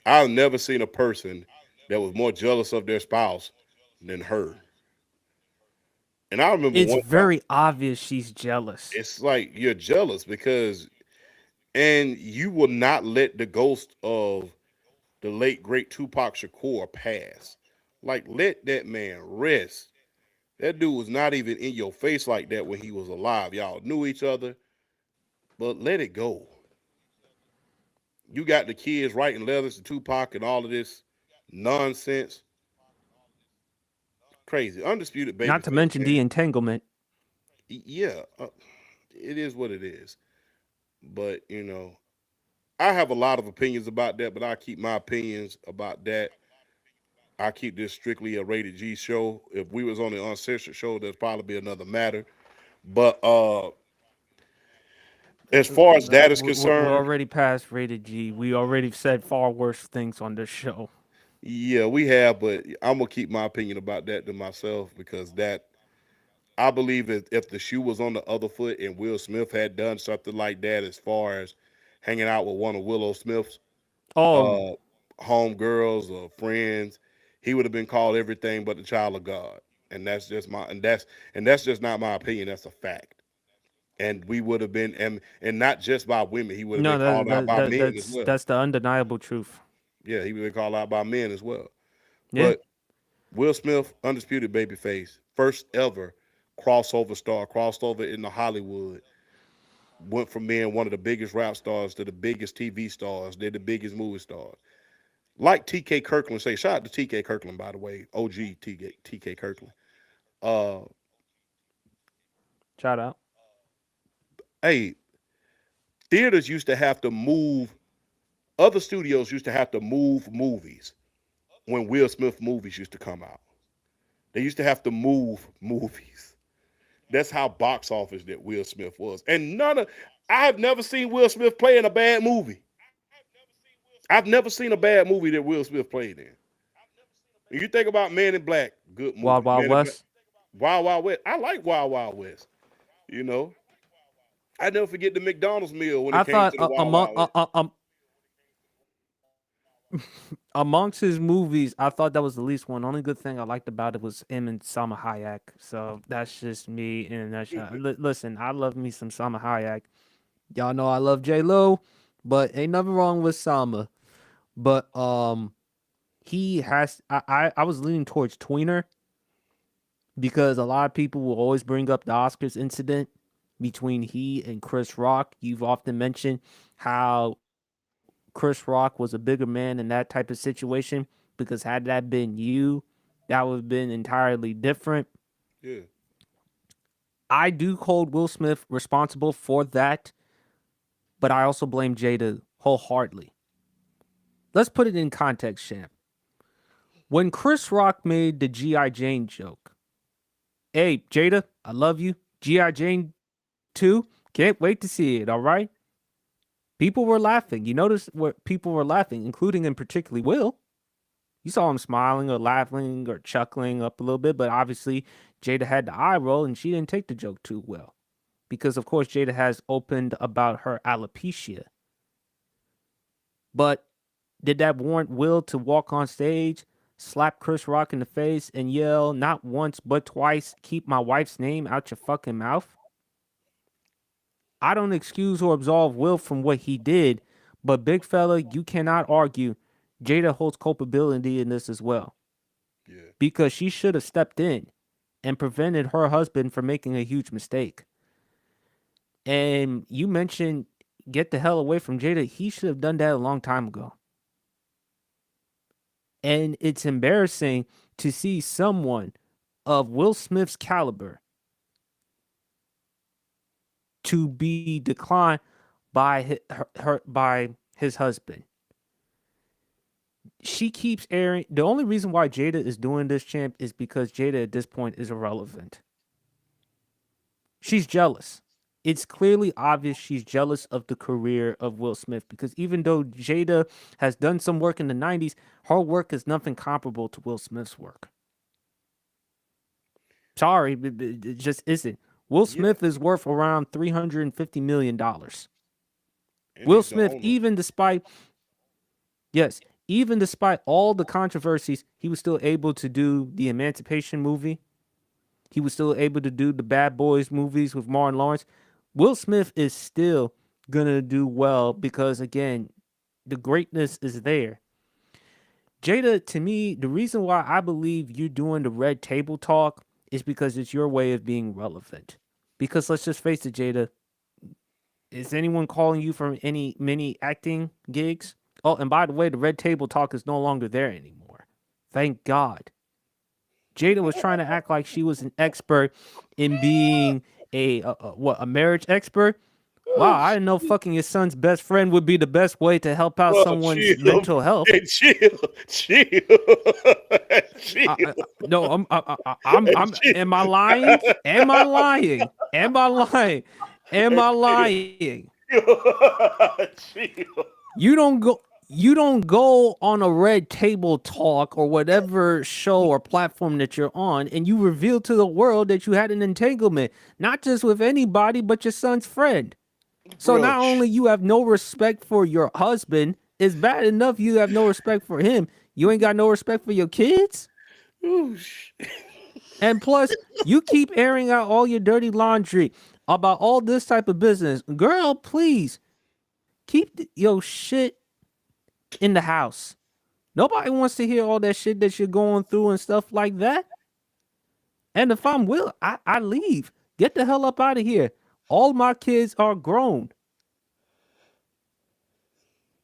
I've never seen a person that was more jealous of their spouse than her. And I remember It's one time, very obvious she's jealous. it's like you're jealous because, and you will not let the ghost of the late great Tupac Shakur pass. Like, let that man rest. That dude was not even in your face like that when he was alive. Y'all knew each other, but let it go. You got the kids writing letters to Tupac and all of this nonsense. Crazy. Undisputed Not to babyface mention the champ. entanglement. Yeah, it is what it is. But, I have a lot of opinions about that, but I keep my opinions about that. I keep this strictly a rated G show. If we was on the uncensored show, there's probably be another matter. But as far as that is We're concerned, already past rated G. We already said far worse things on this show. yeah, we have, but I'm gonna keep my opinion about that to myself because that I believe if the shoe was on the other foot and Will Smith had done something like that, as far as hanging out with one of Willow Smith's Oh, uh, homegirls or friends, he would have been called everything but the child of God. And that's just not my opinion. That's a fact. And we would have been and not just by women. He would have been no, called out by men as well. that's the undeniable truth. Yeah, he would have been called out by men as well. Yeah. But Will Smith, undisputed babyface, first ever crossover star, crossed over into Hollywood, went from being one of the biggest rap stars to the biggest TV stars. They're the biggest movie stars. Like TK Kirkland say, shout out to TK Kirkland, by the way, OG TK Kirkland. Uh, Shout out. hey, theaters used to have to move, other studios used to have to move movies when Will Smith movies used to come out. They used to have to move movies. That's how box office that Will Smith was. And I've never seen Will Smith play in a bad movie. I've never seen a bad movie that Will Smith played in. You think about Man in Black, good Wild movie. Wild Man in Black, West. Wild Wild West. I like Wild Wild West. You know, I never forget the McDonald's meal when it I came thought to the Wild Wild West. amongst his movies, I thought that was the least one. Only good thing I liked about it was him and Salma Hayek. So that's just me in a nutshell. Listen, I love me some Salma Hayek. Y'all know I love J Lo, but ain't nothing wrong with Salma. But he has. I was leaning towards tweener because a lot of people will always bring up the Oscars incident between he and Chris Rock. You've often mentioned how Chris Rock was a bigger man in that type of situation because had that been you, that would have been entirely different. Yeah, I do hold Will Smith responsible for that, but I also blame Jada wholeheartedly. Let's put it in context, champ. When Chris Rock made the G.I. Jane joke, hey, Jada, I love you. G.I. Jane 2, can't wait to see it, all right? People were laughing. You notice where people were laughing, including and particularly Will. You saw him smiling or laughing or chuckling up a little bit, but obviously Jada had the eye roll and she didn't take the joke too well. Because, of course, Jada has opened about her alopecia. But did that warrant Will to walk on stage, slap Chris Rock in the face and yell not once but twice, "Keep my wife's name out your fucking mouth." I don't excuse or absolve Will from what he did, but big fella, you cannot argue Jada holds culpability in this as well Yeah. because she should have stepped in and prevented her husband from making a huge mistake. And you mentioned get the hell away from Jada. He should have done that a long time ago. And it's embarrassing to see someone of Will Smith's caliber to be declined by by his husband. She keeps airing. The only reason why Jada is doing this, champ, is because Jada at this point is irrelevant. She's jealous. It's clearly obvious she's jealous of the career of Will Smith because even though Jada has done some work in the 90s, her work is nothing comparable to Will Smith's work. Sorry, it just isn't. Will Yeah. Smith is worth around $350 million. And Will he's the Smith, owner. yes, even despite all the controversies, he was still able to do the Emancipation movie. He was still able to do the Bad Boys movies with Martin Lawrence. Will Smith is still gonna do well because again, the greatness is there. Jada, to me, the reason why I believe you're doing the red table talk is because it's your way of being relevant. Because let's just face it, Jada, is anyone calling you from any mini acting gigs? Oh, and by the way, the red table talk is no longer there anymore. Thank God. Jada was trying to act like she was an expert in being a marriage expert. Wow, Oh, I didn't know fucking your son's best friend would be the best way to help out bro, someone's chill, mental health. and chill, chill, chill, No, I'm. chill. Am I lying? Am I lying? Am I lying? Am I lying? Chill. You don't go. You don't go on a red table talk or whatever show or platform that you're on, and you reveal to the world that you had an entanglement, not just with anybody, but your son's friend. So Bro, not only you have no respect for your husband, it's bad enough you have no respect for him. You ain't got no respect for your kids. ooh, And plus, you keep airing out all your dirty laundry about all this type of business. Girl, please keep your shit in the house. Nobody wants to hear all that shit that you're going through and stuff like that. And if I'm Will, I leave. Get the hell up out of here. All my kids are grown.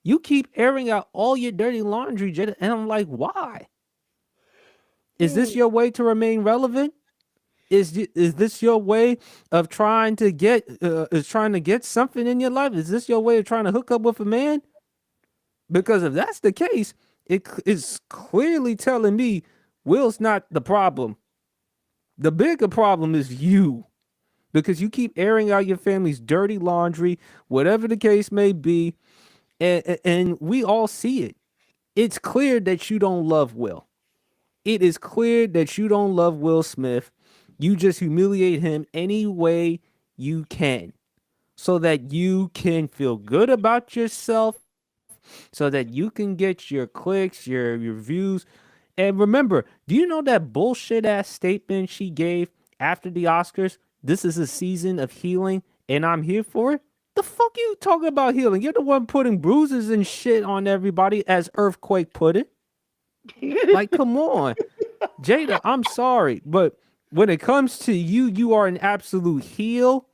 You keep airing out all your dirty laundry, Jada, and I'm like, why? Is this your way to remain relevant? Is this your way of trying to get something in your life? Is this your way of trying to hook up with a man? Because if that's the case, it is clearly telling me Will's not the problem. The bigger problem is you. Because you keep airing out your family's dirty laundry, whatever the case may be, and we all see it. It's clear that you don't love Will. It is clear that you don't love Will Smith. You just humiliate him any way you can so that you can feel good about yourself, so that you can get your clicks, your views. And remember, do you know that bullshit ass statement she gave after the Oscars? This is a season of healing and I'm here for it. The fuck you talking about healing? You're the one putting bruises and shit on everybody, as Earthquake put it. Like, come on. Jada, I'm sorry, but when it comes to you, you are an absolute heel.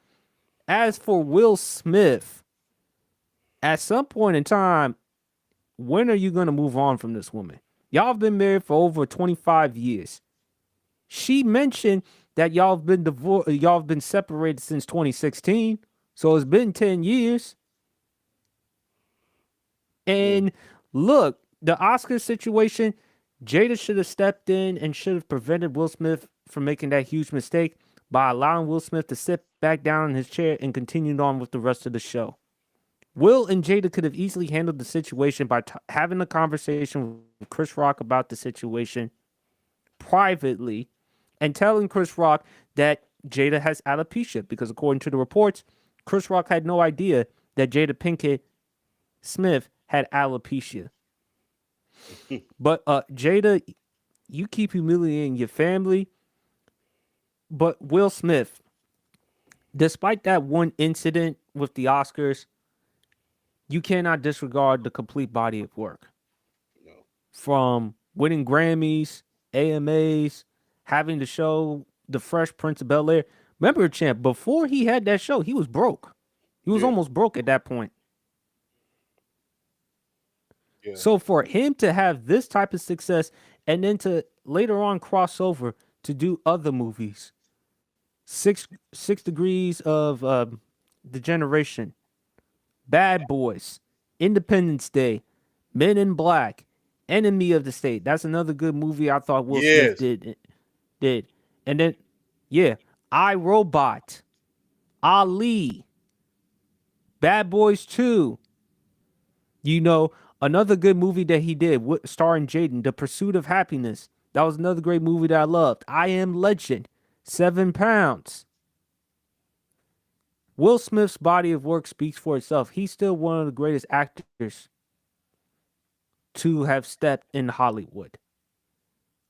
As for Will Smith, at some point in time, when are you going to move on from this woman? Y'all have been married for over 25 years. She mentioned that y'all have been divorced, y'all have been separated since 2016. So it's been 10 years. And look, the Oscar situation, Jada should have stepped in and should have prevented Will Smith from making that huge mistake by allowing Will Smith to sit back down in his chair and continued on with the rest of the show. Will and Jada could have easily handled the situation by having a conversation with Chris Rock about the situation privately and telling Chris Rock that Jada has alopecia because according to the reports, Chris Rock had no idea that Jada Pinkett Smith had alopecia. But Jada, You keep humiliating your family, but Will Smith, despite that one incident with the Oscars, you cannot disregard the complete body of work No. from winning Grammys, AMAs, having the show The Fresh Prince of Bel Air. Remember, champ, before he had that show, he was broke. He was Yeah. almost broke at that point. Yeah. So for him to have this type of success and then to later on cross over to do other movies, six degrees of degeneration, Bad Boys, Independence Day, Men in Black, Enemy of the State. That's another good movie I thought Will Smith Yes. did. And then yeah, I Robot, Ali, Bad Boys 2. You know, another good movie that he did starring Jaden, The Pursuit of Happiness. That was another great movie that I loved. I Am Legend, 7 Pounds. Will Smith's body of work speaks for itself. He's still one of the greatest actors to have stepped in Hollywood.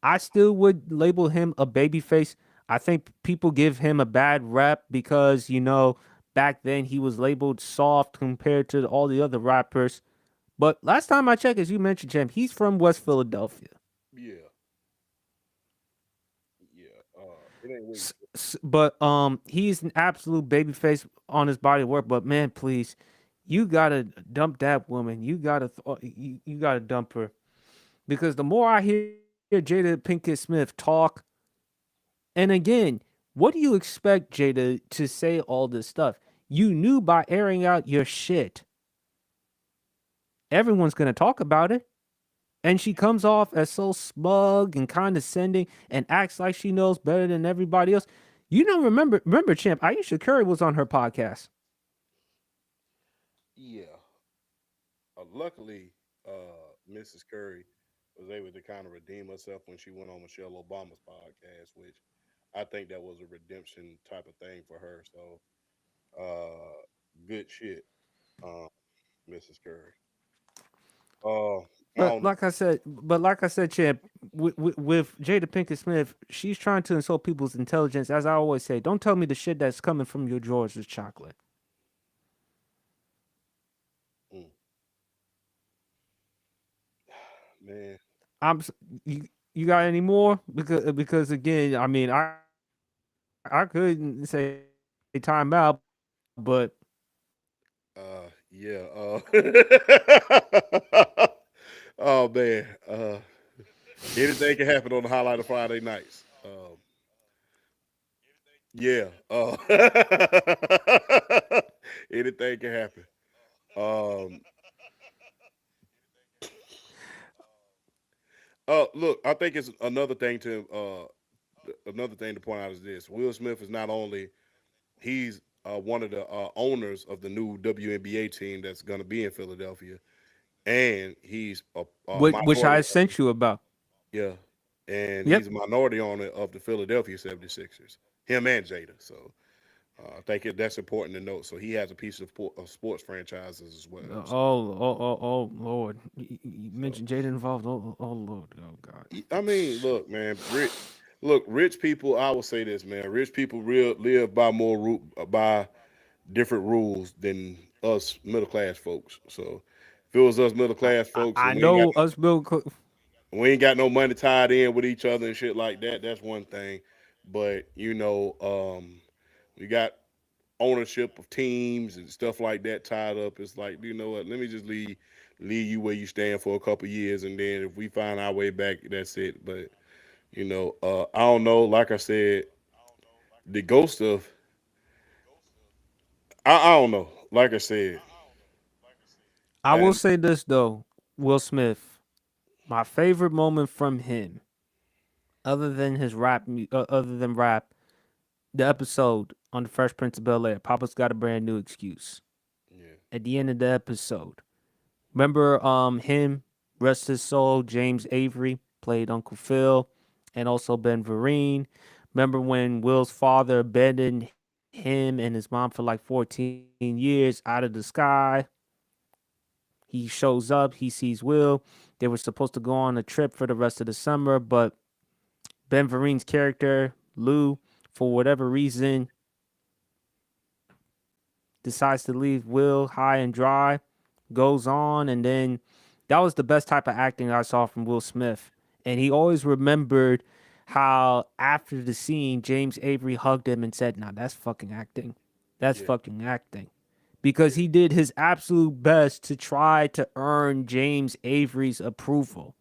I still would label him a babyface. I think people give him a bad rep because, back then he was labeled soft compared to all the other rappers. But last time I checked, as you mentioned, Jim, he's from West Philadelphia. Yeah. Yeah. It ain't where you. But he's an absolute babyface on his body of work. But man, please, you gotta dump that woman. You gotta dump her because the more I hear Jada Pinkett Smith talk, and again, what do you expect Jada to say all this stuff? You knew by airing out your shit, everyone's gonna talk about it. And she comes off as so smug and condescending and acts like she knows better than everybody else. Remember, champ, Aisha Curry was on her podcast. Yeah. Luckily, Mrs. Curry was able to kind of redeem herself when she went on Michelle Obama's podcast, which I think that was a redemption type of thing for her. So, good shit, um, Mrs. Curry. I don't. But like I said, champ, with Jada Pinkett Smith, she's trying to insult people's intelligence. As I always say, don't tell me the shit that's coming from your drawers is chocolate. Mm, man. I'm s- you got any more? Because again, I mean, I couldn't say timeout, but Yeah. Oh man. Anything can happen on the highlight of Friday nights. Yeah. Anything can happen. Um, look, I think it's another thing to point out is this: Will Smith is not only he's one of the owners of the new WNBA team that's going to be in Philadelphia, and he's a which minority. I sent you about. Yeah, and Yep. he's a minority owner of the Philadelphia 76ers. Him and Jada. So I think that's important to note. So he has a piece of sports franchises as well. So, Oh, Lord! You so mentioned Jada involved. Oh, Lord! Oh, God! I mean, look, man, rich people. I will say this, man. Rich people live by by different rules than us middle class folks. So if it was us middle class folks I and know us Bill. we ain't got no money tied in with each other and shit like that, that's one thing. But we got ownership of teams and stuff like that tied up. It's like, you know what? Let me just leave you where you stand for a couple years, and then if we find our way back, that's it. But I don't know. Like I said, the ghost of I don't know. Like I said, I will and say this though, Will Smith. My favorite moment from him, other than rap, the episode on the Fresh Prince of Bel Air. Papa's got a brand new excuse. yeah, At the end of the episode, remember him, rest his soul, James Avery played Uncle Phil, and also Ben Vereen. Remember when Will's father abandoned him and his mom for like 14 years out of the sky? He shows up, he sees Will. They were supposed to go on a trip for the rest of the summer, but Ben Vereen's character, Lou, for whatever reason, decides to leave Will high and dry, goes on, and then that was the best type of acting I saw from Will Smith. And he always remembered how after the scene, James Avery hugged him and said, "Nah, that's fucking acting. That's Yeah, fucking acting." Because yeah, he did his absolute best to try to earn James Avery's approval.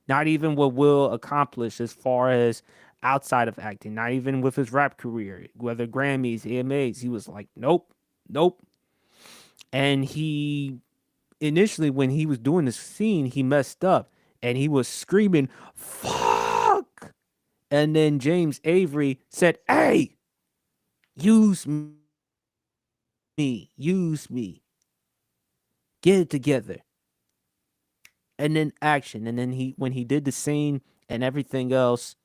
Not even what Will accomplished as far as outside of acting, not even with his rap career, whether Grammys, AMAs, he was like, nope, nope. And he initially, when he was doing this scene, he messed up and he was screaming, fuck. And then James Avery said, hey, use me, get it together. And then action. And then when he did the scene and everything else,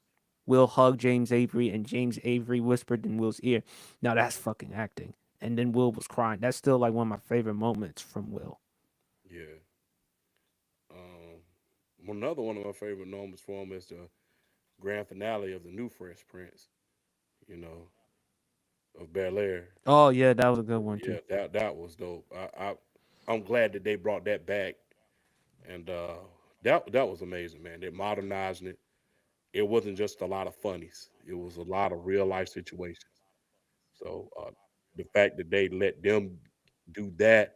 Will hugged James Avery and James Avery whispered in Will's ear, now that's fucking acting. And then Will was crying. That's still like one of my favorite moments from Will. yeah. Um, Another one of my favorite moments for him is the grand finale of the new Fresh Prince. You know, of Bel Air. Oh yeah, that was a good one too. Yeah, that was dope. I'm glad that they brought that back, and that was amazing, man. They modernizing it. It wasn't just a lot of funnies. It was a lot of real life situations. So the fact that they let them do that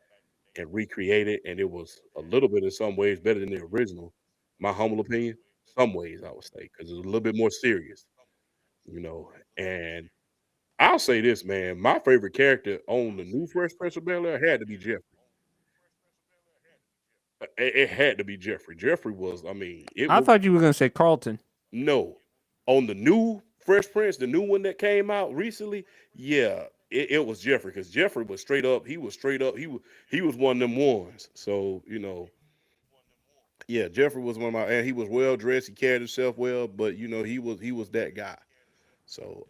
and recreate it, and it was a little bit in some ways better than the original. My humble opinion, some ways I would say, because it's a little bit more serious, you know. And I'll say this, man, my favorite character on the new Fresh Prince of Bel Air had to be Jeffrey. It had to be Jeffrey. Jeffrey was, I mean, it I was thought you were gonna say Carlton. no on the new Fresh Prince, the new one that came out recently. Yeah, it was Jeffrey because Jeffrey was straight up. He was straight up. He was one of them ones. So yeah, Jeffrey was one of my, and he was well dressed. He carried himself well, but he was that guy. So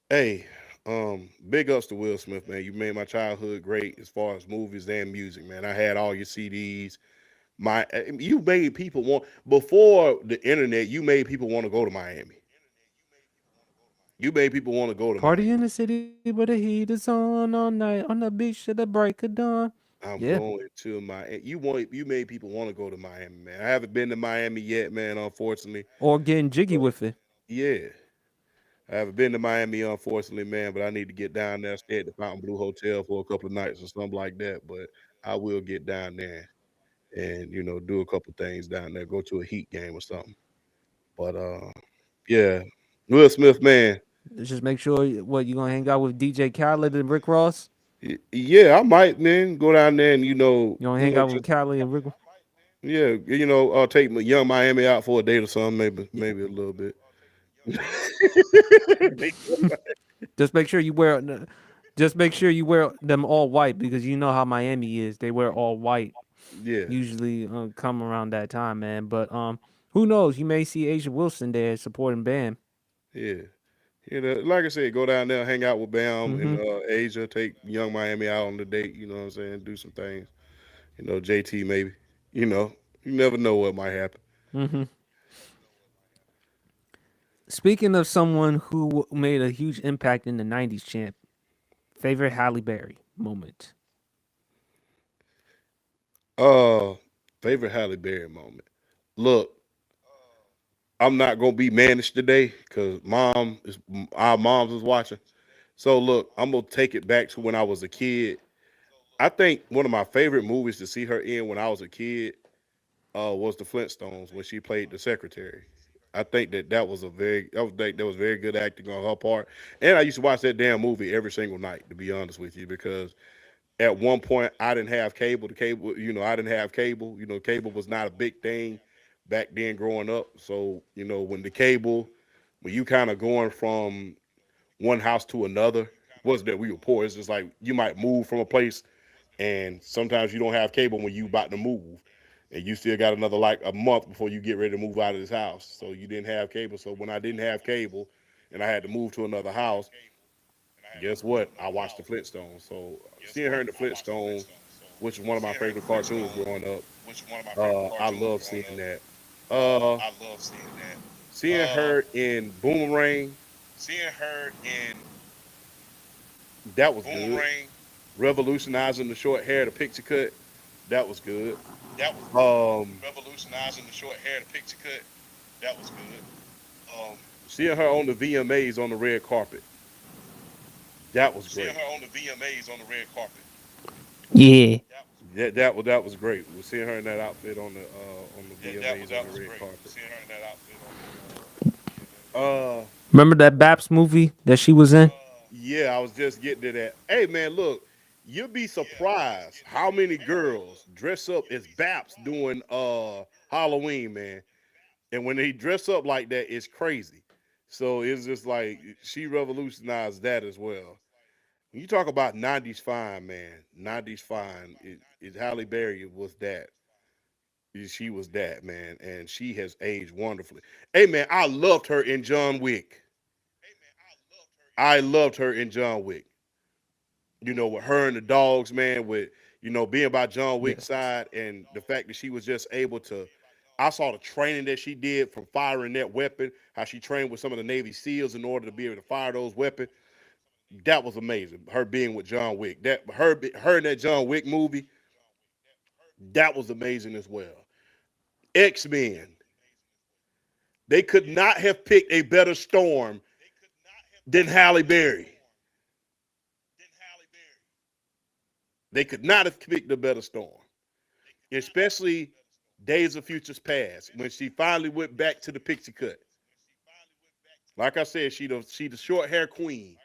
hey, big ups to Will Smith, man. You made my childhood great as far as movies and music, man. I had all your CDs. You made people want before the internet. You made people want to go to Miami. You made people want to go to Party Miami. in the city where the heat is on all night on the beach at the break of dawn. I'm Yeah. going to my. You made people want to go to Miami, man. I haven't been to Miami yet, man. Unfortunately, Or getting jiggy but with it. yeah, I haven't been to Miami, unfortunately, man. But I need to get down there, stay at the Fountain Blue Hotel for a couple of nights or something like that. But I will get down there and do a couple things down there. Go to a Heat game or something. But yeah, Will Smith, man. Just make sure what you gonna hang out with DJ Khaled and Rick Ross. Yeah, I might, man, go down there and You gonna hang out with just Khaled and Rick. yeah, take my young Miami out for a date or something, maybe a little bit. Just make sure you wear. Just make sure you wear them all white because you know how Miami is. They wear all white Yeah, usually come around that time, man. But who knows? You may see Asia Wilson there supporting Bam. yeah. Like I said, go down there, hang out with Bam and Mm-hmm. Asia, take young Miami out on the date. You know what I'm saying? Do some things. JT maybe. You know, you never know what might happen. Mm-hmm. Speaking of someone who made a huge impact in the '90s, champ, favorite Halle Berry moment. Uh, Favorite Halle Berry moment. Look, I'm not gonna be managed today because our moms is watching. So look, I'm gonna take it back to when I was a kid. I think one of my favorite movies to see her in when I was a kid was the Flintstones when she played the secretary. I think that was a very that was very good acting on her part, and I used to watch that damn movie every single night. To be honest with you, because at one point I didn't have cable. The cable, I didn't have cable. Cable was not a big thing back then growing up. So when you kind of going from one house to another, it wasn't that we were poor. It's just like you might move from a place, and sometimes you don't have cable when you about to move, and you still got another like a month before you get ready to move out of this house. So you didn't have cable. So when I didn't have cable, and I had to move to another house, guess what? I watched the Flintstones. So seeing her in the Flintstones, which is one of my favorite cartoons growing up, I love seeing that. Uh, I love seeing that. seeing her in Boomerang, Seeing her in that was good. Boomerang, Revolutionizing the short hair, the pixie cut, that was good. that was Um, revolutionizing the short hair, the picture cut. That was good. Um, seeing her on the VMAs on the red carpet, that was Seeing great. her on the VMAs on the red carpet. Yeah. That was great. We're seeing her in that outfit on the That VMAs on the was red great. carpet. Seeing her in that outfit on the Uh, Remember that Baps movie that she was in? yeah, I was just getting to that. Hey man, look, you'll be surprised how many girls dress up as Baps doing Halloween, man. And when they dress up like that, it's crazy. So it's just like she revolutionized that as well. When you talk about '90s fine, man, '90s fine. Halle Berry was that. She was that, man, and she has aged wonderfully. Hey man, I loved her in John Wick. I loved her in John Wick. With her and the dogs, man, with being by John Wick's Yes. side, and the fact that she was just able to. I saw the training that she did from firing that weapon, how she trained with some of the Navy SEALs in order to be able to fire those weapons. That was amazing. Her being with John Wick, her in that John Wick movie, that was amazing as well. X-Men, they could not have picked a better storm than Halle Berry. They could not have picked a better storm, especially Days of Futures Past when she finally went back to the pixie cut. Like I said, she the short hair queen.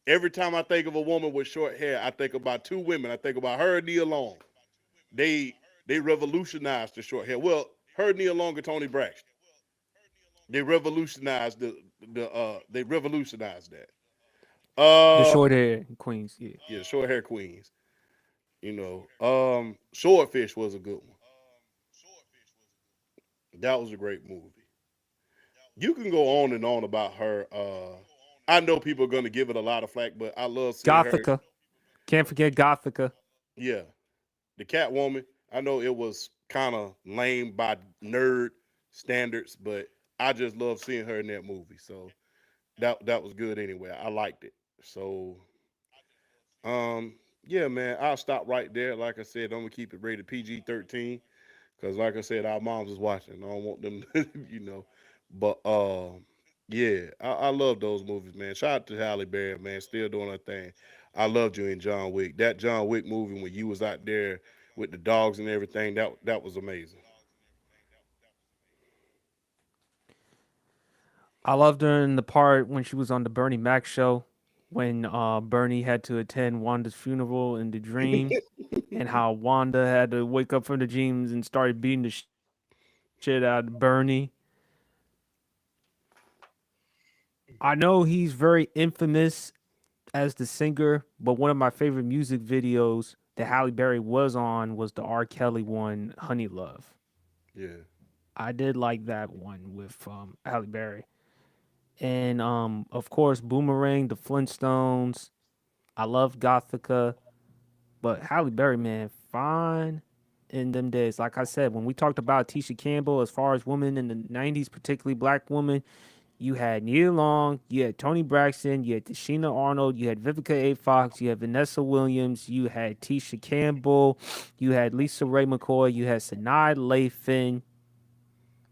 Every time I think of a woman with short hair, I think about two women. I think about her and Nia Long. They they revolutionized the short hair. Well, her, Nia Long, and Tony Braxton. They revolutionized that. The Uh short hair queens. Yeah. yeah, short hair queens. Swordfish was a good one. That was a great movie. You can go on and on about her. I know people are gonna give it a lot of flack, but I love seeing her. Gothica. Can't forget Gothica. Yeah, the Catwoman. I know it was kind of lame by nerd standards, but I just love seeing her in that movie. So that was good anyway. I liked it. So um yeah, man, I'll stop right there. Like I said, I'm gonna keep it rated PG-13 because, like I said, our moms is watching. I don't want them, But yeah, I love those movies, man. Shout out to Halle Berry, man, still doing her thing. I loved you in John Wick. That John Wick movie when you was out there with the dogs and everything, that was amazing. I loved her in the part when she was on the Bernie Mac show when Bernie had to attend Wanda's funeral in the dream and how Wanda had to wake up from the dreams and started beating the shit out of Bernie. I know he's very infamous as the singer, but one of my favorite music videos that Halle Berry was on was the R. Kelly one, Honey Love. Yeah, I did like that one with Halle Berry. And of course Boomerang, the Flintstones. I love Gothica, but Halle Berry, man, fine in them days. Like I said, when we talked about Tisha Campbell as far as women in the '90s, particularly black women, you had Nia Long, you had Tony Braxton, you had Tashina Arnold, you had Vivica A. Fox, you had Vanessa Williams, you had Tisha Campbell, you had Lisa Ray McCoy, you had Sanaa Lathan.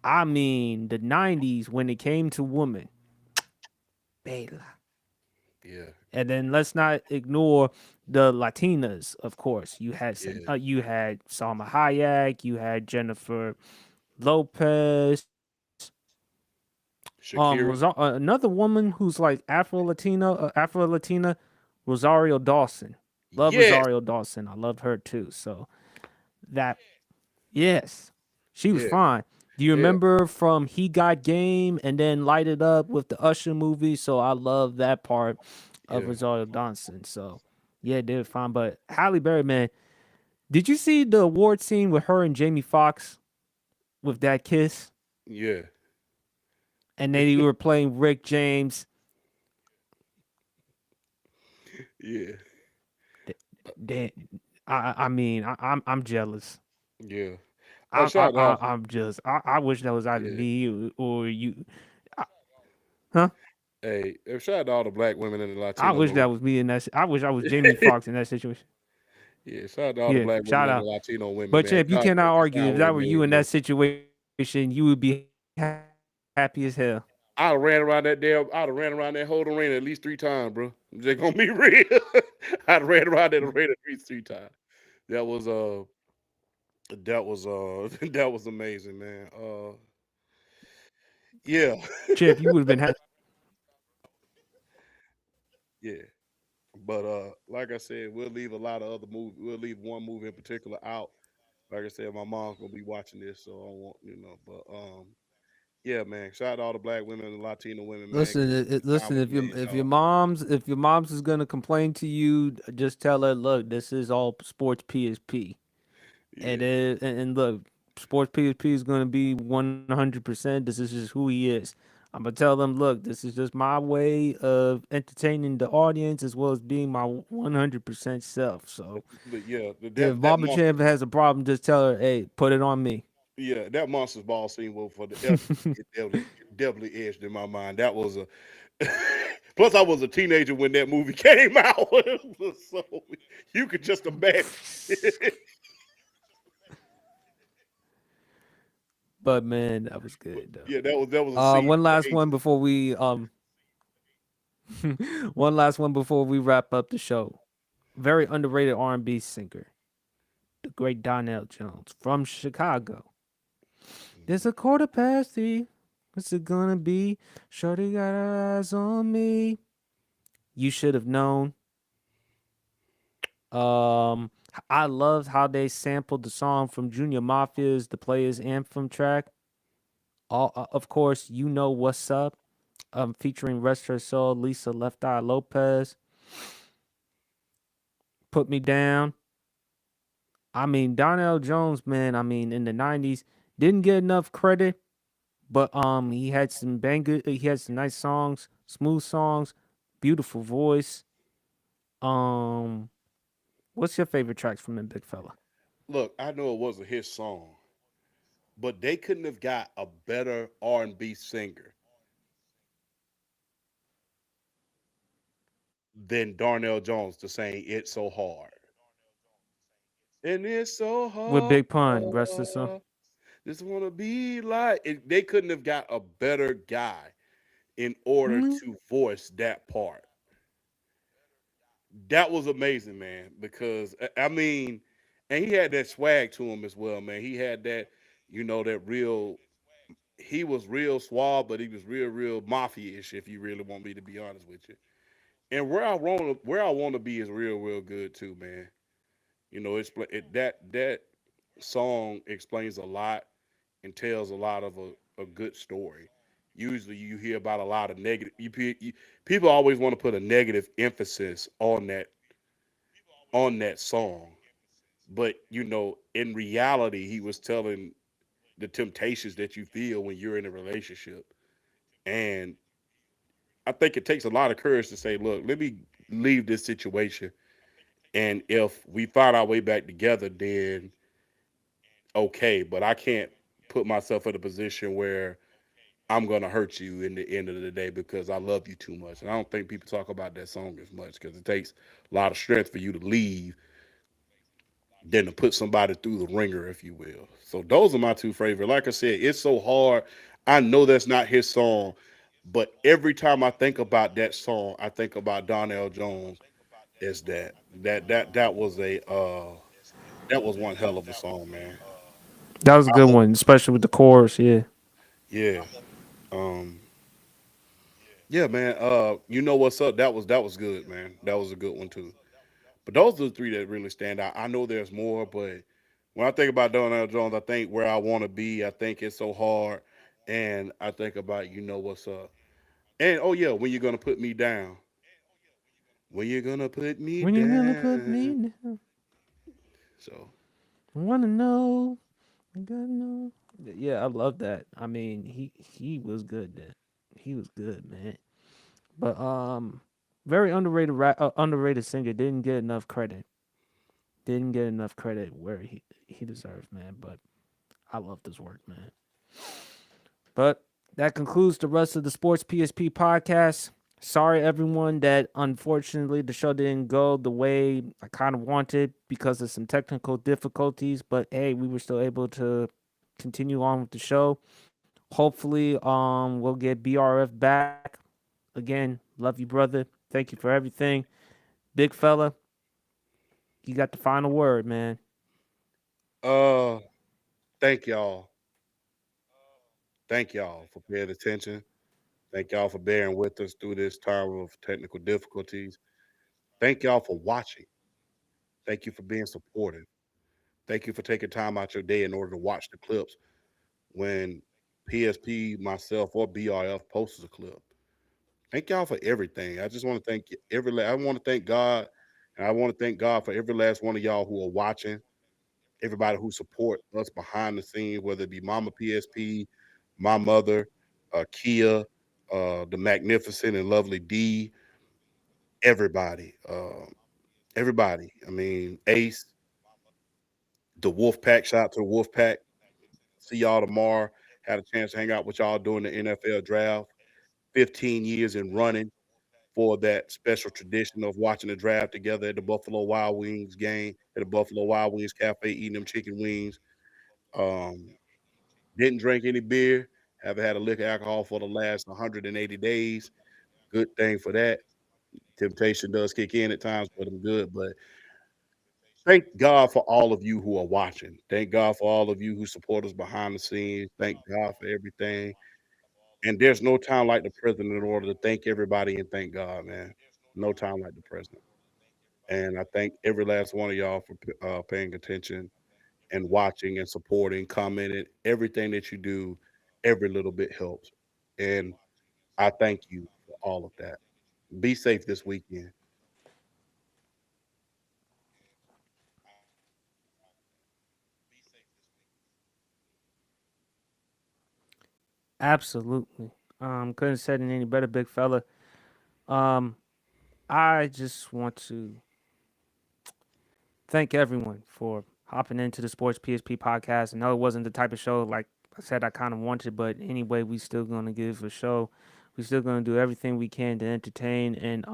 I mean, the '90s when it came to women, Bela. yeah, And then let's not ignore the Latinas, of course. yeah. You had Salma Hayek, you had Jennifer Lopez, Shakira. Another woman who's like Afro Latina, Rosario Dawson. Love Yes. Rosario Dawson. I loved her too. So that yes, she was Yeah. fine. Do you Yeah. remember from He Got Game and then Light It Up with the Usher movie? So I love that part of Yeah. Rosario Dawson. So yeah, they were fine. But Halle Berry, man, did you see the award scene with her and Jamie Foxx with that kiss? Yeah. And they were playing Rick James. Yeah. Th- th- I mean, I'm jealous. Yeah. Oh, shout out. I wish that was either Yeah. me or you. I, huh? Hey, shout out to all the black women and the I Latinos wish on. that was me in that. I wish I was Jamie Foxx in that situation. Yeah, shout out to all the Yeah, black women shout and the out. Latino women, But man. champ, you God, cannot it's argue. time If we that were you made, in bro. that situation, you would be happy as hell. I'd have ran around that damn. I'd have ran around that whole arena at least 3 times, bro. I'm just gonna be real. I'd ran around that arena at least 3 times. That was that was amazing, man. Yeah, Champ, you would have been happy. yeah. But like I said, we'll leave a lot of other movies. We'll leave one movie in particular out. Like I said, my mom's gonna be watching this, so I won't, But yeah, man. Shout out to all the black women and Latino women, man, Listen, because it's time listen. we made If y'all. your mom's is gonna complain to you, just tell her, look, this is all sports PSP, Yeah, and look, sports PSP is gonna be 100%. This is just who he is. I'm gonna tell them, look, this is just my way of entertaining the audience as well as being my 100% self. So but yeah, if that Mama monster. Champ has a problem, just tell her, hey, put it on me. Yeah, that monsters ball scene was for the F. It definitely edged in my mind. That was a. Plus, I was a teenager when that movie came out, so you could just imagine. But man, that was But good though. yeah, that was a scene One for the last one ages. before we one last one before we wrap up the show. Very underrated R&B singer, the great Donnell Jones from Chicago. There's a quarter past three. What's it gonna be? Shorty got her eyes on me. You should have known. Um, I loved how they sampled the song from Junior Mafia's "The Players Anthem" track. All, of course, you know what's up. Featuring Rest Her Soul, Lisa Left Eye Lopez. Put Me Down. I mean, Donnell Jones, man. I mean, in the '90s, didn't get enough credit, but he had some banger. He had some nice songs, smooth songs, beautiful voice. Um, what's your favorite tracks from him, big fella? Look, I know it wasn't his song, but they couldn't have got a better R&B singer than Darnell Jones to sing "It's So Hard." And it's so With hard. Big Pun, rest of the Just wanna be like they couldn't have got a better guy in order song. to voice that part. That was amazing, man. Because I mean, and he had that swag to him as well, man. He had that, that real. He was real suave, but he was real mafia-ish. If you really want me to be honest with you, and where I want to be is real good too, man. That song explains a lot and tells a lot of a good story. Usually, you hear about a lot of negative. People always want to put a negative emphasis on that song, but in reality, he was telling the temptations that you feel when you're in a relationship, and I think it takes a lot of courage to say, "Look, let me leave this situation, and if we find our way back together, then okay, but I can't put myself in a position where I'm gonna hurt you in the end of the day because I love you too much." And I don't think people talk about that song as much because it takes a lot of strength for you to leave than to put somebody through the ringer, if you will. So those are my two favorite. Like I said, it's so hard. I know that's not his song, but every time I think about that song, I think about Donnell Jones as that was one hell of a song, man. That was a I good hope, one, especially with the chorus. Yeah, yeah. Um, Yeah, man. You know what's up? That was good, man. That was a good one too. But those are the three that really stand out. I know there's more, but when I think about Donald Jones, I think where I want to be. I think it's so hard, and I think about what's up. And oh yeah, when you're gonna put me down? When you're gonna put me when you gonna put down? me down, So I wanna know. I gotta know. Yeah, I love that. I mean, he was good then. He was good, man. But very underrated singer. Didn't get enough credit. Didn't get enough credit where he deserves, man. But I love this work, man. But that concludes the rest of the Sports PSP podcast. Sorry, everyone, that unfortunately the show didn't go the way I kind of wanted because of some technical difficulties. But hey, we were still able to continue on with the show. Hopefully, we'll get BRF back again. Love you, brother. Thank you for everything, big fella. You got the final word, man. Uh, thank y'all. Thank y'all for paying attention. Thank y'all for bearing with us through this time of technical difficulties. Thank y'all for watching. Thank you for being supportive. Thank you for taking time out your day in order to watch the clips when PSP, myself, or BRF posts a clip. Thank y'all for everything. I just want to thank I want to thank God, and I want to thank God for every last one of y'all who are watching, everybody who support us behind the scenes, whether it be Mama PSP, my mother, Kia, the magnificent and lovely D, everybody, everybody. I mean, Ace, the Wolf Pack. Shout out to the Wolf Pack. See y'all tomorrow. Had a chance to hang out with y'all during the NFL draft. 15 years in running for that special tradition of watching the draft together at the Buffalo Wild Wings game, at the Buffalo Wild Wings Cafe, eating them chicken wings. Um, didn't drink any beer. Haven't had a liquor alcohol for the last 180 days. Good thing for that. Temptation does kick in at times, but I'm good. But thank God for all of you who are watching. Thank God for all of you who support us behind the scenes. Thank God for everything. And there's no time like the present in order to thank everybody and thank God, man. No time like the present. And I thank every last one of y'all for paying attention and watching and supporting, commenting. Everything that you do, every little bit helps. And I thank you for all of that. Be safe this weekend. Absolutely. Couldn't have said it any better, big fella. Um, I just want to thank everyone for hopping into the Sports PSP podcast. I know it wasn't the type of show like I said I kind of wanted, but anyway, we still gonna give a show. We still gonna do everything we can to entertain and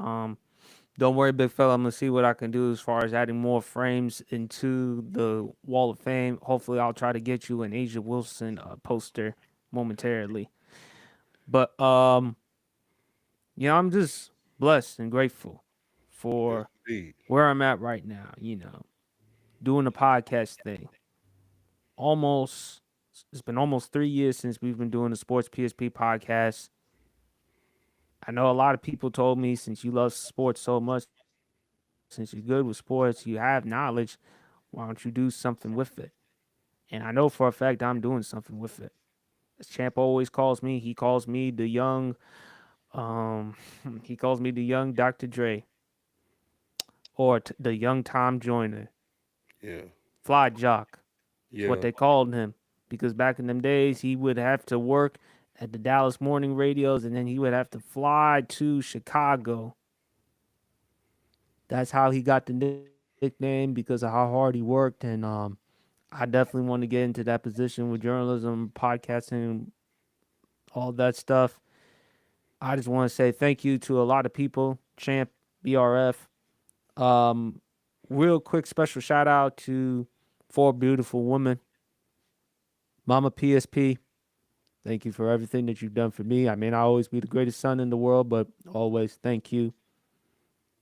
don't worry, big fella. I'm gonna see what I can do as far as adding more frames into the Wall of Fame. Hopefully, I'll try to get you an Asia Wilson poster momentarily. But I'm just blessed and grateful Yes, for indeed. where I'm at right now. Doing the podcast thing. Almost it's been almost 3 years since we've been doing the Sports PSP podcast. I know a lot of people told me since you love sports so much, since you're good with sports, you have knowledge. Why don't you do something with it? And I know for a fact I'm doing something with it. As Champ always calls me, he calls me the young, um, he calls me the young Dr. Dre or the young Tom Joyner, Yeah. Fly Jock. It's what Yeah. they called him because back in them days he would have to work at the Dallas morning radios and then he would have to fly to Chicago. That's how he got the nickname because of how hard he worked and I definitely want to get into that position with journalism, podcasting, all that stuff. I just want to say thank you to a lot of people, Champ, BRF. Um, Real quick special shout out to four beautiful women, Mama PSP. Thank you for everything that you've done for me. I may not always be the greatest son in the world, but always thank you.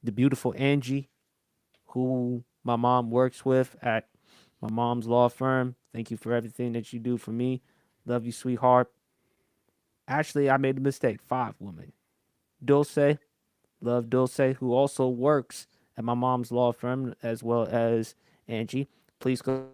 The beautiful Angie, who my mom works with at my mom's law firm. Thank you for everything that you do for me. Love you, sweetheart. Actually, I made a mistake. Five women. Dulce, love Dulce, who also works at my mom's law firm as well as Angie. Please go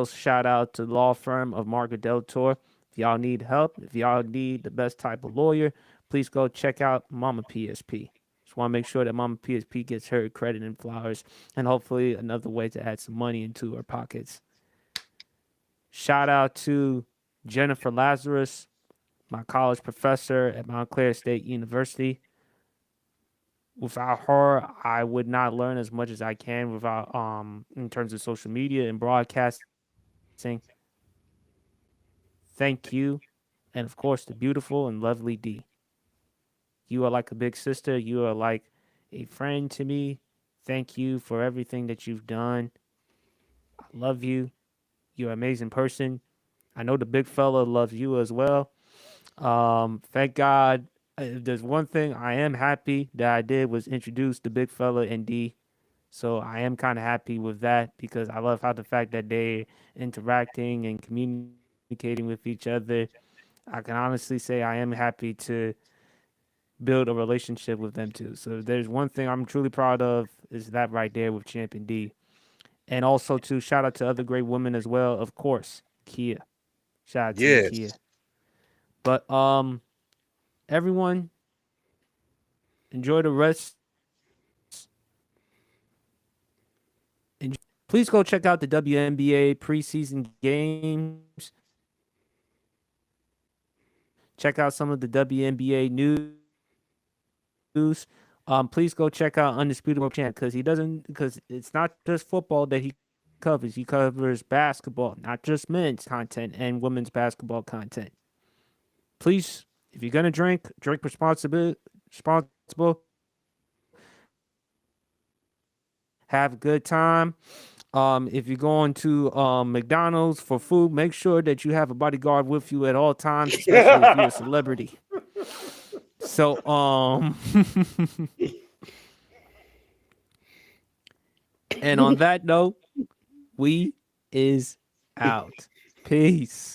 shout out to the law firm of Margaret Delator. If y'all need help, if y'all need the best type of lawyer, please go check out Mama PSP. Just want to make sure that Mama PSP gets her credit and flowers and hopefully another way to add some money into her pockets. Shout out to Jennifer Lazarus, my college professor at Montclair State University. Without her, I would not learn as much as I can without in terms of social media and broadcasting. Thank you. And of course, the beautiful and lovely D. You are like a big sister. You are like a friend to me. Thank you for everything that you've done. I love you. You're an amazing person. I know the big fella loves you as well. Thank God. If there's one thing I am happy that I did was introduce the big fella and D. So I am kind of happy with that because I love how the fact that they interacting and communicating with each other. I can honestly say I am happy to build a relationship with them too. So if there's one thing I'm truly proud of is that right there with Champion D. And also to shout out to other great women as well, of course. Kia. Shout out to you, Yes. Kia. But everyone enjoy the rest. Please go check out the WNBA preseason games. Check out some of the WNBA news. Please go check out Undisputed World Champ because because it's not just football that he covers. He covers basketball, not just men's content and women's basketball content. Please, if you're gonna drink responsible. Have a good time. If you're going to McDonald's for food, make sure that you have a bodyguard with you at all times, especially if you're a celebrity. So, and on that note, we is out. Peace.